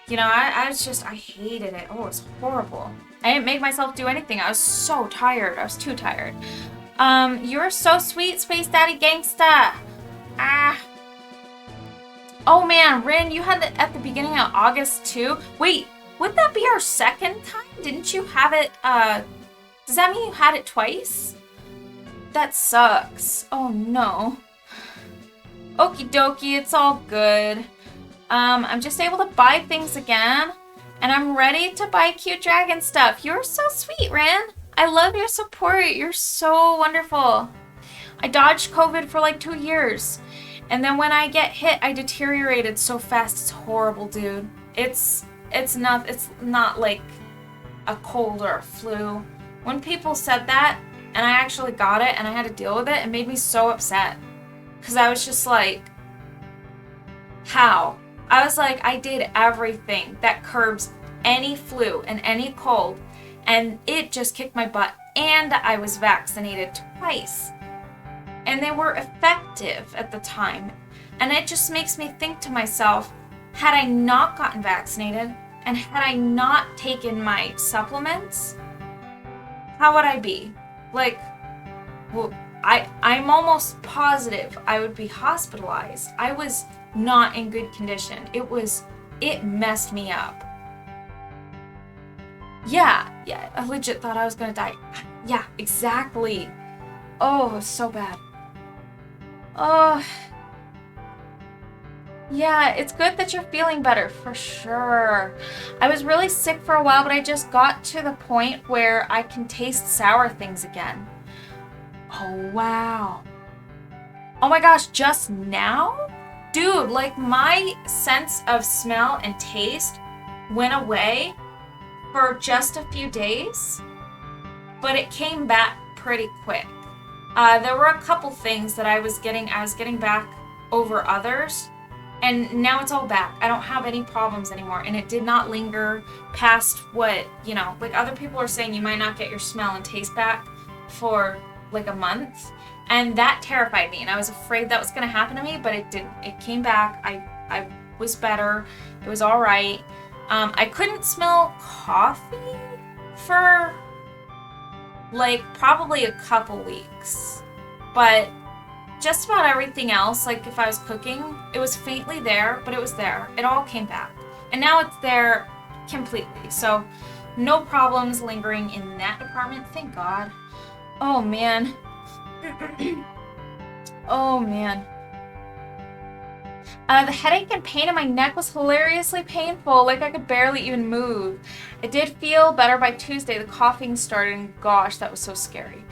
you know, I hated it. Oh, it was horrible. I didn't make myself do anything. I was so tired. I was too tired. You're so sweet, Space Daddy Gangsta. Oh man, Rin, you had it at the beginning of August too? Wait, would that be our second time? Didn't you have it, does that mean you had it twice? That sucks. Oh no. Okie dokie, it's all good. I'm just able to buy things again, and I'm ready to buy cute dragon stuff. You're so sweet, Rin. I love your support. You're so wonderful. I dodged COVID for like 2 years. And then when I get hit, I deteriorated so fast. It's horrible, dude. It's not like a cold or a flu. When people said that, and I actually got it, and I had to deal with it, it made me so upset. Because I was just like, how? I was like, I did everything that curbs any flu and any cold, and it just kicked my butt. And I was vaccinated twice. And they were effective at the time. And it just makes me think to myself, had I not gotten vaccinated and had I not taken my supplements, how would I be? Like, well, I'm almost positive I would be hospitalized. I was not in good condition. It messed me up. Yeah, I legit thought I was gonna die. Yeah, exactly. Oh, it was so bad. Oh, yeah, it's good that you're feeling better, for sure. I was really sick for a while, but I just got to the point where I can taste sour things again. Oh, wow. Oh my gosh, just now? Dude, like my sense of smell and taste went away for just a few days, but it came back pretty quick. There were a couple things that I was getting back over others, And now it's all back. I don't have any problems anymore. And it did not linger past what, like other people are saying you might not get your smell and taste back for like a month. And that terrified me. And I was afraid that was going to happen to me, but it didn't. It came back. I was better. It was all right. I couldn't smell coffee for like probably a couple weeks. But just about everything else, like if I was cooking, it was faintly there, but it was there. It all came back. And now it's there completely. So no problems lingering in that department, thank God. Oh man. Oh man. The headache and pain in my neck was hilariously painful, like I could barely even move. It did feel better by Tuesday. The coughing started, and gosh, that was so scary.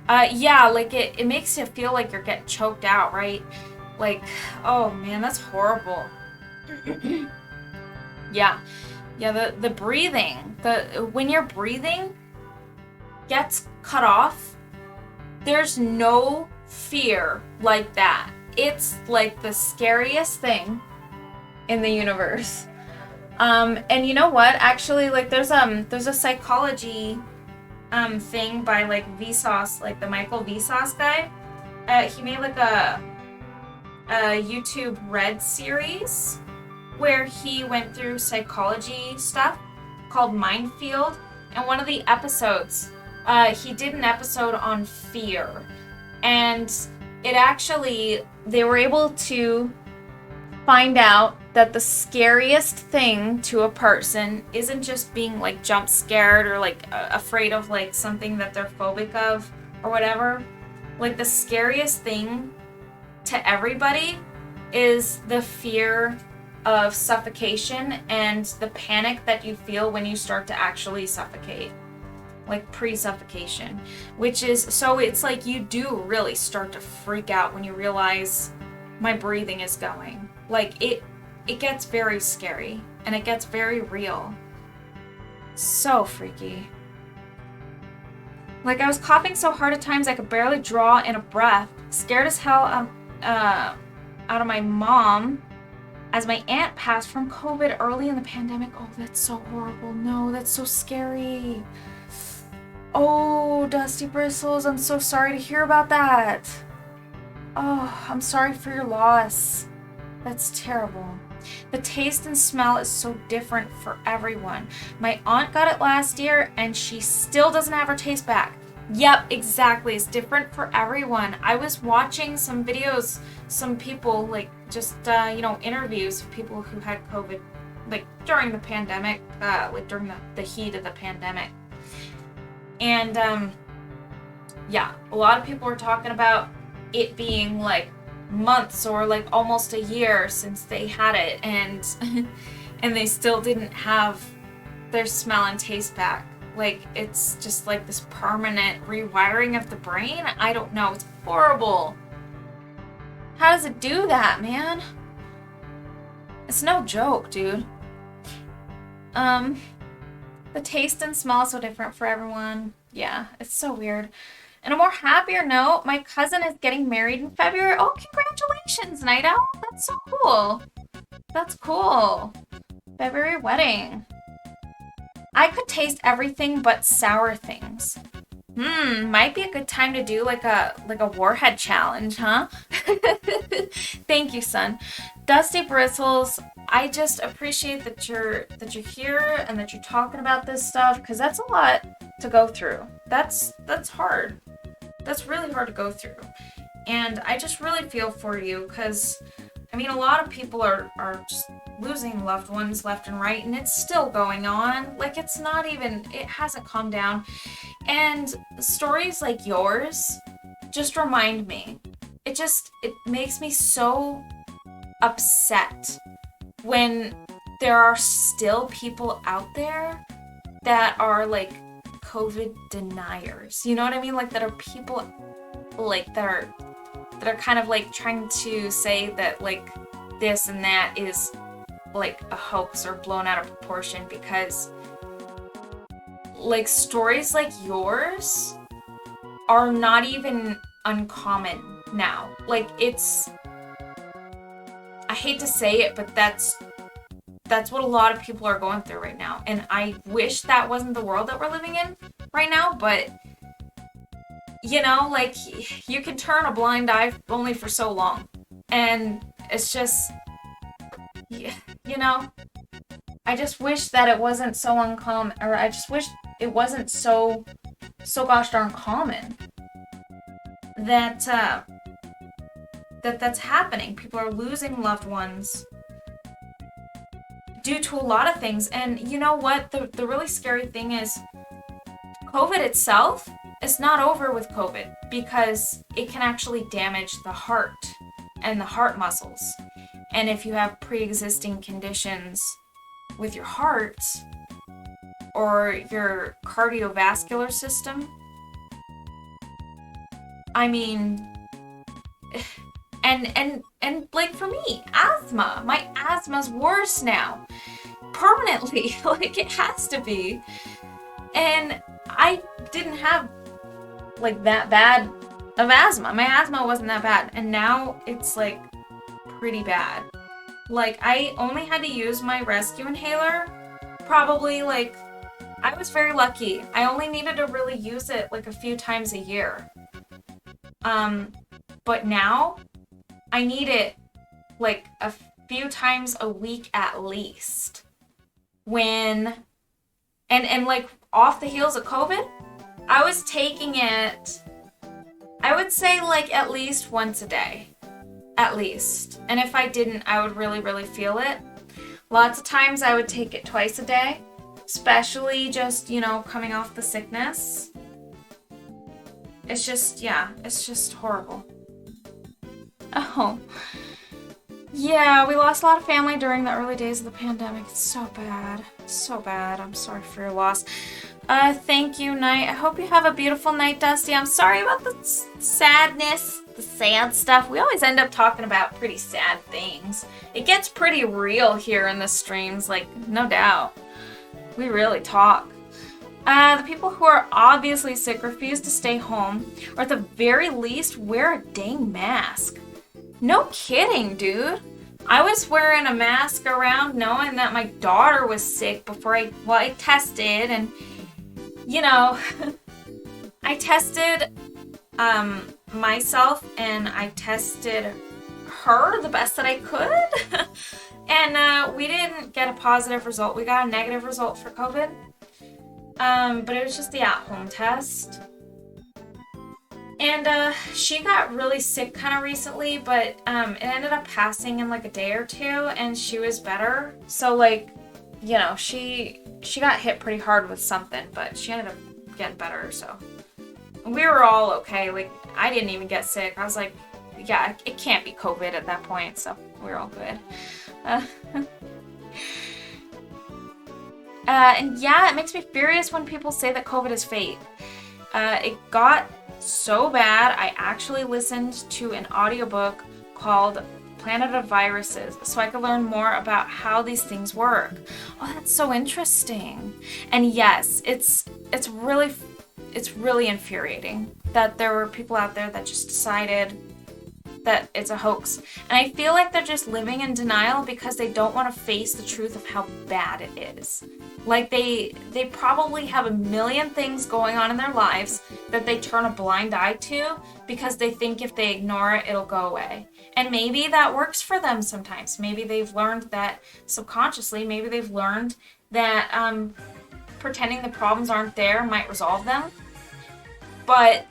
Yeah, like it makes you feel like you're getting choked out, right? Like, oh man, that's horrible. Yeah, the breathing, when your breathing gets cut off, there's no fear like that. It's like the scariest thing in the universe. And you know what? Actually, like there's a psychology thing by like Vsauce, like the Michael Vsauce guy. He made like a YouTube Red series where he went through psychology stuff called Minefield. And one of the episodes, he did an episode on fear. And it actually, they were able to find out that the scariest thing to a person isn't just being like jump scared or like afraid of like something that they're phobic of or whatever. Like the scariest thing to everybody is the fear of suffocation and the panic that you feel when you start to actually suffocate. Like pre-suffocation, which is, so it's like you do really start to freak out when you realize my breathing is going. Like it gets very scary and it gets very real. So freaky. Like I was coughing so hard at times I could barely draw in a breath. Scared as hell out of my mom as my aunt passed from COVID early in the pandemic. Oh, that's so horrible. No, that's so scary. Oh, Dusty Bristles, I'm so sorry to hear about that. Oh, I'm sorry for your loss. That's terrible. The taste and smell is so different for everyone. My aunt got it last year and she still doesn't have her taste back. Yep, exactly. It's different for everyone. I was watching some videos, some people like just, interviews of people who had COVID, like during the pandemic, like during the heat of the pandemic. And, yeah, a lot of people were talking about it being like months or like almost a year since they had it, and and they still didn't have their smell and taste back. Like it's just like this permanent rewiring of the brain. I don't know. It's horrible. How does it do that, man? It's no joke, dude. The taste and smell is so different for everyone. Yeah, it's so weird. And a more happier note, my cousin is getting married in February. Oh, congratulations, Night Owl. That's so cool. That's cool. February wedding. I could taste everything but sour things. Might be a good time to do like a warhead challenge, huh? Thank you, son. Dusty Bristles, I just appreciate that you're here and that you're talking about this stuff, because that's a lot to go through. That's hard. That's really hard to go through. And I just really feel for you, because I mean, a lot of people are just losing loved ones left and right, and it's still going on. Like, it hasn't calmed down. And stories like yours just remind me. It makes me so upset when there are still people out there that are like COVID deniers. You know what I mean? Like, that are people like that are kind of like trying to say that like this and that is like a hoax or blown out of proportion, because like stories like yours are not even uncommon now. Like, I hate to say it, but that's what a lot of people are going through right now. And I wish that wasn't the world that we're living in right now, but you know, like, you can turn a blind eye only for so long. And it's just, you know, I just wish that it wasn't so uncommon, or I just wish it wasn't so gosh darn common that that's happening. People are losing loved ones due to a lot of things. And you know what? The really scary thing is COVID itself is not over with COVID, because it can actually damage the heart and the heart muscles. And if you have pre-existing conditions with your heart or your cardiovascular system, I mean, and like for me, asthma. My asthma's worse now. Permanently. Like, it has to be. And I didn't have like that bad of asthma. My asthma wasn't that bad. And now it's like pretty bad. Like, I only had to use my rescue inhaler probably, like, I was very lucky. I only needed to really use it like a few times a year. But now I need it like a few times a week at least. And like off the heels of COVID, I was taking it, I would say like at least once a day. At least. And if I didn't, I would really, really feel it. Lots of times I would take it twice a day, especially just, you know, coming off the sickness. It's just, yeah, it's just horrible. Oh. Yeah, we lost a lot of family during the early days of the pandemic. It's so bad. So bad. I'm sorry for your loss. Thank you, Night. I hope you have a beautiful night, Dusty. I'm sorry about the sadness, the sad stuff. We always end up talking about pretty sad things. It gets pretty real here in the streams, like, no doubt. We really talk. The people who are obviously sick refuse to stay home, or at the very least, wear a dang mask. No kidding, dude. I was wearing a mask around knowing that my daughter was sick before I tested, and, you know, I tested myself and I tested her the best that I could. And we didn't get a positive result. We got a negative result for COVID. But it was just the at-home test. And she got really sick kind of recently, but it ended up passing in like a day or two, and she was better. So, like, you know, she got hit pretty hard with something, but she ended up getting better. So we were all okay. Like, I didn't even get sick. I was like, yeah, it can't be COVID at that point. So we were all good. And yeah, it makes me furious when people say that COVID is fate. It got so bad, I actually listened to an audiobook called Planet of Viruses so I could learn more about how these things work. Oh, that's so interesting. And yes, it's really infuriating that there were people out there that just decided that it's a hoax. And I feel like they're just living in denial because they don't want to face the truth of how bad it is. Like, they probably have a million things going on in their lives that they turn a blind eye to because they think if they ignore it, it'll go away. And maybe that works for them sometimes. Maybe they've learned that subconsciously. Maybe they've learned that pretending the problems aren't there might resolve them. But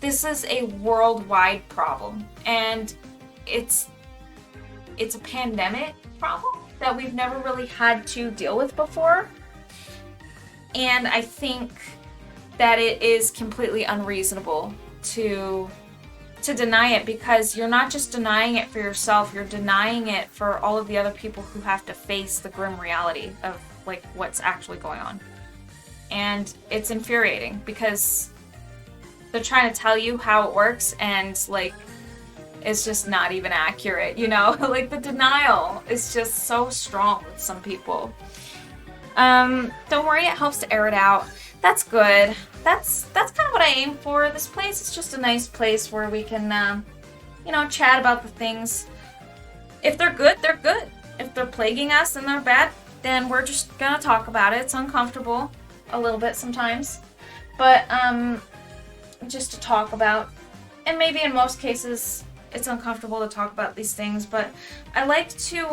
this is a worldwide problem, and it's a pandemic problem that we've never really had to deal with before. And I think that it is completely unreasonable to deny it, because you're not just denying it for yourself, you're denying it for all of the other people who have to face the grim reality of like what's actually going on. And it's infuriating because they're trying to tell you how it works, and like it's just not even accurate, you know? Like, the denial is just so strong with some people. Don't worry, it helps to air it out. That's good. That's kind of what I aim for. This place is just a nice place where we can, you know, chat about the things If they're good, they're good. If they're plaguing us and they're bad, then we're just gonna talk about it. It's uncomfortable a little bit sometimes, but just to talk about. And maybe in most cases it's uncomfortable to talk about these things, but I like to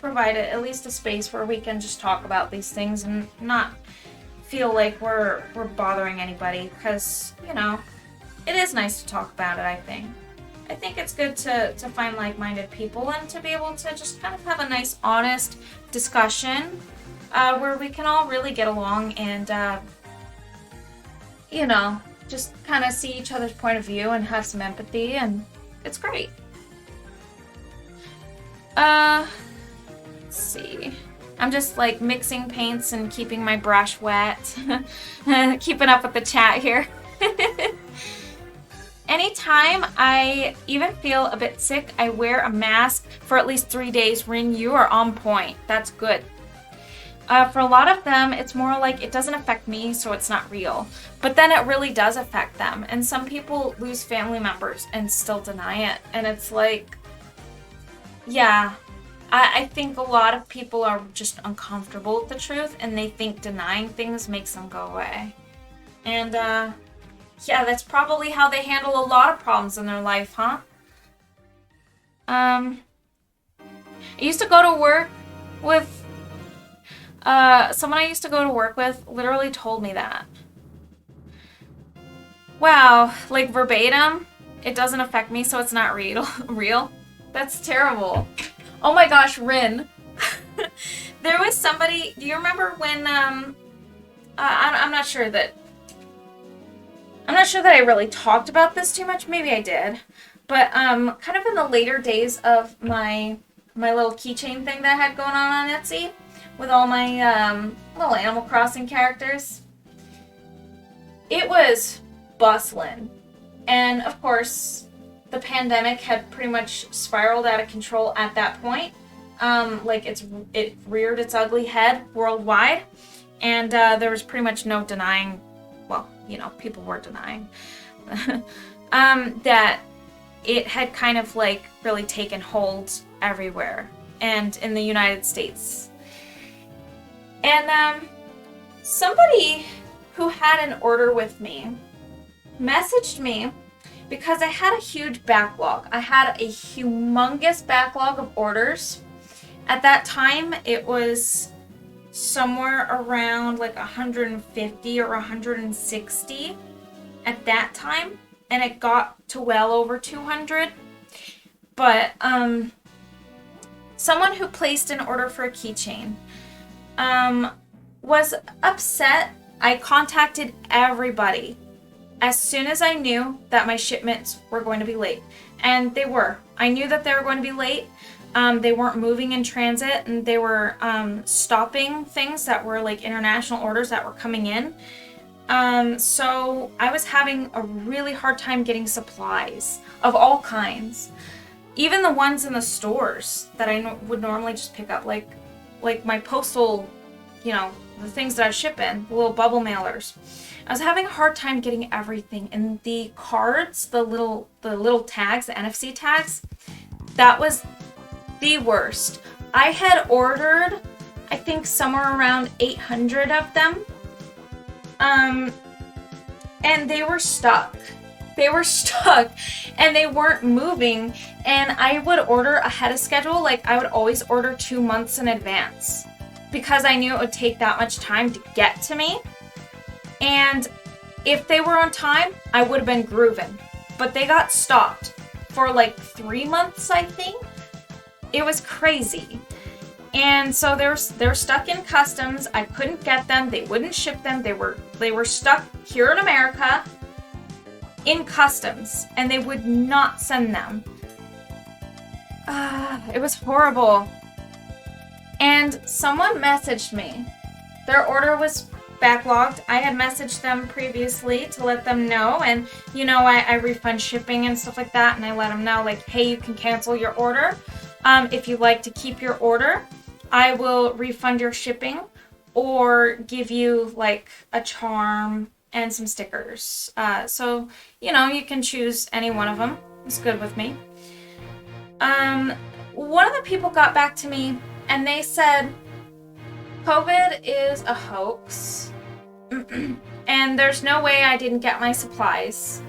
provide at least a space where we can just talk about these things and not feel like we're bothering anybody, because, you know, it is nice to talk about it, I think. I think it's good to find like-minded people and to be able to just kind of have a nice, honest discussion where we can all really get along and, you know, just kind of see each other's point of view and have some empathy, and it's great. Let's see. I'm just like mixing paints and keeping my brush wet. Keeping up with the chat here. Anytime I even feel a bit sick, I wear a mask for at least 3 days. Rin, you are on point. That's good. For a lot of them, it's more like it doesn't affect me, so it's not real. But then it really does affect them. And some people lose family members and still deny it. And it's like, yeah, I think a lot of people are just uncomfortable with the truth, and they think denying things makes them go away. And, yeah, that's probably how they handle a lot of problems in their life, huh? I used to go to work with someone I used to go to work with literally told me that. Wow, like verbatim, it doesn't affect me, so it's not real. That's terrible. Oh my gosh, Rin. There was somebody, do you remember when, I'm not sure that I really talked about this too much. Maybe I did. But, kind of in the later days of my little keychain thing that I had going on Etsy, with all my little Animal Crossing characters. It was bustling. And of course, the pandemic had pretty much spiraled out of control at that point. Like it reared its ugly head worldwide. And there was pretty much no denying, well, you know, people were denying, that it had kind of like really taken hold everywhere and in the United States. And somebody who had an order with me messaged me because I had a huge backlog. I had a humongous backlog of orders. At that time, it was somewhere around like 150 or 160 at that time, and it got to well over 200. But someone who placed an order for a keychain was upset. I contacted everybody as soon as I knew that my shipments were going to be late. And they were. I knew that they were going to be late. They weren't moving in transit, and they were stopping things that were like international orders that were coming in. So I was having a really hard time getting supplies of all kinds. Even the ones in the stores that I would normally just pick up, like my postal, you know, the things that I ship in, the little bubble mailers. I was having a hard time getting everything. And the cards, the little tags, the NFC tags, that was the worst. I had ordered, I think, somewhere around 800 of them. And they were stuck. They were stuck and they weren't moving. And I would order ahead of schedule. Like, I would always order 2 months in advance because I knew it would take that much time to get to me. And if they were on time, I would have been grooving. But they got stopped for like 3 months, I think. It was crazy. And so they're stuck in customs. I couldn't get them. They wouldn't ship them. They were stuck here in America in customs, and they would not send them. It was horrible. And someone messaged me. Their order was backlogged. I had messaged them previously to let them know, and you know, I refund shipping and stuff like that, and I let them know, like, hey, you can cancel your order. If you'd like to keep your order, I will refund your shipping or give you like a charm and some stickers. So, you know, you can choose any one of them. It's good with me. one of the people got back to me and they said, COVID is a hoax. And there's no way I didn't get my supplies.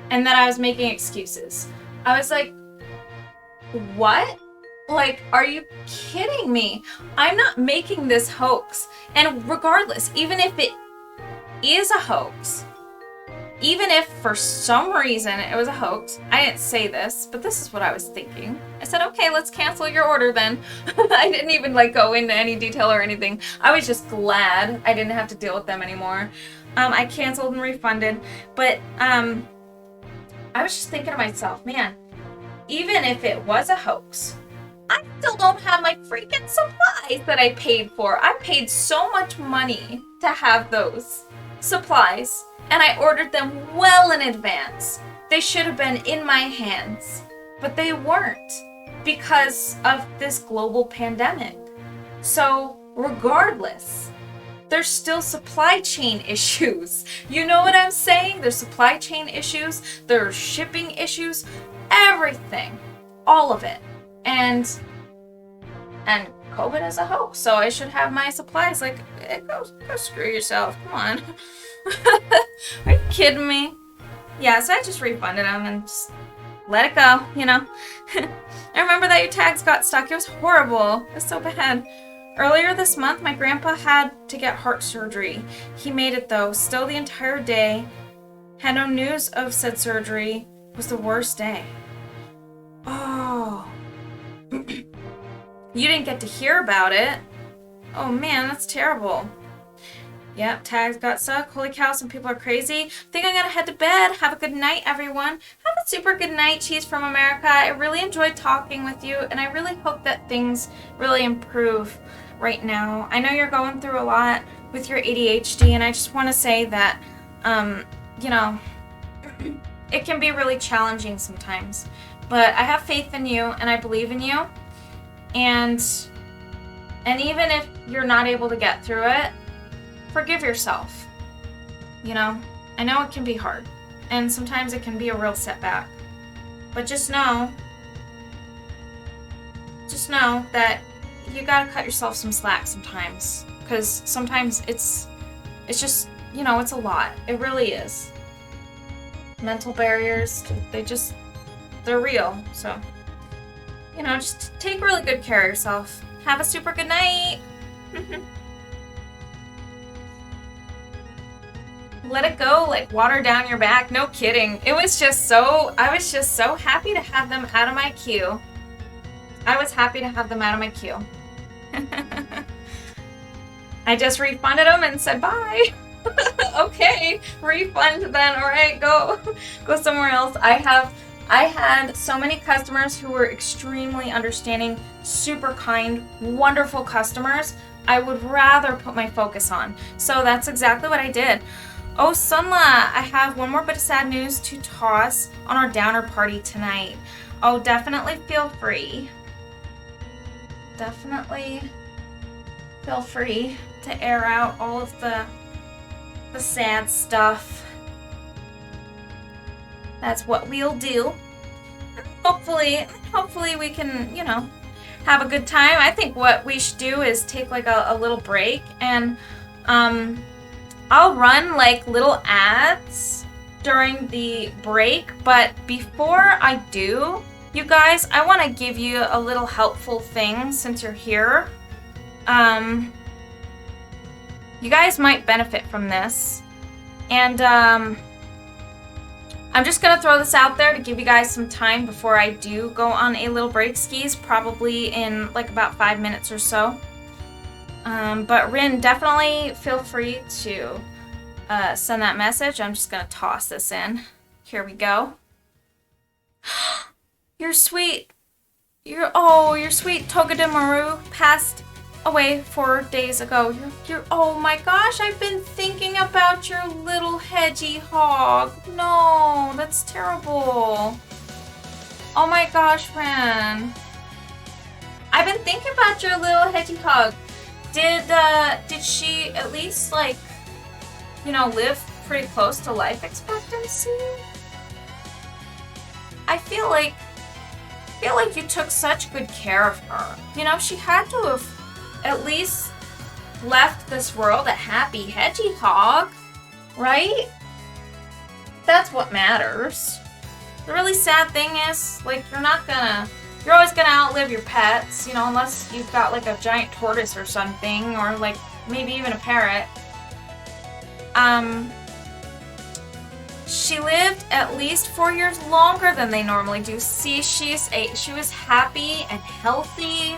And that I was making excuses. I was like, what? Like, are you kidding me? I'm not making this hoax. And regardless, even if it is a hoax, even if for some reason it was a hoax, I didn't say this, but this is what I was thinking. I said, okay, let's cancel your order then. I didn't even like go into any detail or anything. I was just glad I didn't have to deal with them anymore. I canceled and refunded, but I was just thinking to myself, man, even if it was a hoax, I still don't have my freaking supplies that I paid for. I paid so much money to have those supplies, and I ordered them well in advance. They should have been in my hands, but they weren't because of this global pandemic. So regardless, there's still supply chain issues. You know what I'm saying? There's supply chain issues, there's shipping issues, everything, all of it. And COVID is a hoax, so I should have my supplies. Like, go screw yourself. Come on. Are you kidding me? Yeah, so I just refunded them and just let it go, you know. I remember that your tags got stuck. It was horrible. It was so bad. Earlier this month, my grandpa had to get heart surgery. He made it though, still the entire day. Had no news of said surgery. It was the worst day. Oh. You didn't get to hear about it. Oh man, that's terrible. Yep, tags got stuck. Holy cow, some people are crazy. Think I'm gonna head to bed. Have a good night, everyone. Have a super good night, Cheese from America. I really enjoyed talking with you, and I really hope that things really improve right now. I know you're going through a lot with your ADHD, and I just want to say that, you know, it can be really challenging sometimes. But I have faith in you, and I believe in you. And even if you're not able to get through it, forgive yourself. You know, I know it can be hard, and sometimes it can be a real setback. But just know that you gotta cut yourself some slack sometimes, because sometimes it's just, you know, it's a lot. It really is. Mental barriers, they're real. So, you know, just take really good care of yourself. Have a super good night. Let it go, like water down your back. No kidding. I was just so happy to have them out of my queue. I was happy to have them out of my queue. I just refunded them and said bye. Okay, refund then. All right, go somewhere else. I had so many customers who were extremely understanding, super kind, wonderful customers. I would rather put my focus on. So that's exactly what I did. Oh, Sunla, I have one more bit of sad news to toss on our downer party tonight. Oh, definitely feel free. Definitely feel free to air out all of the sad stuff. That's what we'll do. Hopefully we can, you know, have a good time. I think what we should do is take like a little break, and I'll run like little ads during the break, but before I do, you guys, I want to give you a little helpful thing since you're here. You guys might benefit from this, and I'm just gonna throw this out there to give you guys some time before I do go on a little break skis, probably in like about 5 minutes or so. But Rin, definitely feel free to send that message. I'm just gonna toss this in. Here we go. Your sweet Togeda Maru passed away 4 days ago. Oh my gosh, I've been thinking about your little hedgehog. No, that's terrible. Oh my gosh, Ren. I've been thinking about your little hedgehog. Did she at least, like, you know, live pretty close to life expectancy? I feel like feel like you took such good care of her. You know, she had to have at least left this world a happy hedgehog, right? That's what matters. The really sad thing is, like, you're always gonna outlive your pets, you know, unless you've got like a giant tortoise or something, or like maybe even a parrot. She lived at least 4 years longer than they normally do. See, she was happy and healthy.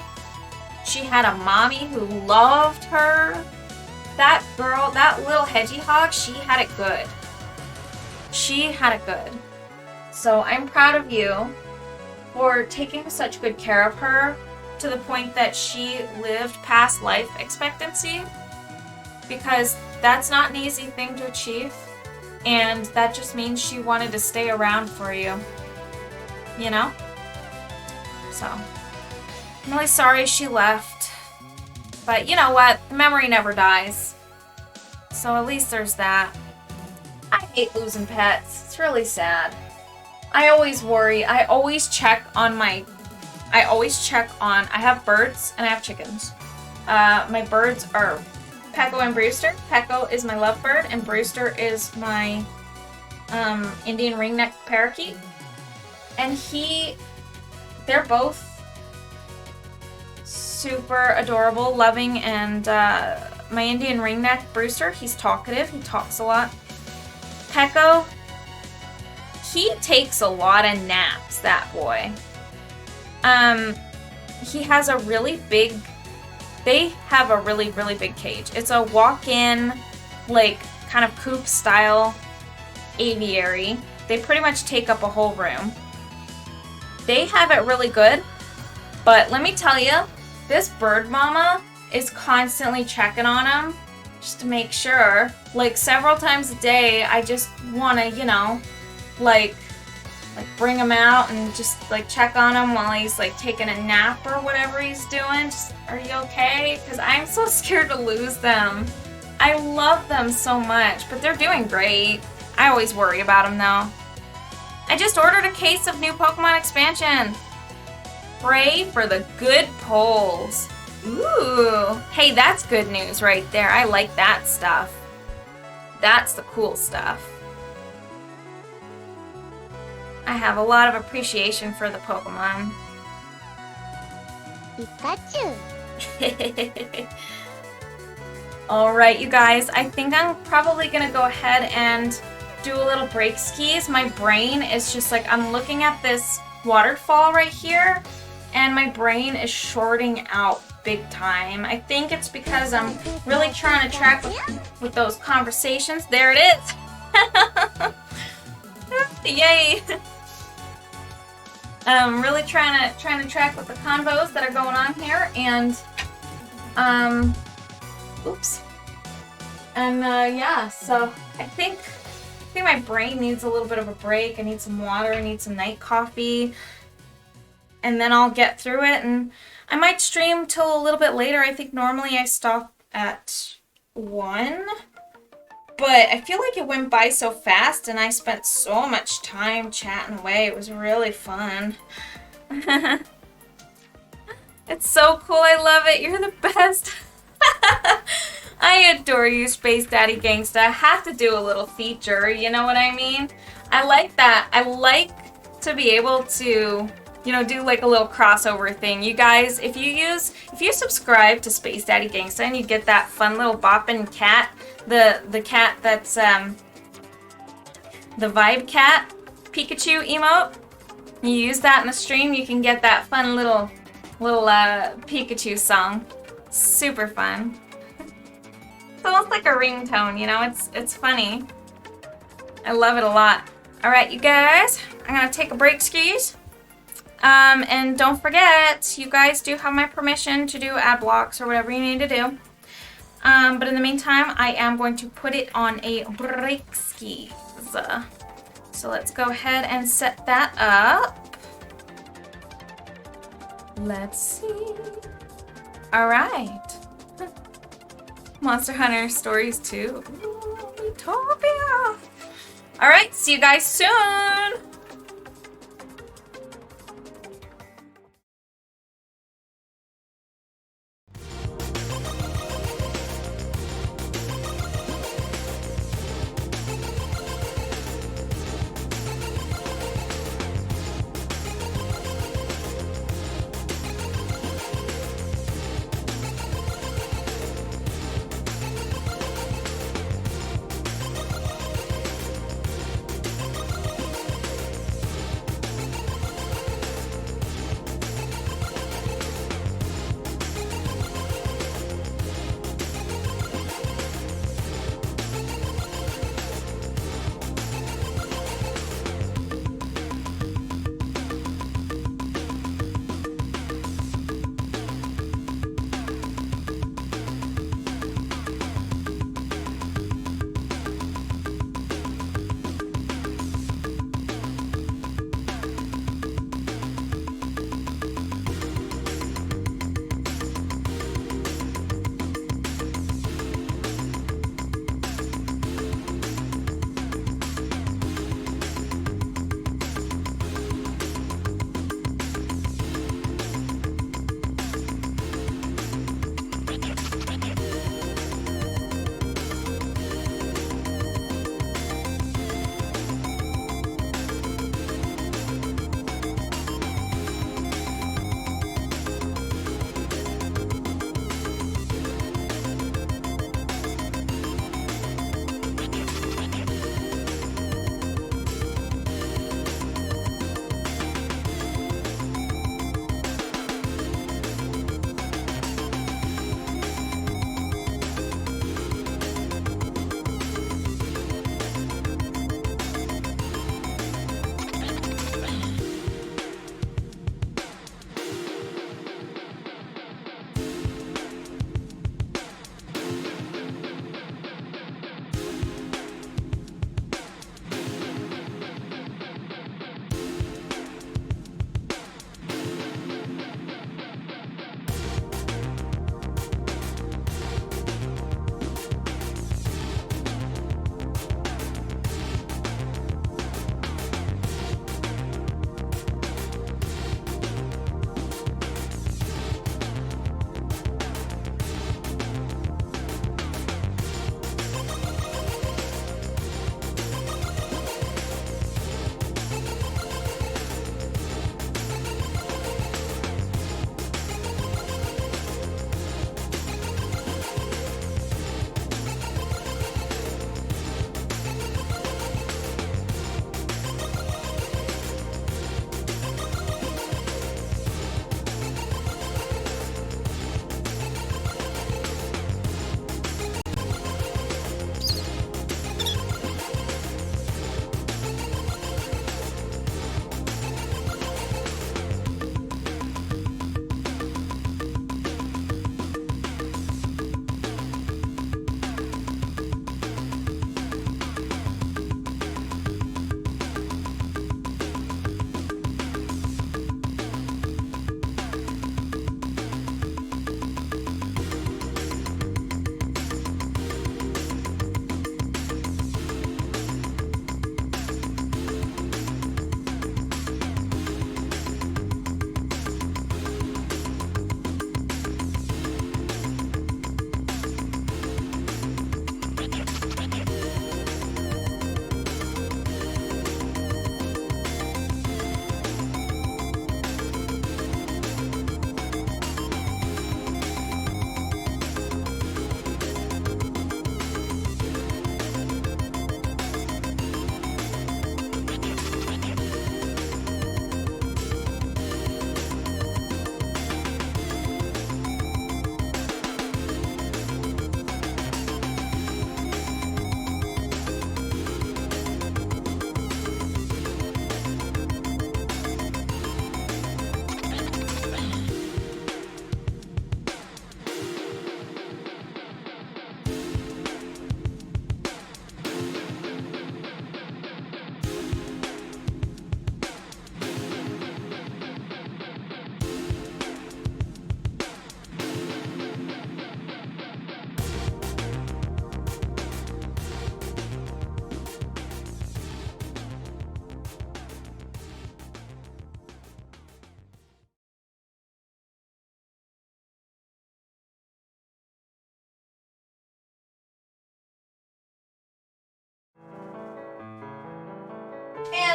She had a mommy who loved her. That girl, that little hedgehog, she had it good. She had it good. So I'm proud of you for taking such good care of her to the point that she lived past life expectancy, because that's not an easy thing to achieve, and that just means she wanted to stay around for you, you know? So, I'm really sorry she left, but you know what? Memory never dies. So at least there's that. I hate losing pets. It's really sad. I always worry. I always check on, I have birds and I have chickens. My birds are Pecco and Brewster. Pecco is my lovebird and Brewster is my Indian ringneck parakeet. And they're both super adorable, loving, and my Indian ringneck Brewster, he's talkative. He talks a lot. Pecco, he takes a lot of naps, that boy. He has a really big, they have a really, really big cage. It's a walk-in, like, kind of coop style aviary. They pretty much take up a whole room. They have it really good, but let me tell you, this bird mama is constantly checking on him just to make sure. Like, several times a day, I just want to, you know, like bring him out and just like check on him while he's like taking a nap or whatever he's doing. Just, are you okay? Because I'm so scared to lose them. I love them so much, but they're doing great. I always worry about them though. I just ordered a case of new Pokemon expansion. Pray for the good polls. Ooh, hey, that's good news right there. I like that stuff. That's the cool stuff. I have a lot of appreciation for the Pokemon. Pikachu. Alright, you guys, I think I'm probably gonna go ahead and do a little break skis. My brain is just like, I'm looking at this waterfall right here, and my brain is shorting out big time. I think it's because I'm really trying to track with those conversations. There it is! Yay! I'm really trying to track with the convos that are going on here, and oops. And yeah, so I think my brain needs a little bit of a break. I need some water, I need some night coffee, and then I'll get through it. And I might stream till a little bit later. I think normally I stop at 1. But I feel like it went by so fast and I spent so much time chatting away. It was really fun. It's so cool. I love it. You're the best. I adore you, Space Daddy Gangsta. I have to do a little feature, you know what I mean? I like that. I like to be able to, you know, do like a little crossover thing. You guys, if you subscribe to Space Daddy Gangsta and you get that fun little bopping cat, the cat that's the Vibe Cat Pikachu emote, you use that in the stream, you can get that fun little Pikachu song. Super fun. It's almost like a ringtone, you know, it's funny. I love it a lot. Alright, you guys, I'm gonna take a break, skis. And don't forget, you guys do have my permission to do ad blocks or whatever you need to do. But in the meantime, I am going to put it on a break skis. So let's go ahead and set that up. Let's see. Alright. Monster Hunter Stories 2. Utopia! Alright, see you guys soon!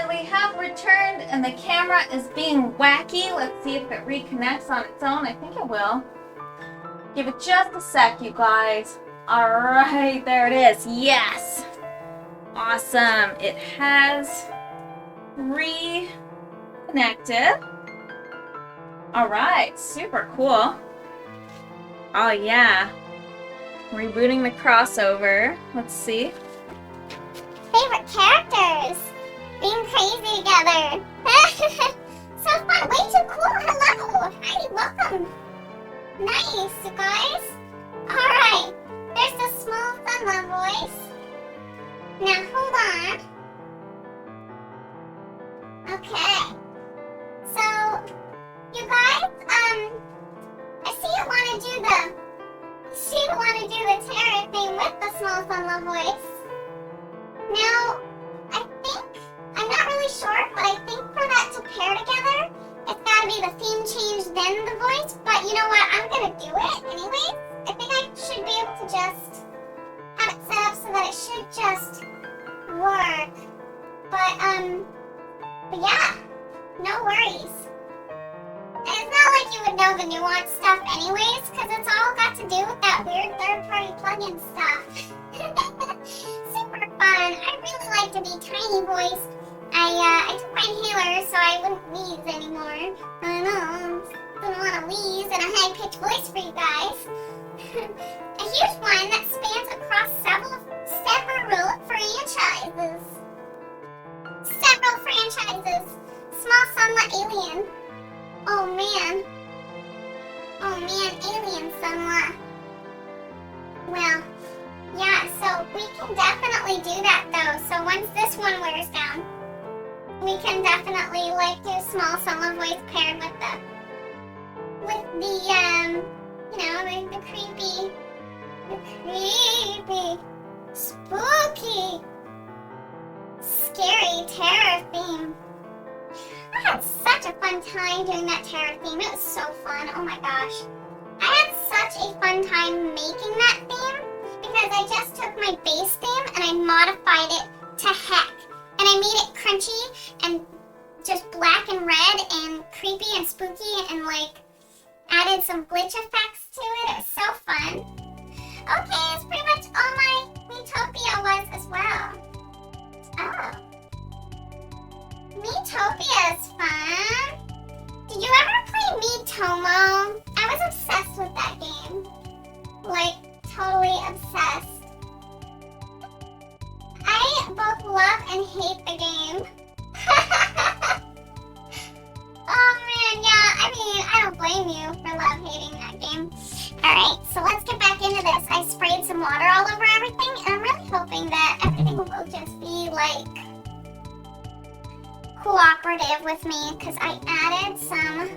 Alright, we have returned and the camera is being wacky. Let's see if it reconnects on its own. I think it will. Give it just a sec, you guys. Alright, there it is. Yes! Awesome. It has reconnected. Alright, super cool. Oh yeah. Rebooting the crossover. Let's see. Favorite characters being crazy together. So fun. Way too cool. Hello. Hi, welcome. Nice, you guys. Alright. There's the small fun voice. Now hold on. Okay. So, you guys, I see you want to do the terror thing with the small fun voice. Now, I'm not really sure, but I think for that to pair together, it's gotta be the theme change, then the voice. But you know what? I'm gonna do it anyways. I think I should be able to just have it set up so that it should just work. But yeah, no worries. And it's not like you would know the nuanced stuff anyways, because it's all got to do with that weird third-party plugin stuff. Super fun. I really like to be tiny voice. I took my inhaler so I wouldn't wheeze anymore. I know, didn't want to wheeze in a high-pitched voice for you guys. A huge one that spans across several franchises. Several franchises. Small Sunlit Alien. Oh man, Alien Sunlit. Well, yeah, so we can definitely do that though. So once this one wears down, we can definitely like do small solo voice paired with the creepy, spooky, scary terror theme. I had such a fun time doing that terror theme. It was so fun. Oh my gosh. I had such a fun time making that theme because I just took my base theme and I modified it to heck. And I made it crunchy and just black and red and creepy and spooky and like added some glitch effects to it. It was so fun. Okay, it's pretty much all my Miitopia was as well. Oh. Miitopia is fun. Did you ever play Miitomo? I was obsessed with that game. Like, totally obsessed. I both love and hate the game. Oh man, yeah, I mean, I don't blame you for love hating that game. Alright, so let's get back into this. I sprayed some water all over everything, and I'm really hoping that everything will just be like cooperative with me because I added some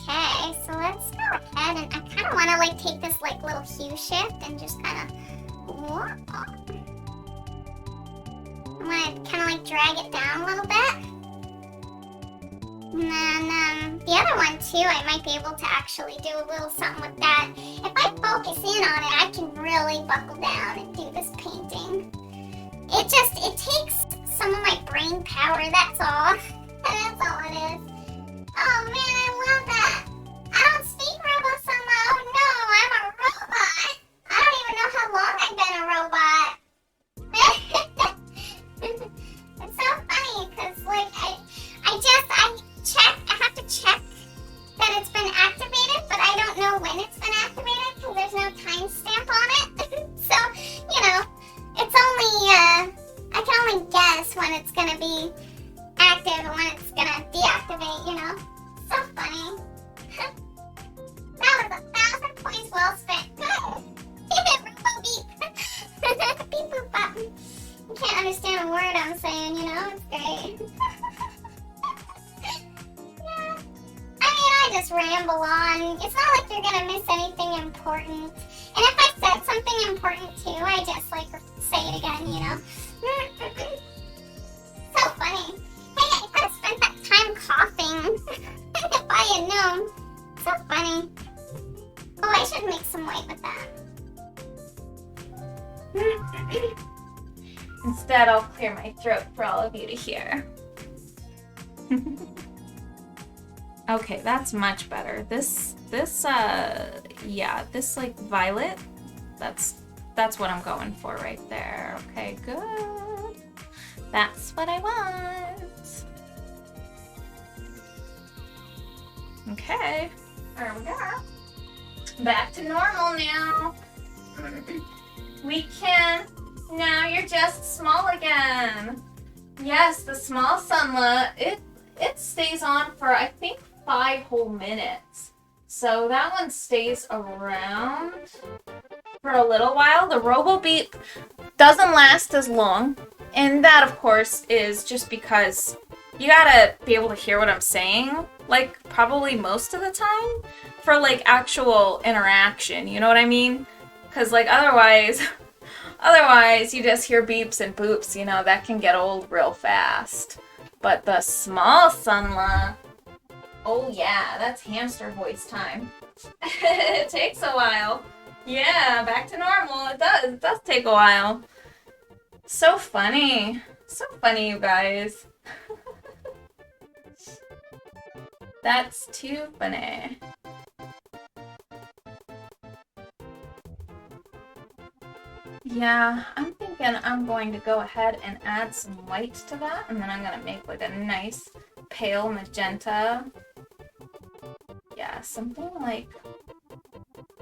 Okay, so let's go ahead and I kind of want to like take this like little hue shift and just kind of I'm going to kind of like drag it down a little bit. And then the other one too, I might be able to actually do a little something with that. If I focus in on it, I can really buckle down and do this painting. It takes some of my brain power, that's all. That's all it is. Oh man, I love that. I don't speak Robo-Sama. Oh no, I'm a robot. I don't even know how long I've been a robot. It's so funny because like I have to check that it's been activated, but I don't know when it's been activated because there's no timestamp on it. So, you know, it's only I can only guess when it's gonna be active and when it's gonna deactivate, you know. So funny. That was 1,000 points well spent. Good. Robo beep. Beep boop button. can't understand a word I'm saying, you know? It's great. Yeah. I mean, I just ramble on. It's not like you're gonna miss anything important. And if I said something important too, I just like say it again, you know? So funny. Hey, I could have spent that time coughing if I had known. So funny. Oh, I should make some weight with that. Instead, I'll clear my throat for all of you to hear. Okay, that's much better. This like violet, that's what I'm going for right there. Okay, good. That's what I want. Okay, there we go. Back to normal now. We can. Now you're just small again. Yes, the small sunla, it stays on for I think 5 whole minutes. So that one stays around for a little while. The robo beep doesn't last as long. And that of course is just because you gotta be able to hear what I'm saying, like probably most of the time for like actual interaction, you know what I mean? Cause like otherwise you just hear beeps and boops, you know, that can get old real fast. But the small sunla, oh yeah, that's hamster voice time. It takes a while. Yeah, back to normal. It does take a while. So funny. So funny, you guys. That's too funny. Yeah, I'm thinking I'm going to go ahead and add some white to that, and then I'm gonna make like a nice pale magenta. Yeah, something like,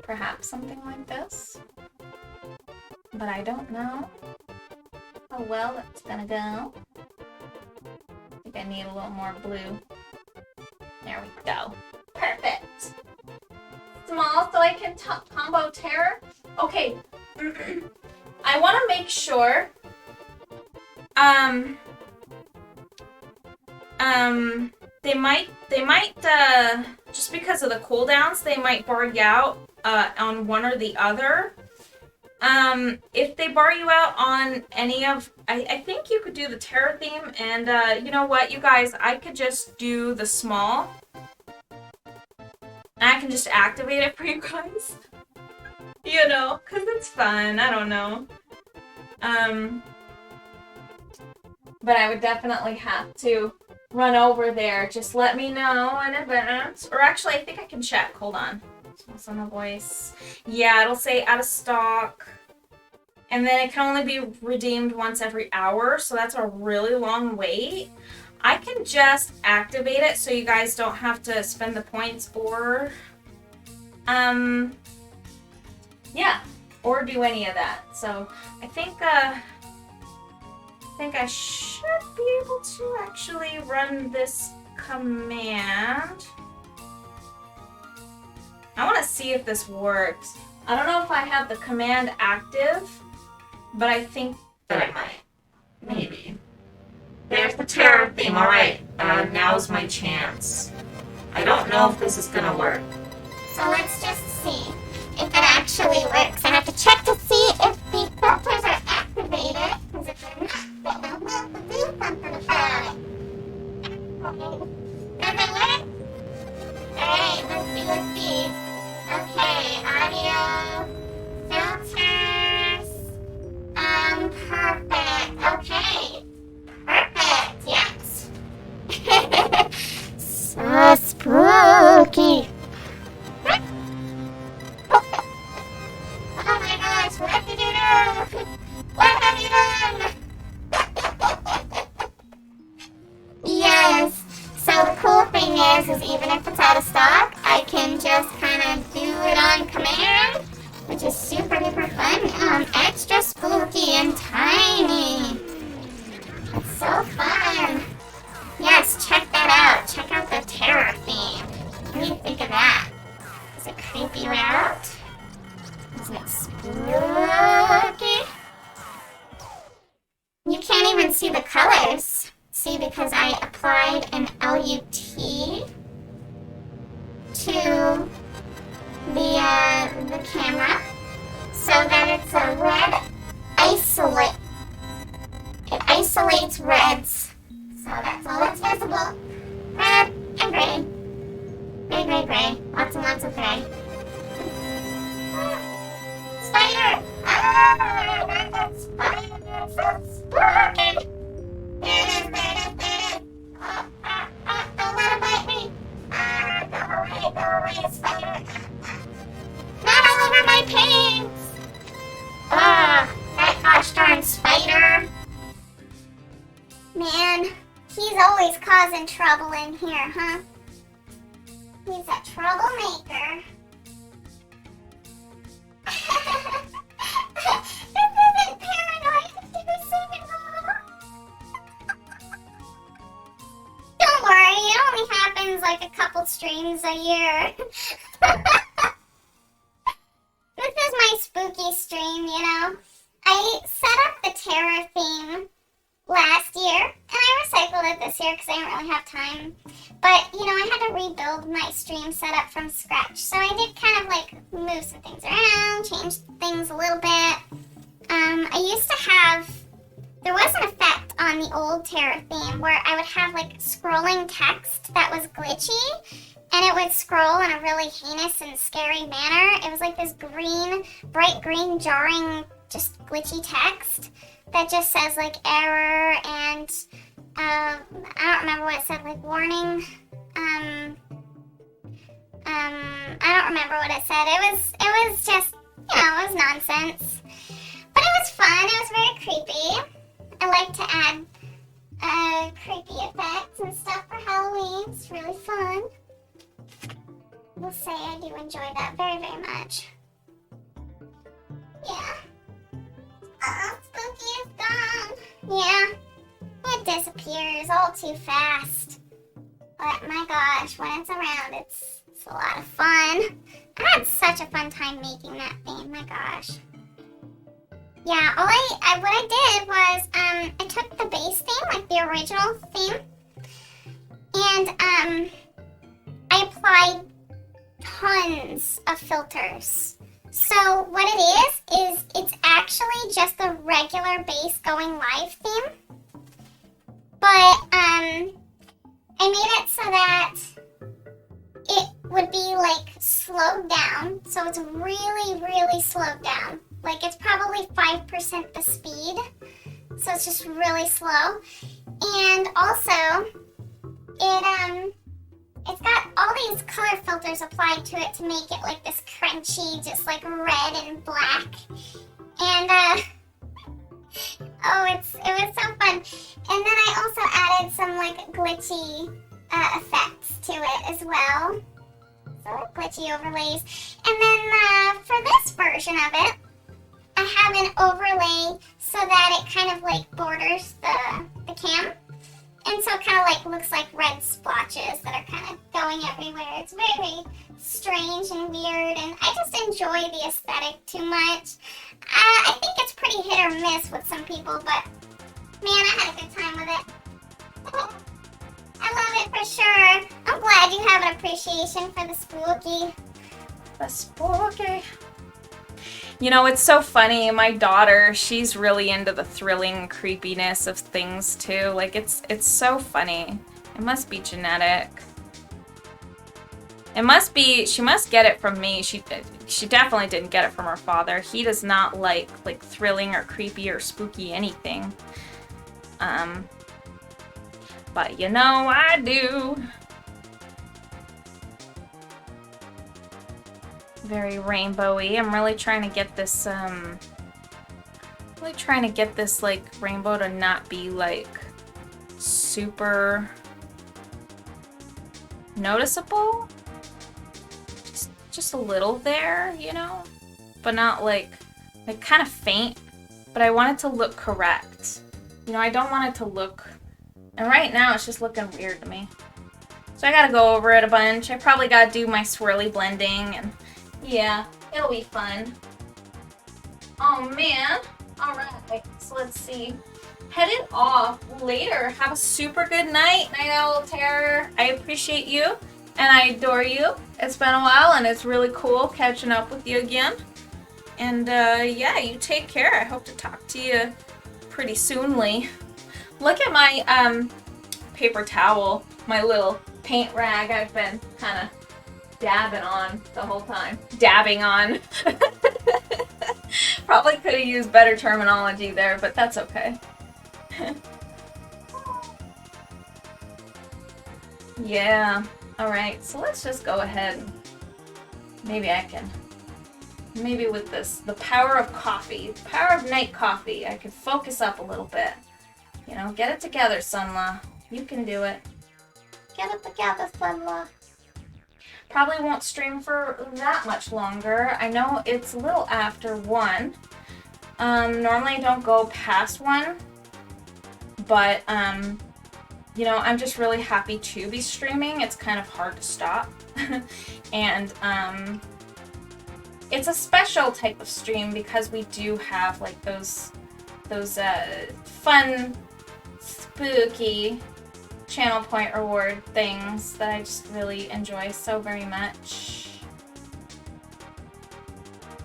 perhaps something like this. But I don't know how well that's gonna go. I think I need a little more blue. There we go. Perfect. Small so I can combo terror. Okay. I want to make sure. They might just because of the cooldowns, they might bar you out on one or the other. If they bar you out on any of, I think you could do the terror theme, and you know what, you guys, I could just do the small. And I can just activate it for you guys. You know, because it's fun, I don't know. But I would definitely have to run over there. Just let me know in advance. Or actually, I think I can check. Hold on. What's on the voice? Yeah, it'll say out of stock. And then it can only be redeemed once every hour, so that's a really long wait. I can just activate it so you guys don't have to spend the points or yeah, or do any of that. So I think I should be able to actually run this command. I want to see if this works. I don't know if I have the command active, but I think that I might. Maybe. There's the terror theme, alright. Now's my chance. I don't know if this is gonna work. So let's just see if it actually works. I have to check to see if the filters are activated. Because if they're not, then I'll have to do something about it. Does it work? Alright, let's see. Okay, audio, filters, perfect. Okay, perfect, yes. So spooky. Oh my gosh, what did you do? What have you done? Yes. So the cool thing is even if it's out of stock, I can just kind of do it on command, which is super duper fun. Extra spooky and tiny. It's so fun. Yes, check that out. Check out the terror theme. What do you think of that? Is it creepy route? Is it spooky? see the colors. See, because I applied an LUT to the camera so that it's a red isolate. It isolates reds. So that's all that's visible. Red and gray. Gray, gray, gray. Lots and lots of gray. Spider! Ah, not that spider. It's so spooky. Don't let it bite me. Go away, spider. Not all over my pants. That gosh darn spider. Man, he's always causing trouble in here, huh? He's a troublemaker. This isn't paranoid. Did we say it wrong? Don't worry, it only happens like a couple streams a year. This is my spooky stream, you know. I set up the terror theme last year, and I recycled it this year because I didn't really have time. But, you know, I had to rebuild my stream setup from scratch. So I did kind of like move some things around, change things a little bit. I used to have, there was an effect on the old terror theme where I would have like scrolling text that was glitchy, and it would scroll in a really heinous and scary manner. It was like this green, bright green, jarring, just glitchy text that just says like error and I don't remember what it said, like warning. I don't remember what it said. It was just, you know, it was nonsense. But it was fun. It was very creepy. I like to add creepy effects and stuff for Halloween. It's really fun. We'll say I do enjoy that very, very much. Yeah. Spooky is gone. Yeah. It disappears all too fast. But my gosh, when it's around, it's a lot of fun. I had such a fun time making that theme, my gosh. Yeah, what I did was, I took the base theme, like the original theme, and, I applied tons of filters. So what it is it's actually just the regular base going live theme. But, I made it so that it would be, like, slowed down. So it's really, really slowed down. Like, it's probably 5% the speed. So it's just really slow. And also, it's got all these color filters applied to it to make it like this crunchy, just like red and black. And, it was so fun. And then I also added some like glitchy effects to it as well. So like glitchy overlays. And then for this version of it, I have an overlay so that it kind of like borders the cam. And so it kind of like looks like red splotches that are kind of going everywhere. It's very strange and weird, and I just enjoy the aesthetic too much. I think it's pretty hit or miss with some people, but man, I had a good time with it. I love it for sure. I'm glad you have an appreciation for the spooky. The spooky. You know, it's so funny. My daughter, she's really into the thrilling creepiness of things too. Like it's so funny. It must be genetic. It must be, she must get it from me. She definitely didn't get it from her father. He does not like thrilling or creepy or spooky anything. But you know, I do. Very rainbowy. I'm really trying to get this like rainbow to not be like super noticeable. Just a little there, you know, but not like kind of faint, but I want it to look correct. You know, I don't want it to look, and right now it's just looking weird to me. So I gotta go over it a bunch. I probably gotta do my swirly blending, and yeah, it'll be fun. Oh man. Alright, so let's see. headed off later. Have a super good night, Night Owl Terror. I appreciate you and I adore you. It's been a while and it's really cool catching up with you again. And yeah, you take care. I hope to talk to you pretty soonly. Look at my paper towel, my little paint rag I've been kind of dabbing on the whole time. Dabbing on. Probably could have used better terminology there, but that's okay. Yeah. Alright, so let's just go ahead. Maybe I can. Maybe with this, the power of coffee, the power of night coffee, I could focus up a little bit. You know, get it together, Sunla. You can do it. Get it together, Sunla. Probably won't stream for that much longer. I know it's a little after 1. Normally I don't go past 1. But, you know, I'm just really happy to be streaming. It's kind of hard to stop. And, it's a special type of stream because we do have, like, those fun, spooky channel point reward things that I just really enjoy so very much.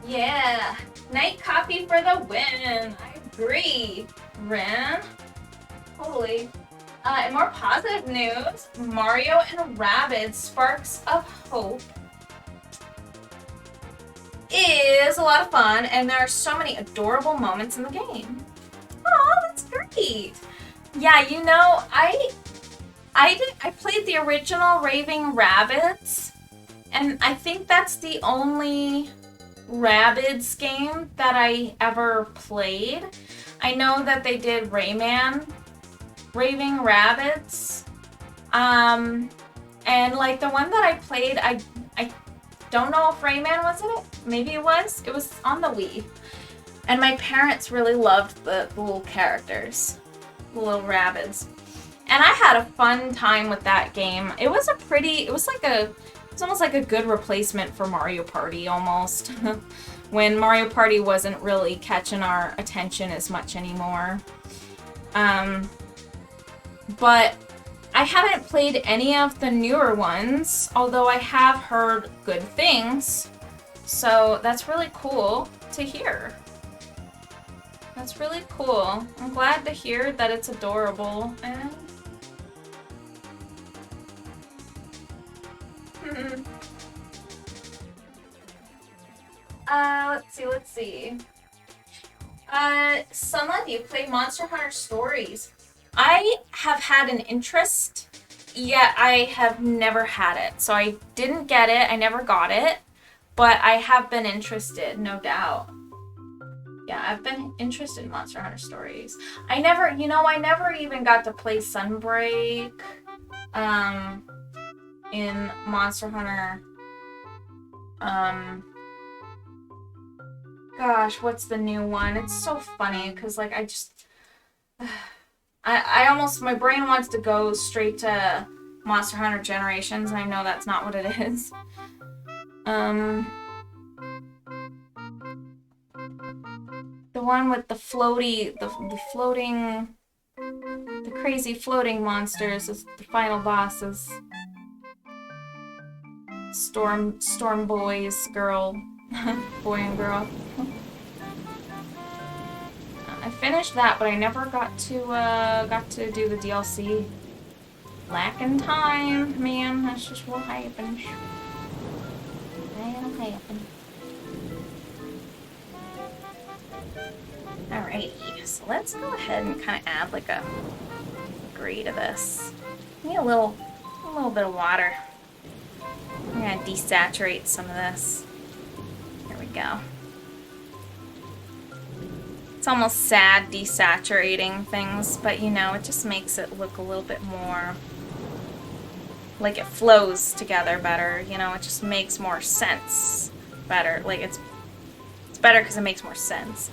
Yeah, night coffee for the win. I agree, Ren. Totally. In more positive news, Mario and Rabbids Sparks of Hope is a lot of fun, and there are so many adorable moments in the game. Oh, that's great. Yeah, you know, I played the original Raving Rabbids, and I think that's the only Rabbids game that I ever played. I know that they did Rayman, Raving Rabbids, and like the one that I played, I don't know if Rayman was in it. Maybe it was. It was on the Wii. And my parents really loved the little characters, the little Rabbids. And I had a fun time with that game. It was almost like a good replacement for Mario Party almost. When Mario Party wasn't really catching our attention as much anymore. But I haven't played any of the newer ones, although I have heard good things. So that's really cool to hear. That's really cool. I'm glad to hear that it's adorable. And let's see. Sunla, do you play Monster Hunter Stories? I have had an interest, yet I have never had it. So I didn't get it, I never got it, but I have been interested, no doubt. Yeah, I've been interested in Monster Hunter Stories. I never even got to play Sunbreak, in Monster Hunter. Gosh, what's the new one? It's so funny, because, like, I almost, my brain wants to go straight to Monster Hunter Generations, and I know that's not what it is. The one with the floaty, the crazy floating monsters is the final bosses. Storm boys, girl, boy and girl. I finished that, but I never got to do the DLC. Lacking time, man. That's just what happens. That'll happen. Alrighty, so let's go ahead and kind of add like a degree to this. Need a little bit of water. I'm gonna desaturate some of this. There we go. It's almost sad desaturating things, but you know, it just makes it look a little bit more like it flows together better, you know, it just makes more sense better. Like it's better because it makes more sense.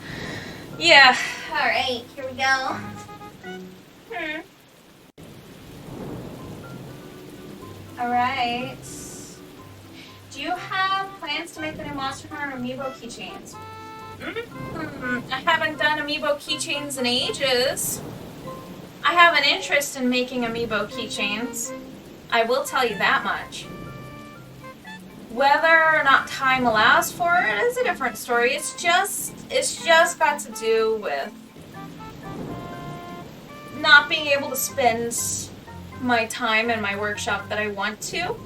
Yeah, alright, here we go. Alright. Do you have plans to make any Monster Hunter Amiibo keychains? I haven't done amiibo keychains in ages. I have an interest in making amiibo keychains. I will tell you that much. Whether or not time allows for it is a different story. It's just got to do with not being able to spend my time in my workshop that I want to.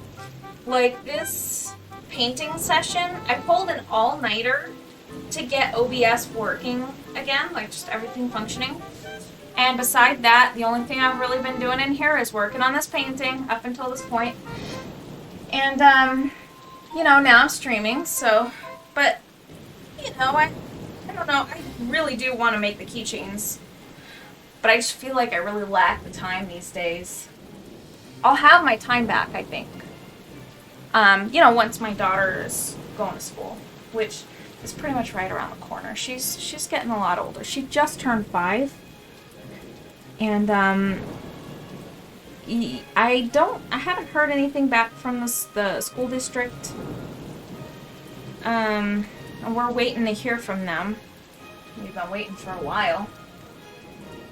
Like this painting session, I pulled an all-nighter to get OBS working again, like just everything functioning. And beside that, the only thing I've really been doing in here is working on this painting up until this point. And, you know, now I'm streaming, so, but, you know, I don't know, I really do want to make the keychains, but I just feel like I really lack the time these days. I'll have my time back, I think. You know, once my daughter is going to school, which is pretty much right around the corner. She's getting a lot older. She just turned 5. And, I haven't heard anything back from the school district. And we're waiting to hear from them. We've been waiting for a while.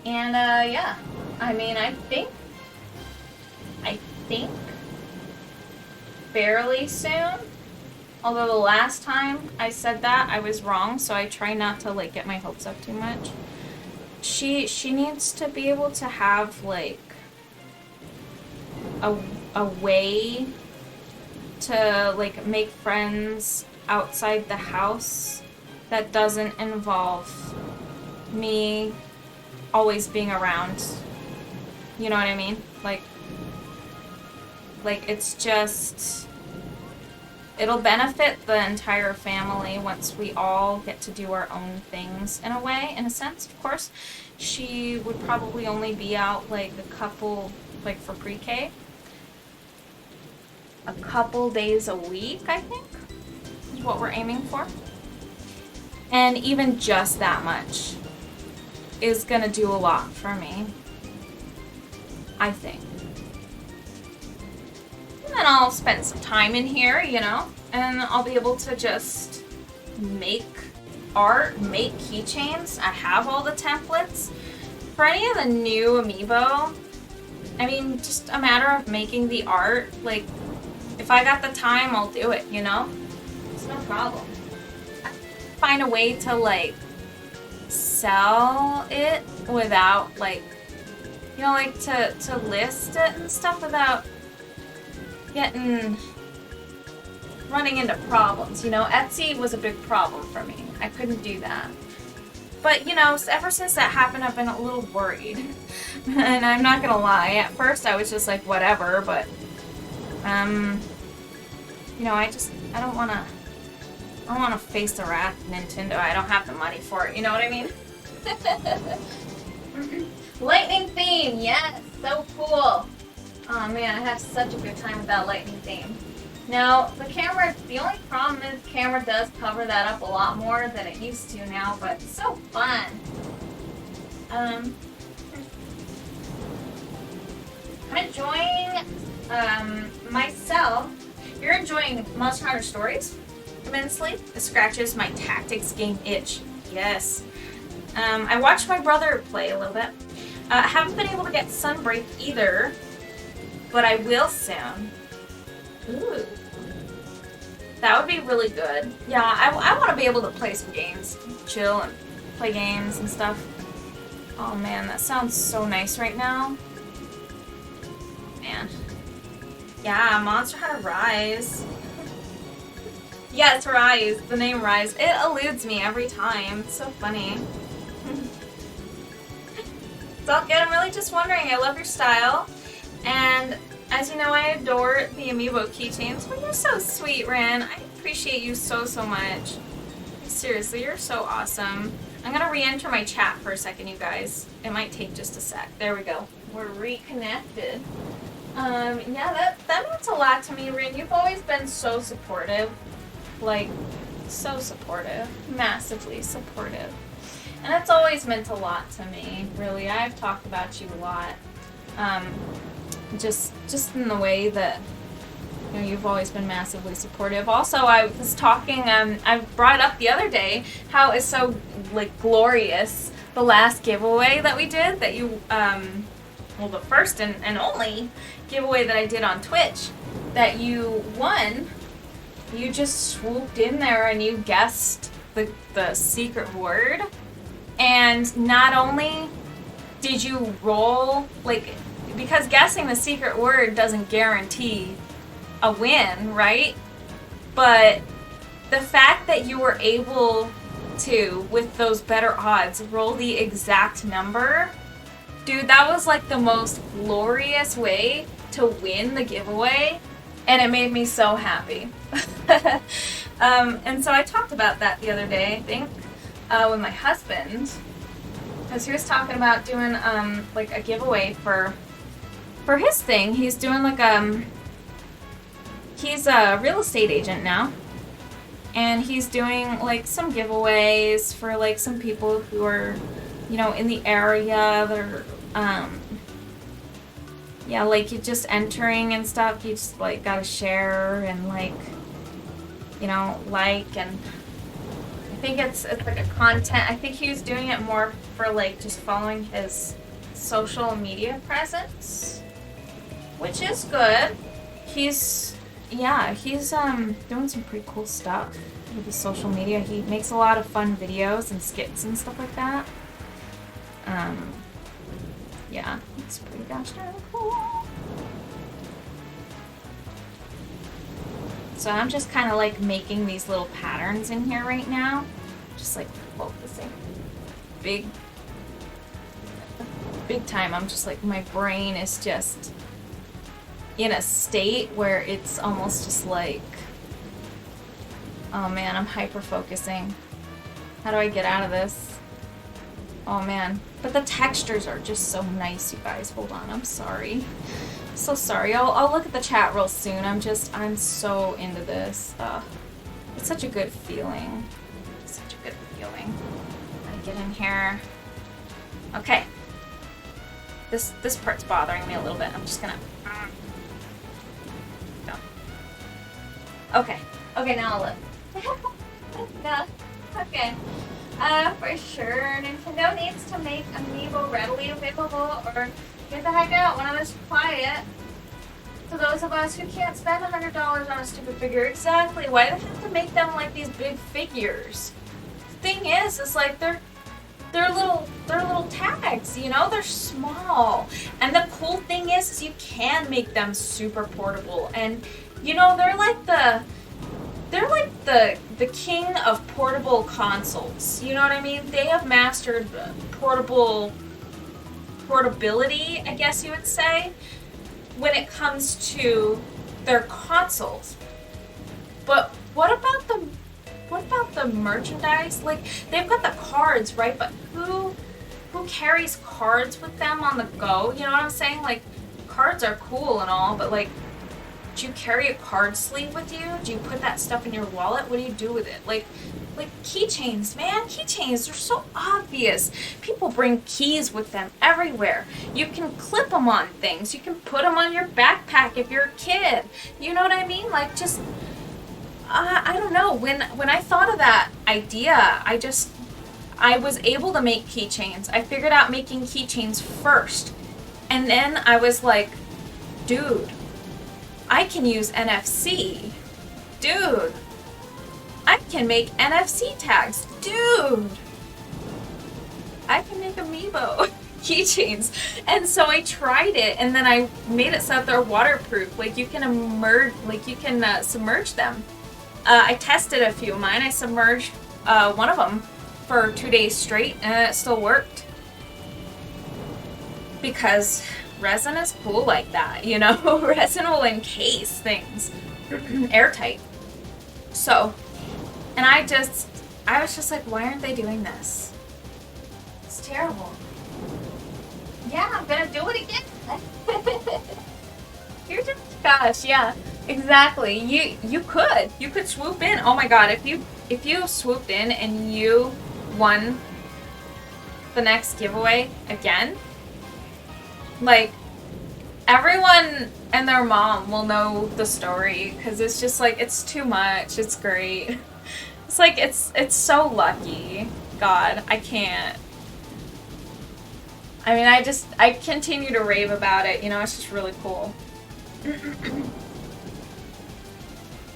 And, yeah. I mean, I think fairly soon. Although the last time I said that, I was wrong, so I try not to, like, get my hopes up too much. She needs to be able to have, like, a way to, like, make friends outside the house that doesn't involve me always being around. You know what I mean? Like it's just, it'll benefit the entire family once we all get to do our own things in a way, in a sense, of course. She would probably only be out like a couple, like for pre-K, a couple days a week, I think, is what we're aiming for. And even just that much is gonna do a lot for me, I think. And then I'll spend some time in here, you know, and I'll be able to just make art, make keychains. I have all the templates. For any of the new amiibo, I mean, just a matter of making the art. Like, if I got the time, I'll do it, you know? It's no problem. Find a way to, like, sell it without, like, you know, like, to list it and stuff without running into problems, you know? Etsy was a big problem for me. I couldn't do that. But, you know, ever since that happened, I've been a little worried. And I'm not gonna lie, at first I was just like, whatever, but, you know, I don't wanna face the wrath of Nintendo. I don't have the money for it, you know what I mean? Lightning theme, yes, so cool. Oh man, I had such a good time with that lightning theme. Now, the only problem is the camera does cover that up a lot more than it used to now, but it's so fun. I'm enjoying, myself. You're enjoying Monster Hunter Stories immensely. It scratches my tactics game itch. Yes. I watched my brother play a little bit. I haven't been able to get Sunbreak either, but I will soon. Ooh. That would be really good. Yeah, I want to be able to play some games. Chill and play games and stuff. Oh man, that sounds so nice right now. Man. Yeah, Monster Hunter Rise. Yes, Rise. The name Rise. It eludes me every time. It's so funny. It's all good. I'm really just wondering. I love your style. And as you know, I adore the amiibo keychains. Well, you're so sweet, Ren. I appreciate you so, so much. Seriously, you're so awesome. I'm gonna re-enter my chat for a second, you guys. It might take just a sec. There we go. We're reconnected. Yeah, that means a lot to me, Ren. You've always been so supportive. Like, so supportive. Massively supportive. And that's always meant a lot to me, really. I've talked about you a lot. Just in the way that You know, you've always been massively supportive. Also, I was talking, I brought up the other day how it's so, like, glorious, the last giveaway that we did, that you, well, the first and only giveaway that I did on Twitch, that you won. You just swooped in there and you guessed the secret word. And not only did you roll, like, because guessing the secret word doesn't guarantee a win, right? But the fact that you were able to, with those better odds, roll the exact number, dude, that was like the most glorious way to win the giveaway, and it made me so happy. And so I talked about that the other day, I think, with my husband, because he was talking about doing like a giveaway for his thing. He's doing like he's a real estate agent now, and he's doing like some giveaways for like some people who are, you know, in the area. They're yeah, like you just entering and stuff. You just like gotta share and like, you know, like, and I think it's like a content. I think he was doing it more for like just following his social media presence, which is good. He's doing some pretty cool stuff with his social media. He makes a lot of fun videos and skits and stuff like that. Yeah, it's pretty gosh darn cool. So I'm just kind of like making these little patterns in here right now, just like focusing. Big time. I'm just like, my brain is just in a state where it's almost just like, oh man, I'm hyper focusing. How do I get out of this? Oh man. But the textures are just so nice, you guys. Hold on, I'm sorry. So sorry. I'll look at the chat real soon. I'm so into this. It's such a good feeling. Such a good feeling. I get in here. Okay. This part's bothering me a little bit. I'm just gonna go. Okay. Okay, now I'll look. No. Okay. For sure, Nintendo needs to make Amiibo readily available, or get the heck out when others supply it. To those of us who can't spend $100 on a stupid figure. Exactly. Why do they have to make them like these big figures? The thing is like they're little tags, you know? They're small. And the cool thing is you can make them super portable. And you know, they're like the king of portable consoles. You know what I mean? They have mastered portability, I guess you would say, when it comes to their consoles. But what about the merchandise? Like, they've got the cards, right? But who carries cards with them on the go? You know what I'm saying? Like, cards are cool and all, but like, do you carry a card sleeve with you? Do you put that stuff in your wallet? What do you do with it? Like keychains, man. Keychains, they're so obvious. People bring keys with them everywhere. You can clip them on things. You can put them on your backpack if you're a kid. You know what I mean? Like, just, I don't know. When I thought of that idea, I was able to make keychains. I figured out making keychains first. And then I was like, dude, I can use NFC. Dude, I can make NFC tags. Dude, I can make Amiibo keychains. And so I tried it, and then I made it so that they're waterproof. Like, you can submerge them. I tested a few of mine. I submerged one of them for 2 days straight, and it still worked. Because resin is cool like that, you know? Resin will encase things airtight. So, and I was just like, why aren't they doing this? It's terrible. Yeah, I'm gonna do it again. You're just, gosh, yeah, exactly. You could swoop in. Oh my god, if you swooped in and you won the next giveaway again, like, everyone and their mom will know the story because it's just like it's too much. It's great. It's like it's so lucky. God, I can't. I mean, I continue to rave about it. You know, it's just really cool.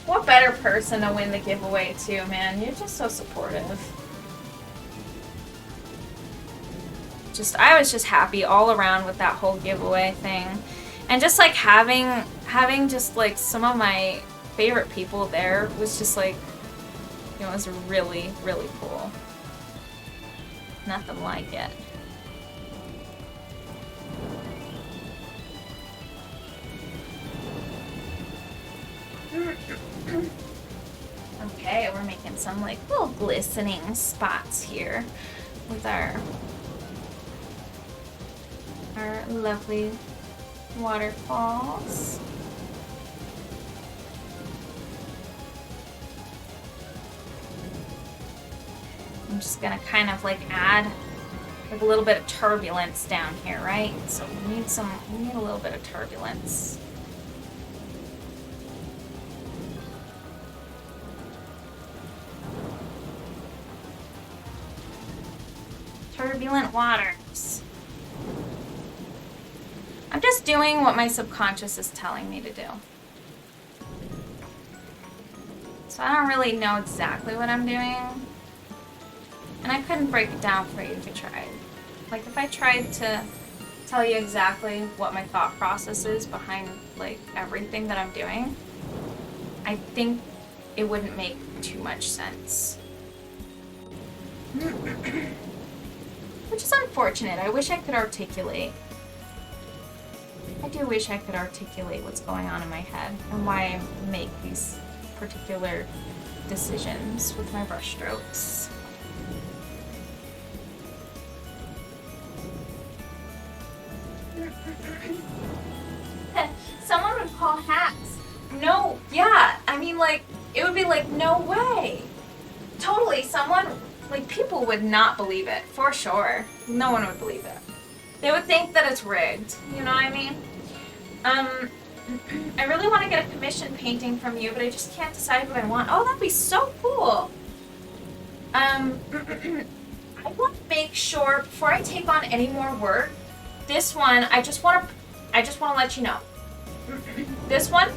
What better person to win the giveaway too, man? You're just so supportive. I was just happy all around with that whole giveaway thing. And just like having just like some of my favorite people there was just like, it was really, really cool. Nothing like it. Okay, we're making some like little glistening spots here with our lovely waterfalls. I'm just gonna kind of like add like a little bit of turbulence down here, right? So we need a little bit of turbulence. Turbulent waters. I'm just doing what my subconscious is telling me to do. So I don't really know exactly what I'm doing. And I couldn't break it down for you if I tried. Like if I tried to tell you exactly what my thought process is behind like everything that I'm doing, I think it wouldn't make too much sense. Which is unfortunate. I wish I could articulate. I do wish I could articulate what's going on in my head and why I make these particular decisions with my brush strokes. Someone would call hacks. No, yeah. I mean, like, it would be like, no way. Totally, someone, like, people would not believe it, for sure. No one would believe it. They would think that it's rigged, you know what I mean? I really want to get a commission painting from you, but I just can't decide what I want. Oh, that'd be so cool. I want to make sure, before I take on any more work, this one, I just want to let you know. This one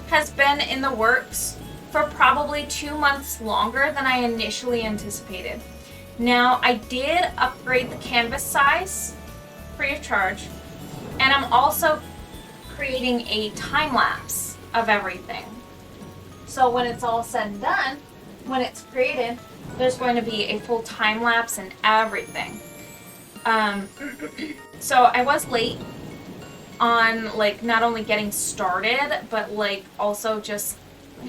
has been in the works for probably 2 months longer than I initially anticipated. Now, I did upgrade the canvas size free of charge, and I'm also creating a time lapse of everything. So when it's all said and done, when it's created, there's going to be a full time lapse and everything. So I was late on like not only getting started, but like also just,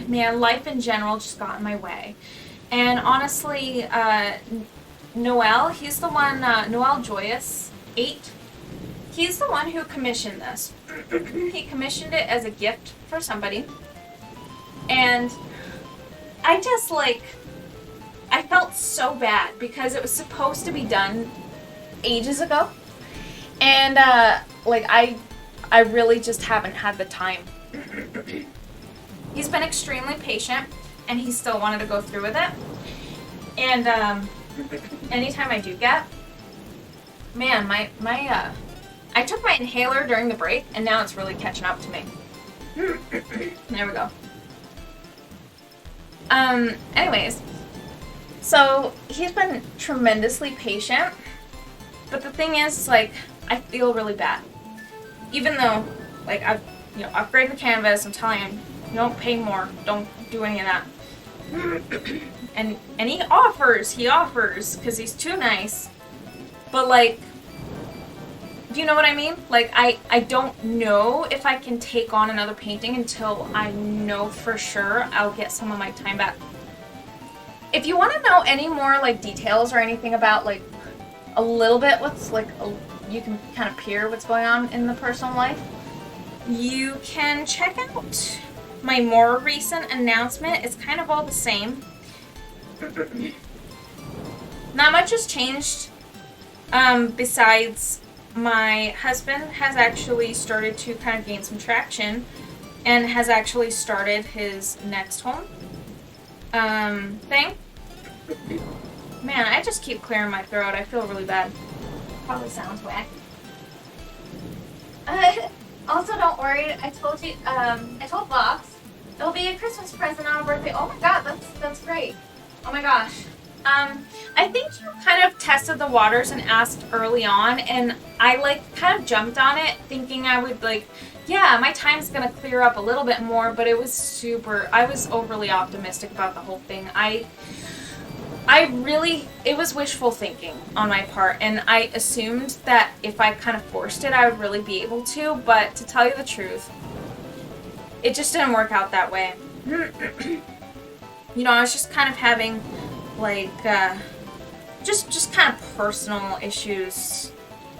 man, life in general just got in my way. And honestly, Noel, he's the one, Noel Joyous 8, he's the one who commissioned this. He commissioned it as a gift for somebody. And I just like, I felt so bad because it was supposed to be done ages ago. And like I really just haven't had the time. He's been extremely patient and he still wanted to go through with it. And anytime I do get, man, I took my inhaler during the break, and now it's really catching up to me. There we go. Anyways, so he's been tremendously patient, but the thing is, like, I feel really bad. Even though, like, I've, upgraded the canvas, I'm telling him, don't pay more, don't do any of that. And he offers, because he's too nice. But, like, do you know what I mean? Like, I don't know if I can take on another painting until I know for sure I'll get some of my time back. If you want to know any more, like, details or anything about, like, a little bit what's, like, you can kind of peer what's going on in the personal life, you can check out my more recent announcement. It's kind of all the same. Not much has changed, besides my husband has actually started to kind of gain some traction and has actually started his next home thing. Man, I just keep clearing my throat. I feel really bad. Probably sounds whack. Also, don't worry. I told you. I told Vox it'll be a Christmas present on a birthday. Oh my god, that's great. Oh my gosh. I think you kind of tested the waters and asked early on, and I like kind of jumped on it thinking I would like, yeah, my time's gonna clear up a little bit more, but it was I was overly optimistic about the whole thing. It was wishful thinking on my part, and I assumed that if I kind of forced it, I would really be able to, but to tell you the truth, it just didn't work out that way. You know, I was just kind of having like just kind of personal issues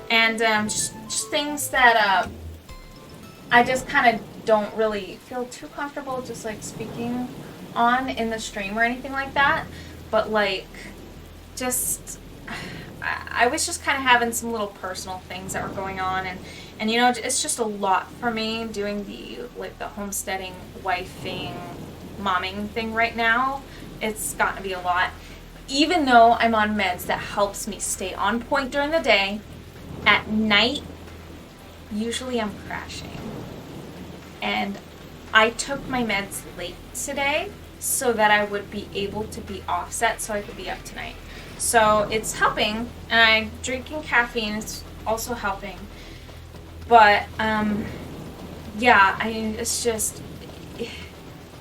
and just things that I just kind of don't really feel too comfortable just like speaking on in the stream or anything like that, but like just I was just kind of having some little personal things that were going on, and you know, it's just a lot for me doing the like the homesteading, wifing, momming thing right now. It's gotten to be a lot. Even though I'm on meds that helps me stay on point during the day, at night, usually I'm crashing. And I took my meds late today so that I would be able to be offset so I could be up tonight. So it's helping, and I'm drinking caffeine is also helping. But, yeah, it's just,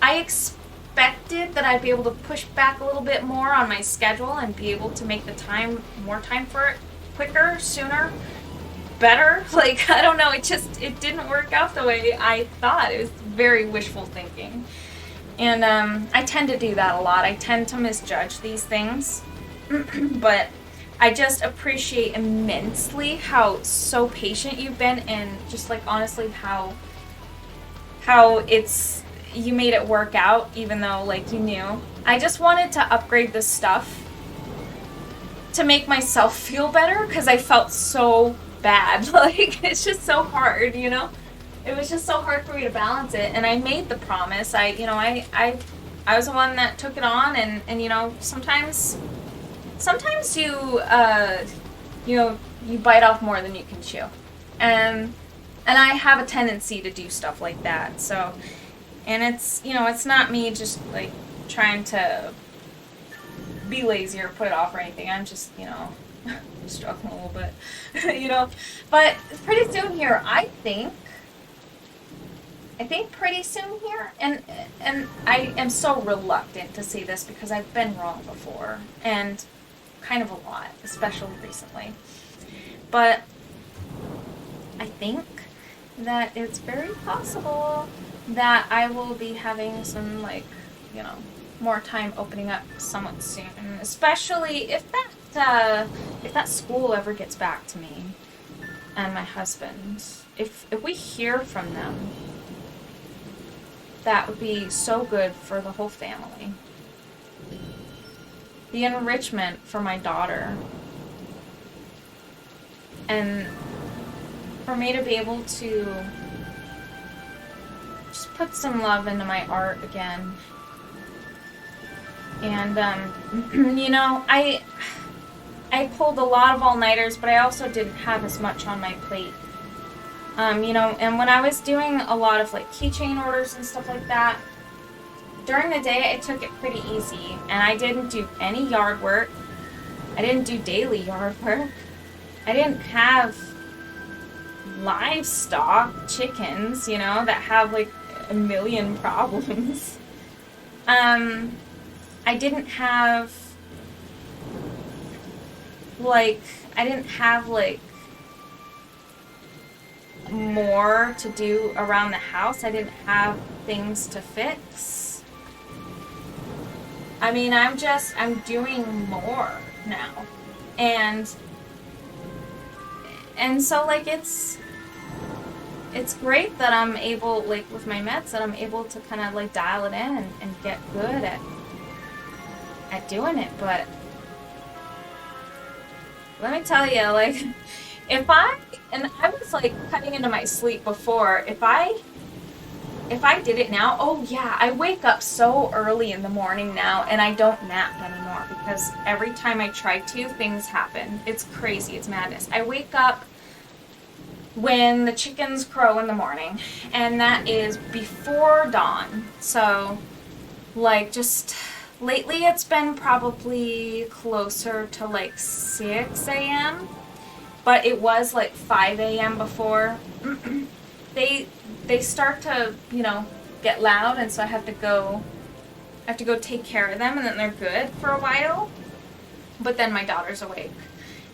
I expected that I'd be able to push back a little bit more on my schedule and be able to make the more time for it quicker, sooner, better. Like, I don't know, it didn't work out the way I thought. It was very wishful thinking. And I tend to do that a lot. I tend to misjudge these things. But I just appreciate immensely how so patient you've been, and just like honestly how you made it work out even though like you knew. I just wanted to upgrade this stuff to make myself feel better because I felt so bad. Like it's just so hard, you know? It was just so hard for me to balance it, and I made the promise. I was the one that took it on, and you know, sometimes you bite off more than you can chew. And I have a tendency to do stuff like that. So, and it's, you know, it's not me just like trying to be lazy or put it off or anything. I'm just, you know, struggling a little bit, you know. But pretty soon here, I think pretty soon here, and I am so reluctant to say this because I've been wrong before, and kind of a lot, especially recently. But I think that it's very possible that I will be having some, like, you know, more time opening up somewhat soon, especially if that school ever gets back to me and my husband. If we hear from them, that would be so good for the whole family. The enrichment for my daughter. And for me to be able to just put some love into my art again. And, you know, I pulled a lot of all-nighters, but I also didn't have as much on my plate. You know, and when I was doing a lot of, like, keychain orders and stuff like that, during the day, I took it pretty easy, and I didn't do any yard work. I didn't do daily yard work. I didn't have livestock, chickens, you know, that have, like, a million problems. I didn't have, like, more to do around the house. I didn't have things to fix. I mean, I'm doing more now. And so, like, it's great that I'm able, like, with my meds, that I'm able to kind of, like, dial it in and get good at doing it. But let me tell you, like, And I was like cutting into my sleep before, if I did it now, oh yeah, I wake up so early in the morning now and I don't nap anymore because every time I try to, things happen. It's crazy, it's madness. I wake up when the chickens crow in the morning, and that is before dawn. So, like, just lately it's been probably closer to like 6 a.m., but it was like 5 a.m. before. They start to, get loud, and so I have to go take care of them, and then they're good for a while. But then my daughter's awake.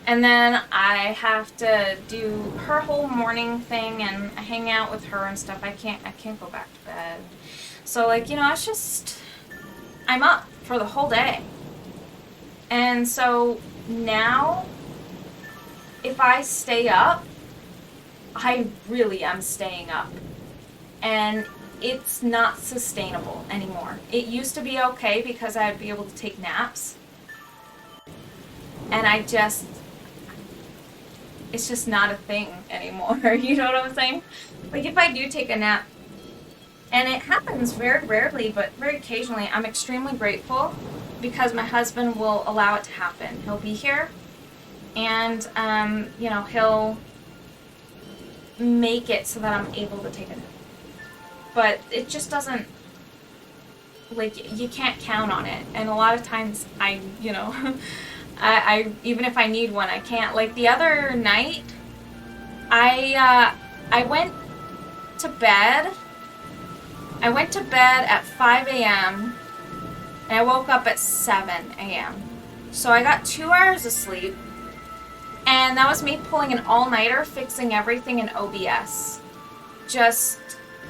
And then I have to do her whole morning thing, and I hang out with her and stuff. I can't go back to bed. So it's just, I'm up for the whole day. And so now, if I stay up, I really am staying up. And it's not sustainable anymore. It used to be okay because I'd be able to take naps. And it's just not a thing anymore. You know what I'm saying? Like, if I do take a nap, and it happens very rarely, but very occasionally, I'm extremely grateful because my husband will allow it to happen. He'll be here, and, he'll make it so that I'm able to take a nap. But it just doesn't, you can't count on it. And a lot of times I even if I need one, I can't. Like the other night, I went to bed. I went to bed at 5 a.m. and I woke up at 7 a.m. So I got 2 hours of sleep, and that was me pulling an all-nighter, fixing everything in OBS.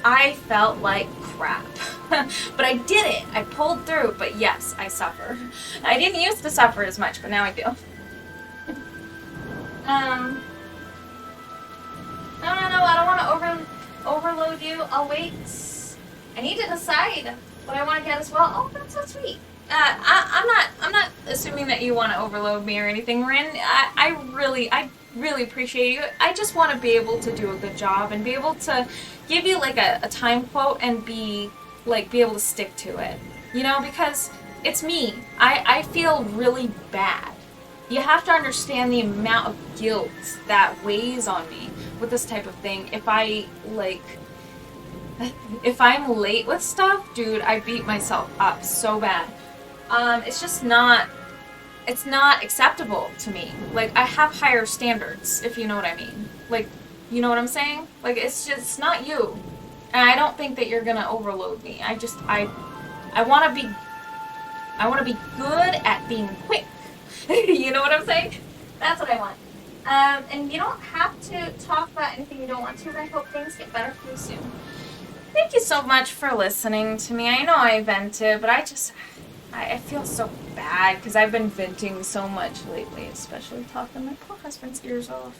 I felt like crap. But I did it. I pulled through, but yes, I suffer. I didn't used to suffer as much, but now I do. No, I don't want to overload you. I'll wait. I need to decide what I want to get as well. Oh, that's so sweet. I'm not assuming that you want to overload me or anything, Rin. I really appreciate you. I just want to be able to do a good job and be able to give you like a time quote and be able to stick to it. Because it's me. I feel really bad. You have to understand the amount of guilt that weighs on me with this type of thing. If I'm late with stuff, dude, I beat myself up so bad. It's not acceptable to me. Like, I have higher standards, if you know what I mean. Like, you know what I'm saying? Like, it's not you. And I don't think that you're gonna overload me. I wanna be good at being quick. You know what I'm saying? That's what I want. And you don't have to talk about anything you don't want to, but I hope things get better for you soon. Thank you so much for listening to me. I know I vented, but I feel so bad because I've been venting so much lately, especially talking my poor husband's ears off.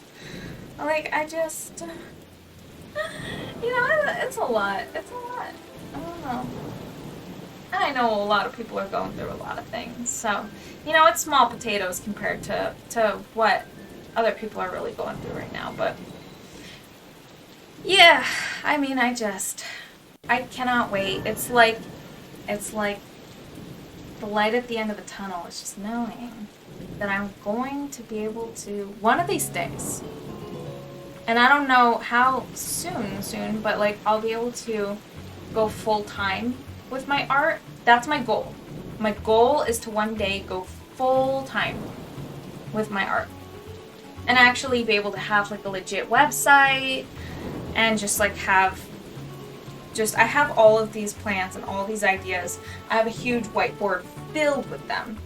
It's a lot. It's a lot. I don't know. And I know a lot of people are going through a lot of things. So, it's small potatoes compared to what other people are really going through right now. But, yeah, I mean, I cannot wait. It's like the light at the end of the tunnel is just knowing that I'm going to be able to, one of these days, and I don't know how soon, but I'll be able to go full time with my art. That's my goal. My goal is to one day go full time with my art and actually be able to have a legit website and I have all of these plans and all these ideas. I have a huge whiteboard filled with them.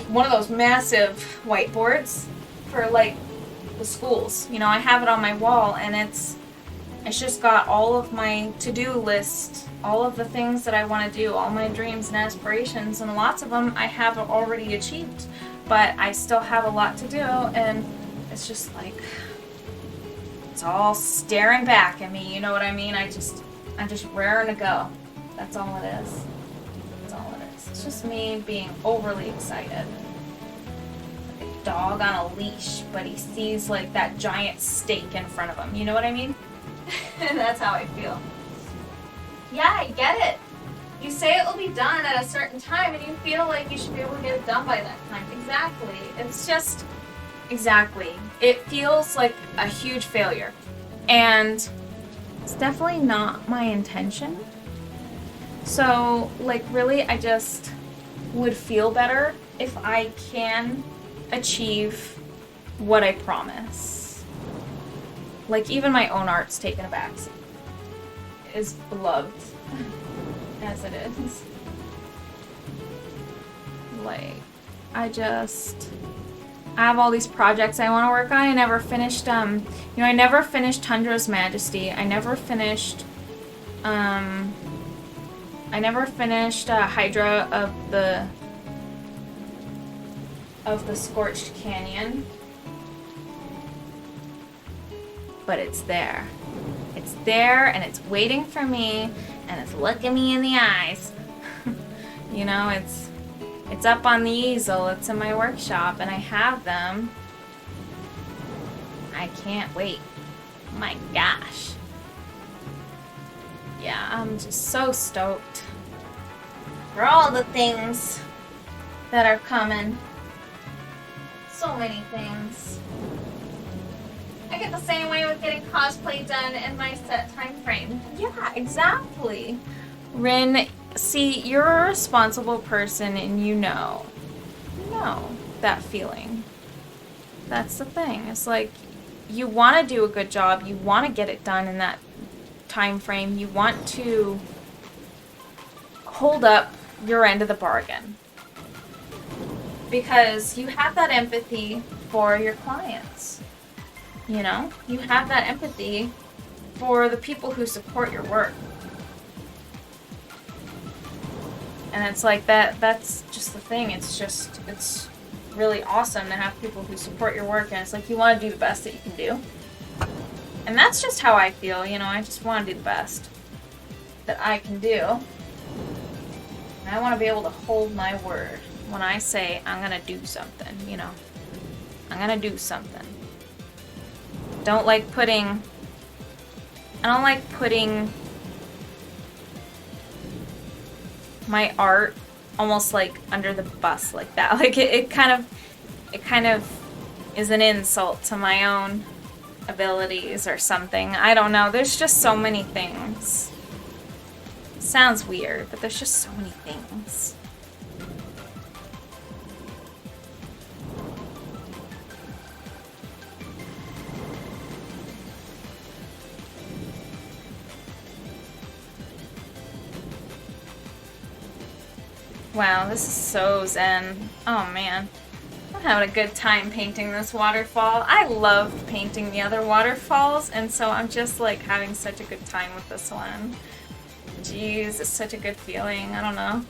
One of those massive whiteboards for the schools. I have it on my wall, and it's just got all of my to-do list, all of the things that I want to do, all my dreams and aspirations, and lots of them I have already achieved, but I still have a lot to do, and it's just it's all staring back at me, you know what I mean? I'm just raring to go. That's all it is. That's all it is. It's just me being overly excited. dog on a leash, but he sees like that giant steak in front of him. You know what I mean? That's how I feel. Yeah, I get it. You say it will be done at a certain time and you feel like you should be able to get it done by that time. Exactly. It's just, exactly. It feels like a huge failure. And it's definitely not my intention. So, like, really, I just would feel better if I can achieve what I promise. Like, even my own art's taken a backseat. As beloved as it is. Like, I have all these projects I want to work on. I never finished, I never finished Tundra's Majesty. I never finished, Hydra of the Scorched Canyon. But it's there. It's there, and it's waiting for me, and it's looking me in the eyes. You know, it's up on the easel, it's in my workshop, and I have them. I can't wait. My gosh. Yeah, I'm just so stoked for all the things that are coming. So many things. I get the same way with getting cosplay done in my set time frame. Yeah, exactly. Rin, see, you're a responsible person and you know that feeling. That's the thing. It's like, you want to do a good job. You want to get it done in that time frame. You want to hold up your end of the bargain. Because you have that empathy for your clients. You know? You have that empathy for the people who support your work. And it's like that's just the thing. It's really awesome to have people who support your work, and it's like you want to do the best that you can do. And that's just how I feel, you know, I just want to do the best that I can do. And I want to be able to hold my word when I say I'm going to do something, you know. I'm going to do something. I don't like putting my art almost like under the bus like that. Like it kind of is an insult to my own abilities or something. I don't know. There's just so many things. Sounds weird, but there's just so many things. Wow, this is so zen. Oh man. I'm having a good time painting this waterfall. I loved painting the other waterfalls, and so I'm just like having such a good time with this one. Jeez, it's such a good feeling. I don't know.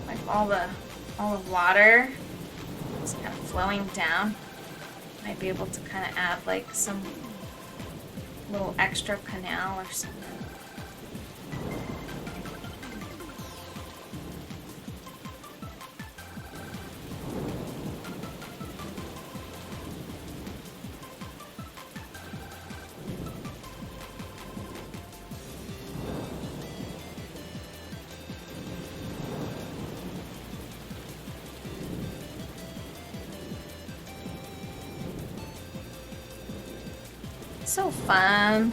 Like all the water just kind of flowing down. Might be able to kind of add like some little extra canal or something. So fun.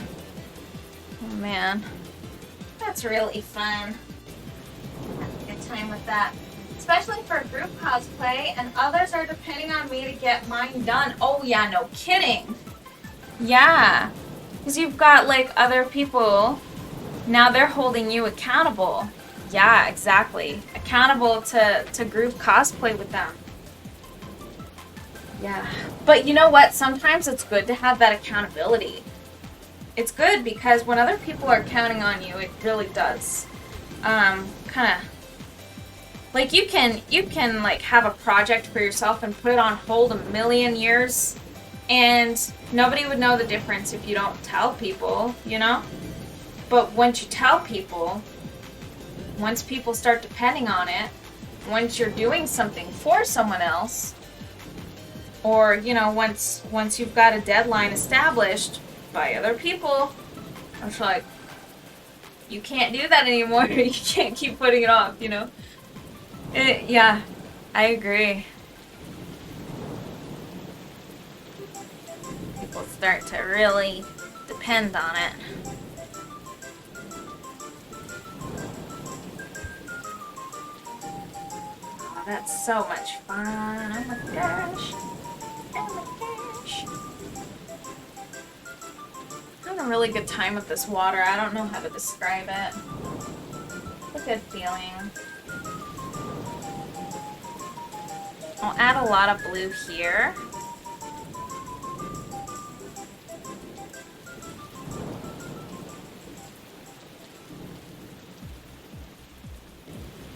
Oh man. That's really fun. Have a good time with that. Especially for group cosplay, and others are depending on me to get mine done. Oh yeah, no kidding. Yeah. Because you've got like other people, now they're holding you accountable. Yeah, exactly. Accountable to group cosplay with them. Yeah. But you know what? Sometimes it's good to have that accountability. It's good because when other people are counting on you, it really does. Kind of like you can like have a project for yourself and put it on hold a million years, and nobody would know the difference if you don't tell people, you know? But once you tell people, once people start depending on it, once you're doing something for someone else, Or, you know, once you've got a deadline established by other people, it's like, you can't do that anymore. You can't keep putting it off, you know? Yeah, I agree. People start to really depend on it. Oh, that's so much fun. Oh my gosh. Oh my gosh. I'm having a really good time with this water. I don't know how to describe it. It's a good feeling. I'll add a lot of blue here.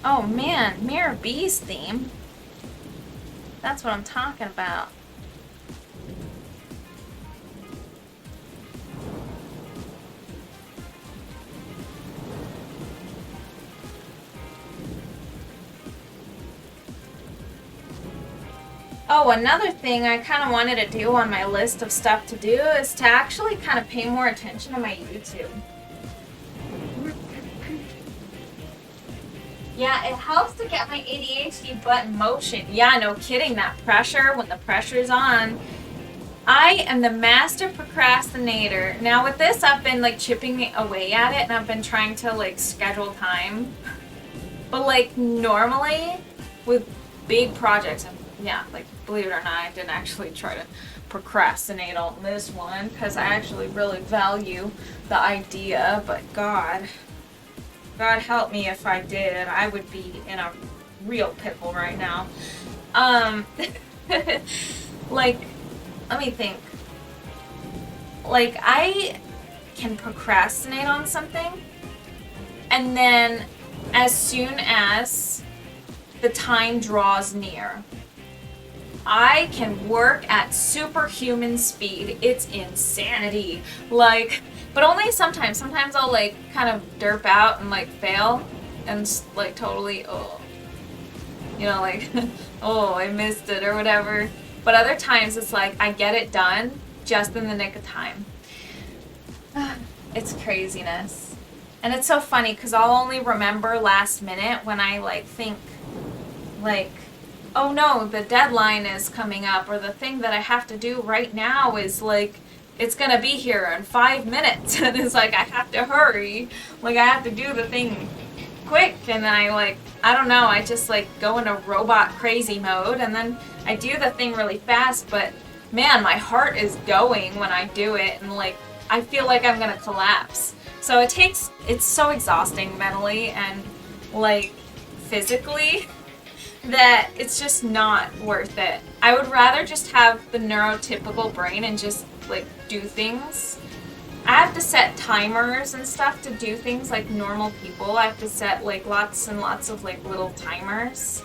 Oh man, Mirror Bees theme. That's what I'm talking about. Oh, another thing I kind of wanted to do on my list of stuff to do is to actually kind of pay more attention to my YouTube. Yeah, it helps to get my ADHD butt in motion. Yeah, no kidding, that pressure, when the pressure's on. I am the master procrastinator. Now with this, I've been like chipping away at it and I've been trying to like schedule time. But like normally with big projects, yeah, like believe it or not, I didn't actually try to procrastinate on this one because I actually really value the idea, but God help me if I did. I would be in a real pickle right now. Like, let me think. Like, I can procrastinate on something, and then as soon as the time draws near, I can work at superhuman speed. It's insanity. Like, but only sometimes. Sometimes I'll like kind of derp out and like fail and like totally, oh, you know, like, oh, I missed it or whatever. But other times it's like I get it done just in the nick of time. It's craziness. And it's so funny because I'll only remember last minute when I like think like, oh no, the deadline is coming up, or the thing that I have to do right now is like, it's gonna be here in 5 minutes, and it's like, I have to hurry, like I have to do the thing quick, and I don't know, I just like go into robot crazy mode, and then I do the thing really fast, but man, my heart is going when I do it, and like, I feel like I'm gonna collapse. So it's so exhausting mentally and like physically, that it's just not worth it. I would rather just have the neurotypical brain and just like do things. I have to set timers and stuff to do things like normal people. I have to set like lots and lots of like little timers,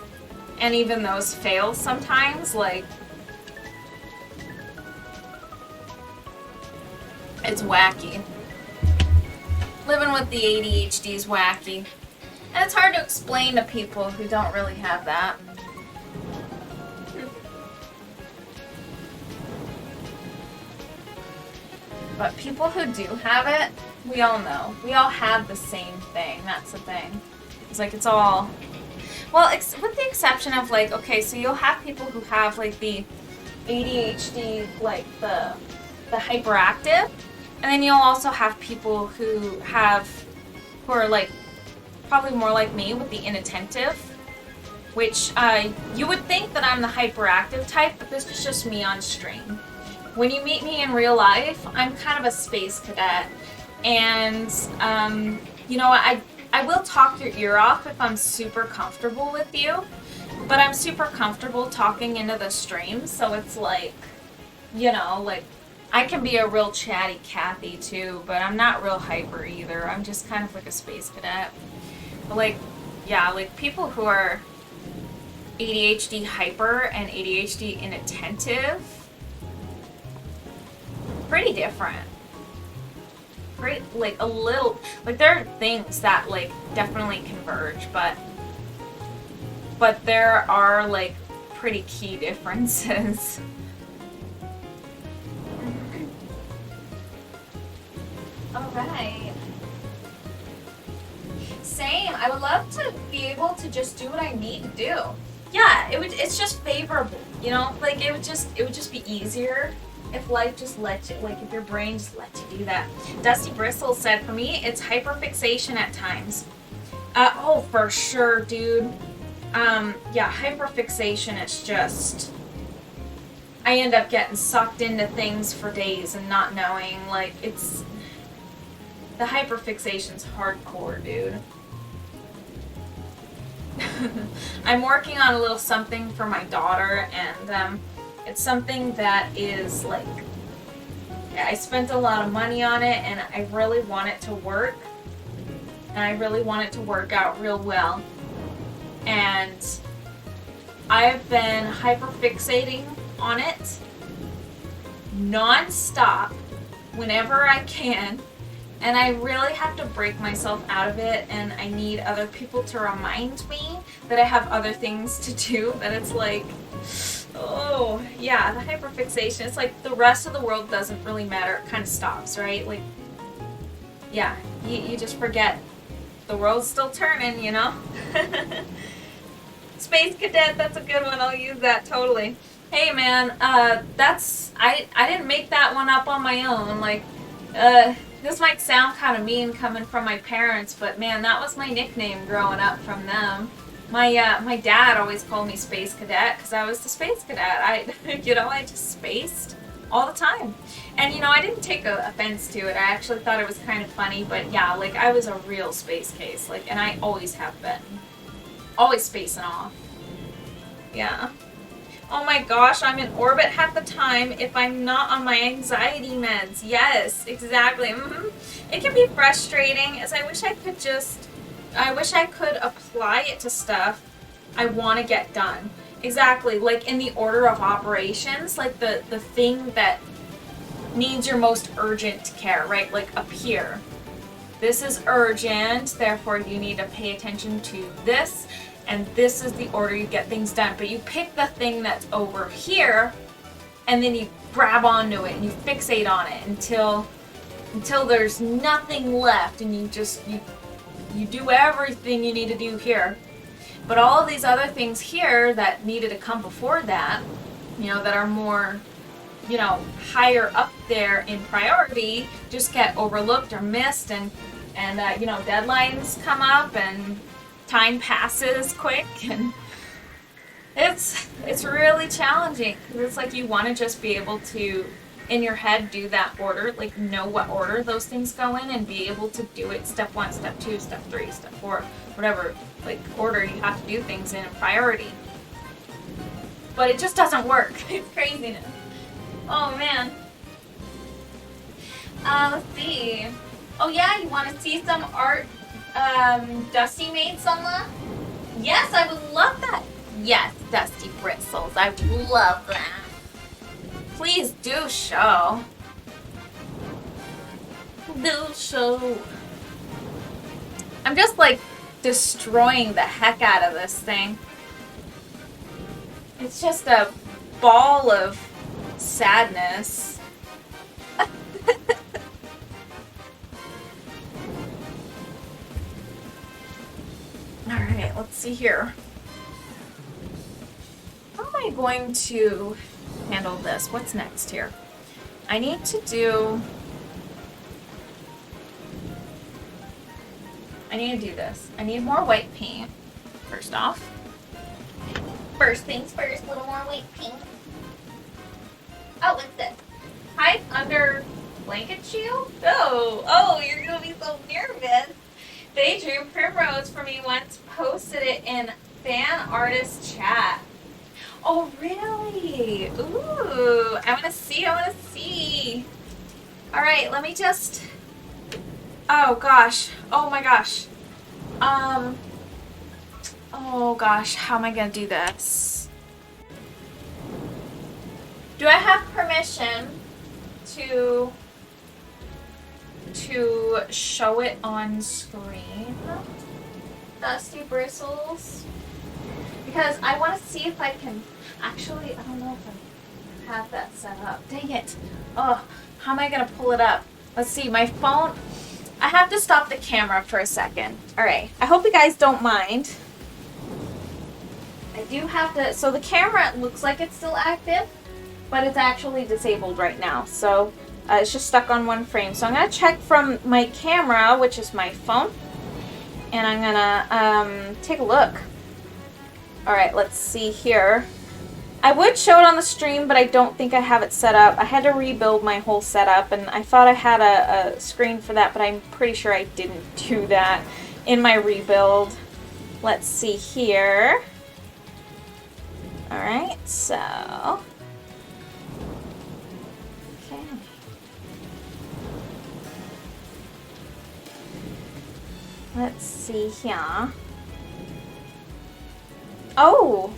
and even those fail sometimes. Like, it's wacky. Living with the ADHD is wacky. And it's hard to explain to people who don't really have that. But people who do have it, we all know. We all have the same thing. That's the thing. It's like it's all... Well, with the exception of like, okay, so you'll have people who have like the ADHD, like the hyperactive. And then you'll also have people who are like probably more like me with the inattentive, which you would think that I'm the hyperactive type, but this is just me on stream. When you meet me in real life, I'm kind of a space cadet, and you know, I will talk your ear off if I'm super comfortable with you, but I'm super comfortable talking into the stream, so it's like, you know, like I can be a real chatty Cathy too, but I'm not real hyper either. I'm just kind of like a space cadet. Like, yeah, like people who are ADHD hyper and ADHD inattentive, pretty different. Pretty, like a little, like there are things that like definitely converge, but there are like pretty key differences. Alright. Same. I would love to be able to just do what I need to do. Yeah, it's just favorable, you know? Like it would just be easier if life just let you, like if your brain just let you do that. Dusty Bristles said, for me, it's hyperfixation at times. Oh, for sure, dude. Yeah, hyperfixation is just, I end up getting sucked into things for days and not knowing, like, it's, the hyperfixation's hardcore, dude. I'm working on a little something for my daughter, and it's something that is like, I spent a lot of money on it, and I really want it to work, and I really want it to work out real well. And I've been hyperfixating on it non-stop whenever I can, and I really have to break myself out of it, and I need other people to remind me that I have other things to do, that it's like, oh, yeah, the hyperfixation, it's like the rest of the world doesn't really matter, it kind of stops, right? Like, yeah, you just forget the world's still turning, you know? Space Cadet, that's a good one, I'll use that totally. Hey man, I didn't make that one up on my own, like, this might sound kind of mean coming from my parents, but man, that was my nickname growing up from them. My dad always called me Space Cadet because I was the Space Cadet. I just spaced all the time. And I didn't take offense to it. I actually thought it was kind of funny, but yeah, like I was a real space case, like, and I always have been. Always spacing off. Yeah. Oh my gosh, I'm in orbit half the time if I'm not on my anxiety meds. Yes, exactly. It can be frustrating, as I wish I could apply it to stuff I want to get done. Exactly, like in the order of operations, like the thing that needs your most urgent care, right? Like up here. This is urgent, therefore you need to pay attention to this. And this is the order you get things done. But you pick the thing that's over here, and then you grab onto it and you fixate on it until there's nothing left, and you do everything you need to do here. But all of these other things here that needed to come before that, that are more, higher up there in priority, just get overlooked or missed, and deadlines come up and time passes quick, and it's really challenging because it's like you want to just be able to in your head do that order, like know what order those things go in and be able to do it step 1, step 2, step 3, step 4, whatever like order you have to do things in priority. But it just doesn't work. It's craziness. Oh man. Let's see. Oh yeah, you want to see some art Dusty made, Selma? Yes, I would love that. Yes, Dusty Bristles, I would love that. Please do show. Do show. I'm just like destroying the heck out of this thing. It's just a ball of sadness. Alright, let's see here. How am I going to handle this? What's next here? I need to do this. I need more white paint, first off. First things first, a little more white paint. Oh, what's this? Hide under blanket shield? Oh, you're gonna be so nervous. They drew Primrose for me once, posted it in fan artist chat. Oh, really? Ooh, I want to see. All right, let me just, oh gosh, oh my gosh. Oh gosh, how am I gonna do this? Do I have permission to show it on screen? Dusty Bristles? Because I want to see if I can, actually, I don't know if I have that set up. Dang it. Oh, how am I gonna pull it up? Let's see, my phone. I have to stop the camera for a second. All right. I hope you guys don't mind. I do have to. So the camera looks like it's still active, but it's actually disabled right now. So it's just stuck on one frame. So I'm gonna check from my camera, which is my phone, and I'm gonna take a look. All right. Let's see here. I would show it on the stream, but I don't think I have it set up. I had to rebuild my whole setup, and I thought I had a screen for that, but I'm pretty sure I didn't do that in my rebuild. Let's see here. Alright, so... Okay. Let's see here. Oh!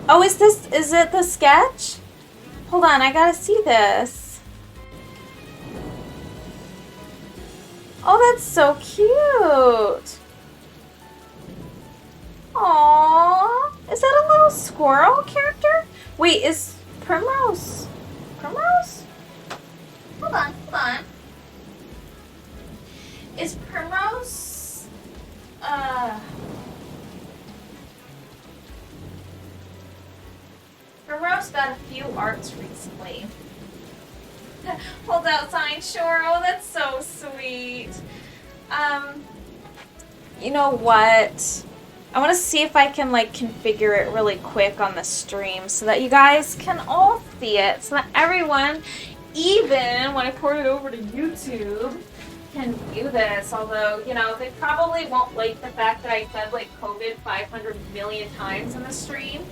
Oh, is it the sketch? Hold on, I gotta see this. Oh, that's so cute. Aww. Is that a little squirrel character? Wait, is Primrose? Primrose? Hold on. Is Primrose, Primrose got a few arts recently. Hold out sign, sure. Oh, that's so sweet. You know what? I want to see if I can like configure it really quick on the stream so that you guys can all see it, so that everyone, even when I port it over to YouTube, can view this. Although, you know, they probably won't like the fact that I said like COVID 500 million times in the stream.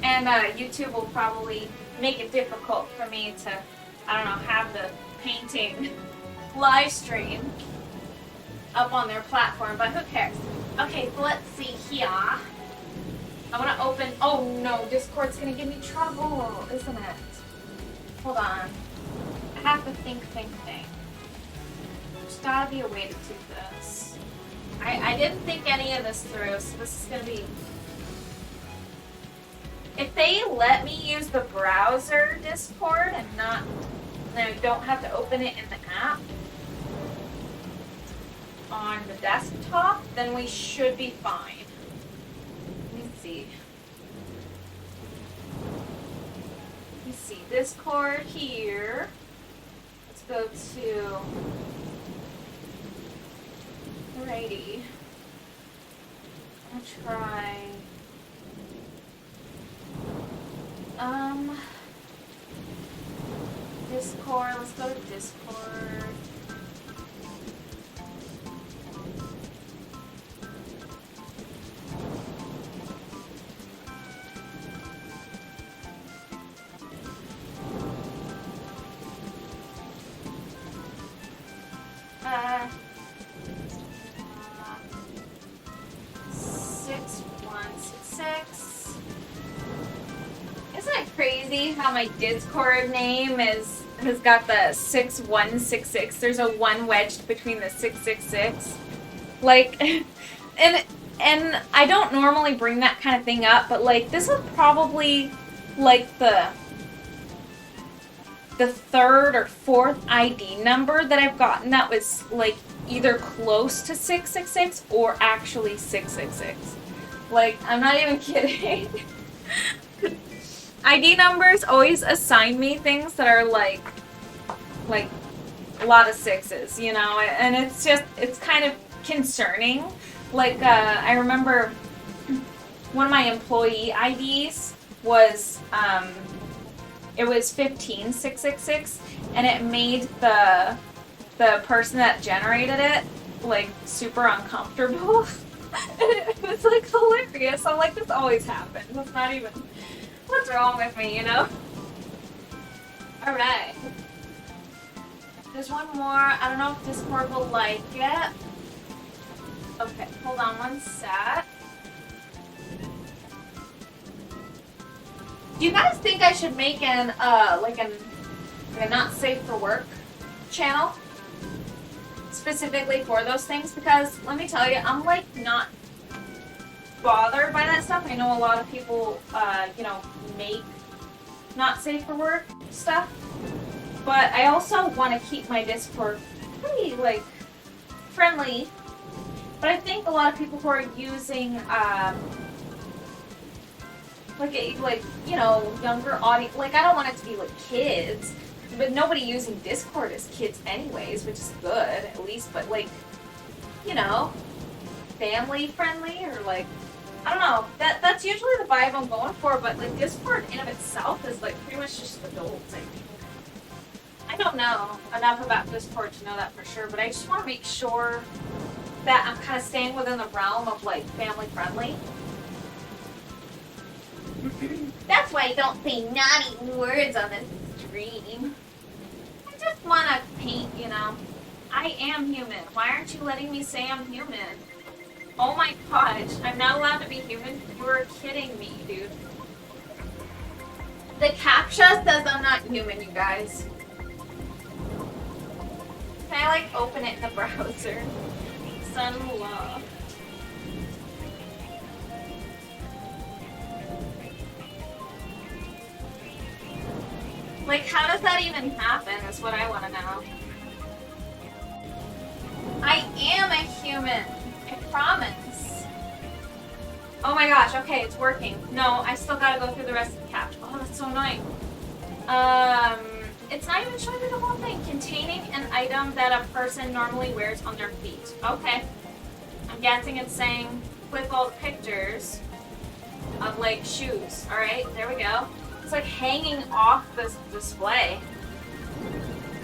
And YouTube will probably make it difficult for me to, I don't know, have the painting live stream up on their platform, but who cares? Okay, so let's see here. I want to open, oh no, Discord's going to give me trouble, isn't it? Hold on. I have to think. There's got to be a way to do this. I didn't think any of this through, so this is going to be... If they let me use the browser Discord and I don't have to open it in the app on the desktop, then we should be fine. Let me see. Discord here. Let's go to... Alrighty. I'm gonna try... Discord, let's go to Discord. Uh, 6166. Isn't it crazy how my Discord name has got the 6166? There's a 1 wedged between the 666. Like, and I don't normally bring that kind of thing up, but like this is probably like the third or fourth ID number that I've gotten that was like either close to 666 or actually 666. Like, I'm not even kidding. ID numbers always assign me things that are like a lot of sixes, you know, and it's kind of concerning. Like, I remember one of my employee IDs was, it was 15666, and it made the person that generated it, like, super uncomfortable. And it was, like, hilarious. I'm like, this always happens. It's not even... What's wrong with me, you know? Alright. There's one more. I don't know if Discord will like it. Okay, hold on one sec. Do you guys think I should make an like a not safe for work channel specifically for those things? Because let me tell you, I'm like not bothered by that stuff. I know a lot of people, you know, make not safe for work stuff, but I also want to keep my Discord pretty like friendly. But I think a lot of people who are using like you know, younger audience, like I don't want it to be like kids, but nobody using Discord is kids anyways, which is good at least. But like, you know, family friendly or like, I don't know. That's usually the vibe I'm going for. But like Discord in of itself is like pretty much just adults. I think. I don't know enough about Discord to know that for sure, but I just want to make sure that I'm kind of staying within the realm of like family friendly. That's why I don't say naughty words on this stream. I just want to paint, you know. I am human. Why aren't you letting me say I'm human? Oh my gosh, I'm not allowed to be human? You're kidding me, dude. The CAPTCHA says I'm not human, you guys. Can I like open it in the browser? Son-in-law. Like, how does that even happen is what I want to know. I am a human. I promise. Oh my gosh, okay, it's working. No, I still gotta go through the rest of the caption. Oh, that's so annoying. It's not even showing me the whole thing. Containing an item that a person normally wears on their feet. Okay. I'm guessing it's saying click all the pictures of like shoes. Alright, there we go. It's like hanging off this display.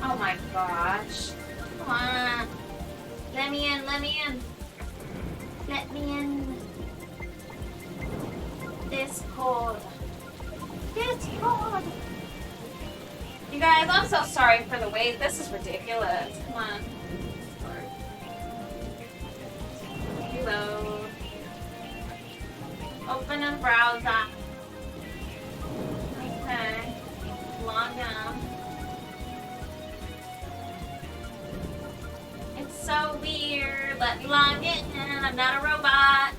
Oh my gosh. Come on. Let me in, let me in. Let me in. Discord. Discord. You guys, I'm so sorry for the wait. This is ridiculous. Come on. Reload. Open a browser. Okay. Log in. It's so weird. Let me log in. I'm not a robot.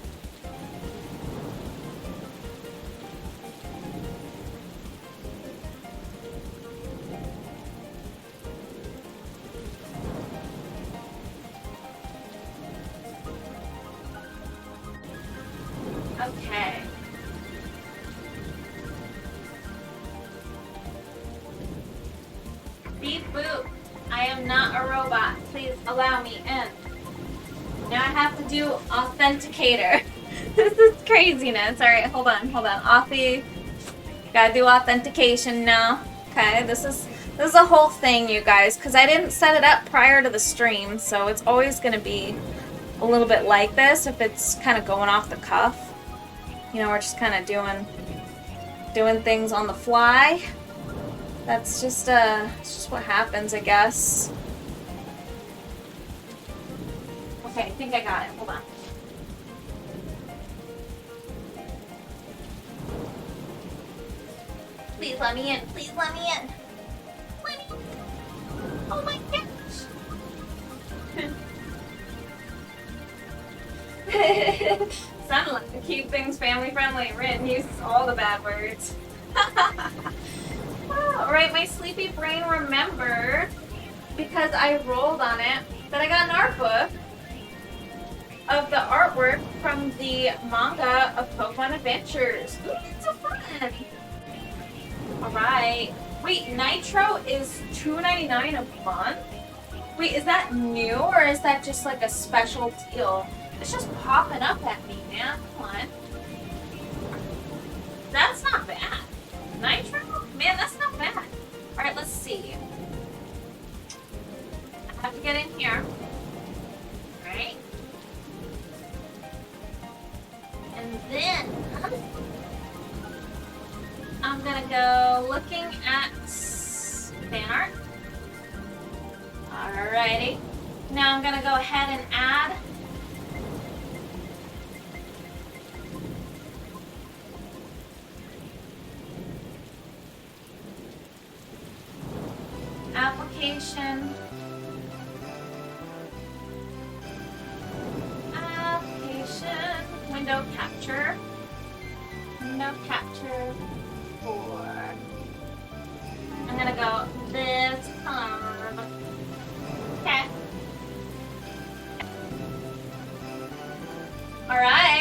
Okay. Beep boop. I am not a robot. Please allow me in. Now I have to do authenticator. This is craziness. Alright, hold on. Authy. Gotta do authentication now. Okay, this is a whole thing, you guys, because I didn't set it up prior to the stream, so it's always gonna be a little bit like this if it's kind of going off the cuff. You know, we're just kind of doing things on the fly. That's just it's just what happens, I guess. Okay, I think I got it. Hold on. Please let me in. Please let me in. Let me in. Oh my gosh. Sunlight to keep things family friendly. Rin uses all the bad words. Alright, my sleepy brain remembered, because I rolled on it, that I got an art book of the artwork from the manga of Pokemon Adventures. Ooh, it's so fun! Alright. Wait, Nitro is $2.99 a month? Wait, is that new, or is that just like a special deal? It's just popping up at me, man. Come on. That's not bad. Nitro? Man, that's not bad. Alright, let's see. I have to get in here. Alright. And then I'm gonna go looking at fan art. Alrighty. Now I'm gonna go ahead and add application, window capture 4. I'm gonna go this color. Okay.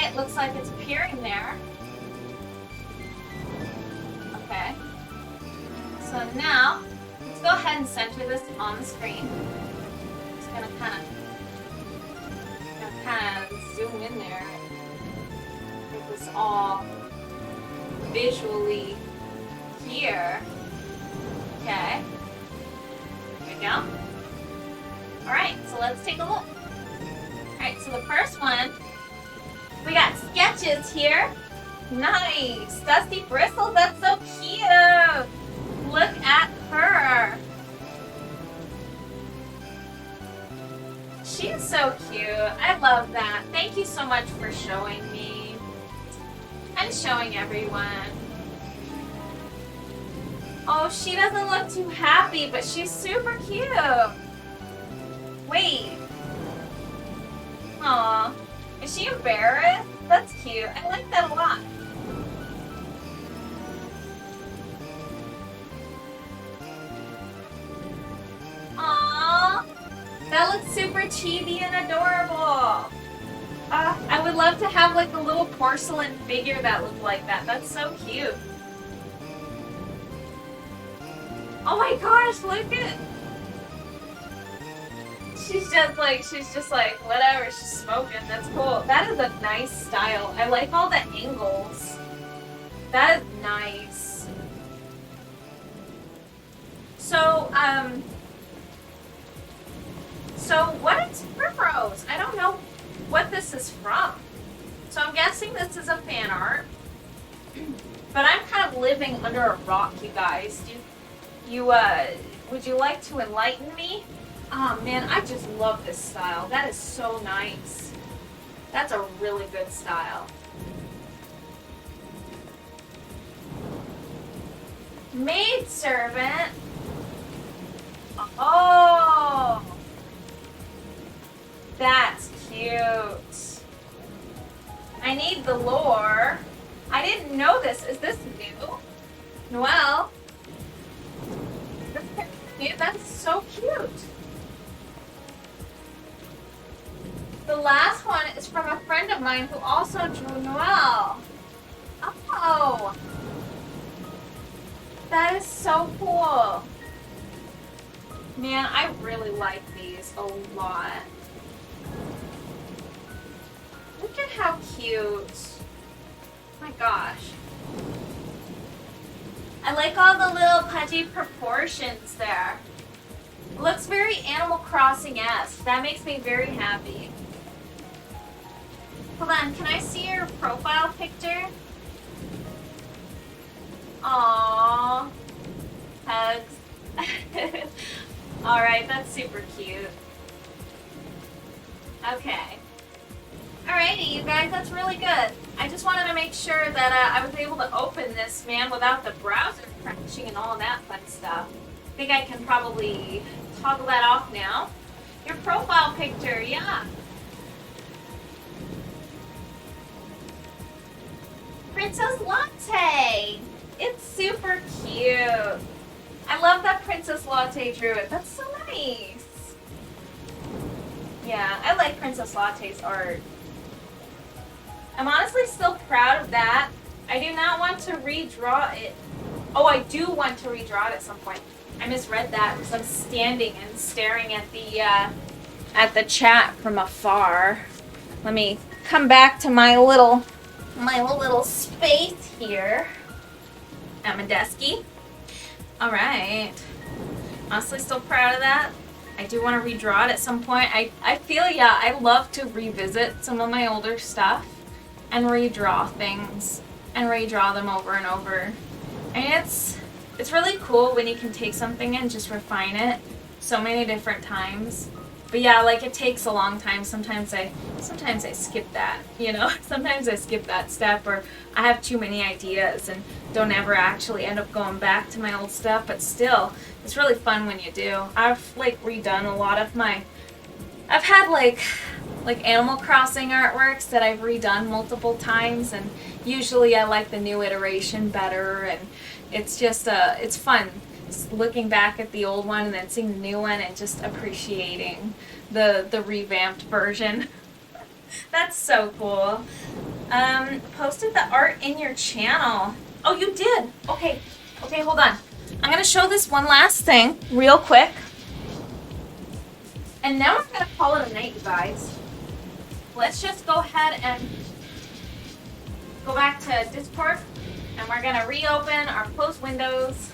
it looks like it's appearing there. Okay. So now, let's go ahead and center this on the screen. Just gonna kind of zoom in there and get this all visually here. Okay. There we go. Alright, so let's take a look. Alright, so the first one, we got sketches here. Nice! Dusty Bristles, that's so cute! Look at her! She's so cute. I love that. Thank you so much for showing me. And showing everyone. Oh, she doesn't look too happy, but she's super cute. Wait. Aw. Is she embarrassed? That's cute. I like that a lot. Aww. That looks super chibi and adorable. I would love to have like a little porcelain figure that looked like that. That's so cute. Oh my gosh, look at... She's just like, whatever, she's smoking. That's cool. That is a nice style. I like all the angles. That is nice. So what is Primrose? I don't know what this is from. So I'm guessing this is a fan art. But I'm kind of living under a rock, you guys. Would you like to enlighten me? Oh man, I just love this style. That is so nice. That's a really good style. Maidservant. Oh, that's cute. I need the lore. I didn't know this. Is this new? Noelle. That's so cute. The last one is from a friend of mine who also drew Noelle. Oh. That is so cool. Man, I really like these a lot. Look at how cute. My gosh. I like all the little pudgy proportions there. It looks very Animal Crossing-esque. That makes me very happy. Hold on, can I see your profile picture? Aww. Hugs. Alright, that's super cute. Okay. Alrighty, you guys, that's really good. I just wanted to make sure that I was able to open this, man, without the browser crashing and all that fun stuff. I think I can probably toggle that off now. Your profile picture, yeah. Princess Latte! It's super cute. I love that Princess Latte drew it. That's so nice. Yeah, I like Princess Latte's art. I'm honestly still proud of that. I do not want to redraw it. Oh, I do want to redraw it at some point. I misread that because I'm standing and staring at the chat from afar. Let me come back to my little space here at my desky. All right. Honestly, still proud of that. I do want to redraw it at some point. I feel, yeah, I love to revisit some of my older stuff and redraw things and redraw them over and over. And it's really cool when you can take something and just refine it so many different times. But yeah, like it takes a long time. Sometimes I skip that, you know? Sometimes I skip that step, or I have too many ideas and don't ever actually end up going back to my old stuff. But still, it's really fun when you do. I've like redone a lot of I've had like Animal Crossing artworks that I've redone multiple times, and usually I like the new iteration better, and it's just it's fun just looking back at the old one and then seeing the new one and just appreciating the revamped version. That's so cool. Posted the art in your channel. Oh, you did? Okay. Okay, hold on. I'm gonna show this one last thing real quick. And now I'm gonna call it a night, you guys. Let's just go ahead and go back to Discord, and we're gonna reopen our closed windows.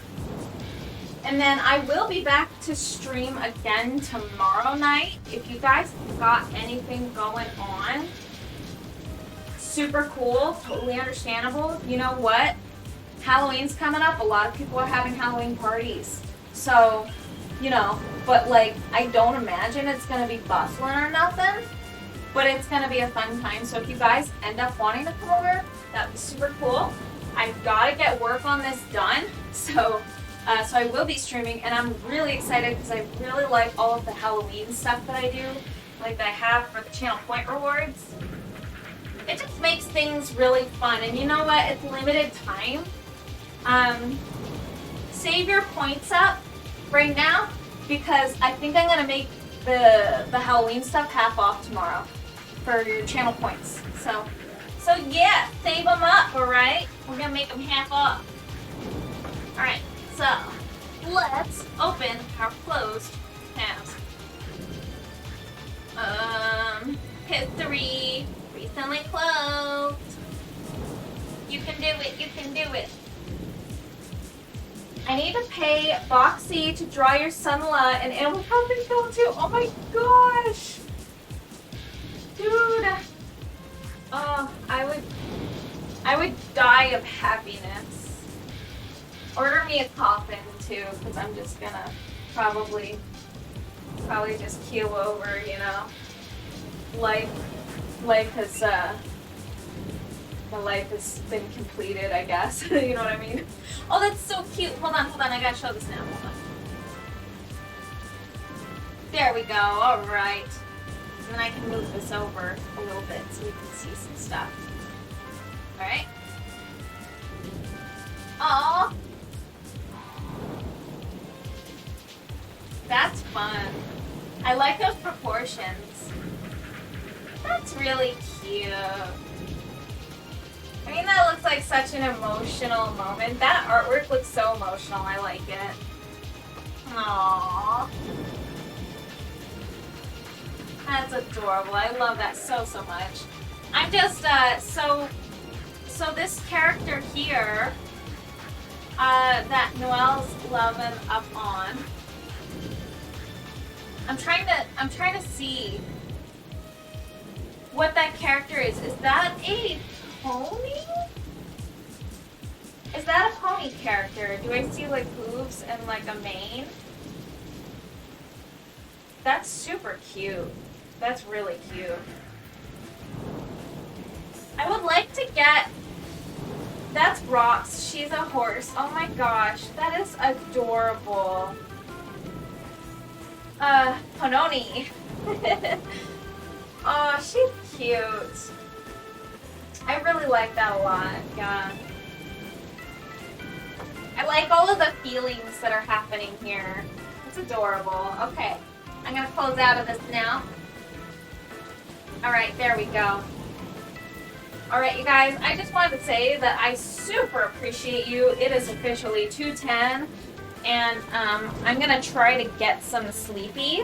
And then I will be back to stream again tomorrow night. If you guys got anything going on, super cool, totally understandable. You know what? Halloween's coming up. A lot of people are having Halloween parties. So, you know, but like, I don't imagine it's gonna be bustling or nothing, but it's gonna be a fun time. So if you guys end up wanting to come over, that'd be super cool. I've gotta get work on this done. So I will be streaming, and I'm really excited because I really like all of the Halloween stuff that I do, like that I have for the channel point rewards. It just makes things really fun, and you know what? It's limited time. Save your points up right now because I think I'm gonna make the Halloween stuff half off tomorrow for your channel points. So yeah, save them up, all right? We're gonna make them half off. All right. So, let's open our closed tabs. History, recently closed. You can do it, you can do it. I need to pay Boxy to draw your son-in-law and Animal Crossing film too. Oh my gosh. Dude. Oh, I would die of happiness. Order me a coffin too, because I'm just gonna probably just keel over, you know. Life has my life has been completed, I guess. You know what I mean? Oh, that's so cute. Hold on, I gotta show this now. Hold on. There we go. All right. And then I can move this over a little bit so we can see some stuff. All right. Aww. That's fun. I like those proportions. That's really cute. I mean, that looks like such an emotional moment. That artwork looks so emotional. I like it. Aww. That's adorable. I love that so much. I'm just, so this character here, that Noelle's loving up on, I'm trying to see what that character is. Is that a pony? Is that a pony character? Do I see like hooves and like a mane? That's super cute. That's really cute. I would like to get... That's Rox. She's a horse. Oh my gosh. That is adorable. Panoni. Oh, she's cute. I really like that a lot. Yeah. I like all of the feelings that are happening here. It's adorable. Okay. I'm gonna close out of this now. Alright, there we go. Alright, you guys, I just wanted to say that I super appreciate you. It is officially 2:10, and I'm gonna try to get some sleepy.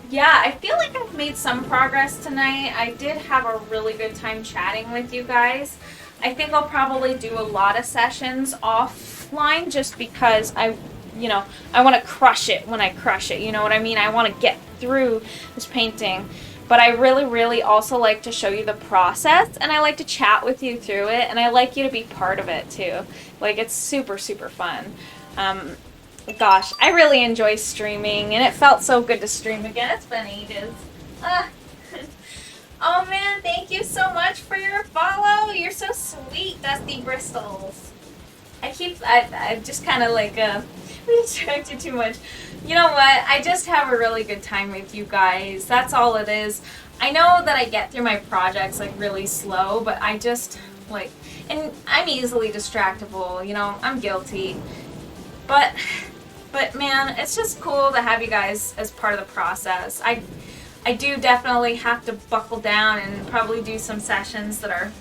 Yeah, I feel like I've made some progress tonight. I did have a really good time chatting with you guys. I think I'll probably do a lot of sessions offline just because I want to crush it when I crush it. You know what I mean? I want to get through this painting. But I really, really also like to show you the process, and I like to chat with you through it, and I like you to be part of it too. Like, it's super, super fun. Gosh, I really enjoy streaming, and it felt so good to stream again. It's been ages. Oh man, thank you so much for your follow. You're so sweet, Dusty Bristles. I just kind of like, distracted too much. You know what? I just have a really good time with you guys. That's all it is. I know that I get through my projects like really slow, but I just like, and I'm easily distractible, you know, I'm guilty. But man, it's just cool to have you guys as part of the process. I do definitely have to buckle down and probably do some sessions that are.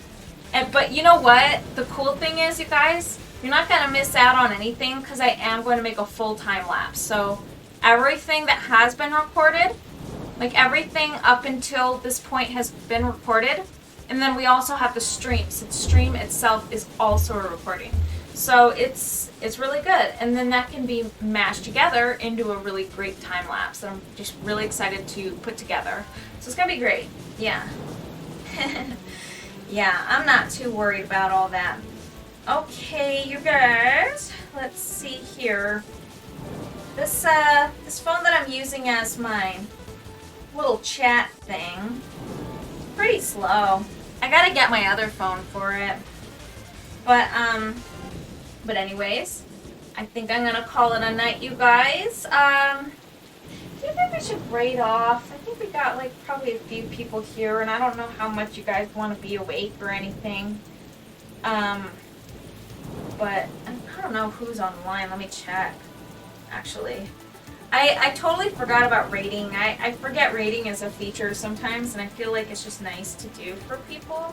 But you know what? The cool thing is, you guys, you're not going to miss out on anything because I am going to make a full time lapse. So everything that has been recorded, like everything up until this point has been recorded. And then we also have the stream. So the stream itself is also a recording. So it's really good. And then that can be mashed together into a really great time lapse that I'm just really excited to put together. So it's going to be great. Yeah. Yeah, I'm not too worried about all that. Okay, you guys, let's see here. This phone that I'm using as my little chat thing, pretty slow. I gotta get my other phone for it. But anyways, I think I'm gonna call it a night, you guys. Do you think we should raid off? I think we got like probably a few people here, and I don't know how much you guys want to be awake or anything. But I don't know who's online. Let me check. Actually, I totally forgot about rating. I forget rating is a feature sometimes, and I feel like it's just nice to do for people.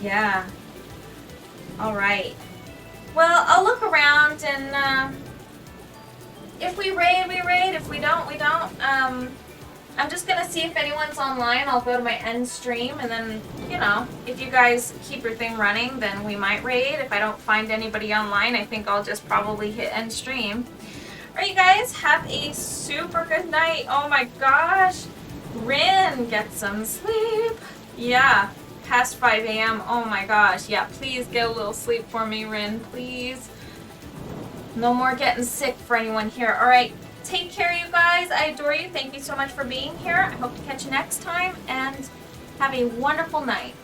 Yeah. All right. Well, I'll look around, and if we raid, we raid. If we don't, we don't. I'm just gonna see if anyone's online. I'll go to my end stream, and then, you know, if you guys keep your thing running, then we might raid. If I don't find anybody online, I think I'll just probably hit end stream. All right, you guys, have a super good night. Oh my gosh. Rin, get some sleep. Yeah. Past 5 a.m. Oh my gosh. Yeah, please get a little sleep for me, Rin. Please. No more getting sick for anyone here. All right. Take care, you guys. I adore you. Thank you so much for being here. I hope to catch you next time, and have a wonderful night.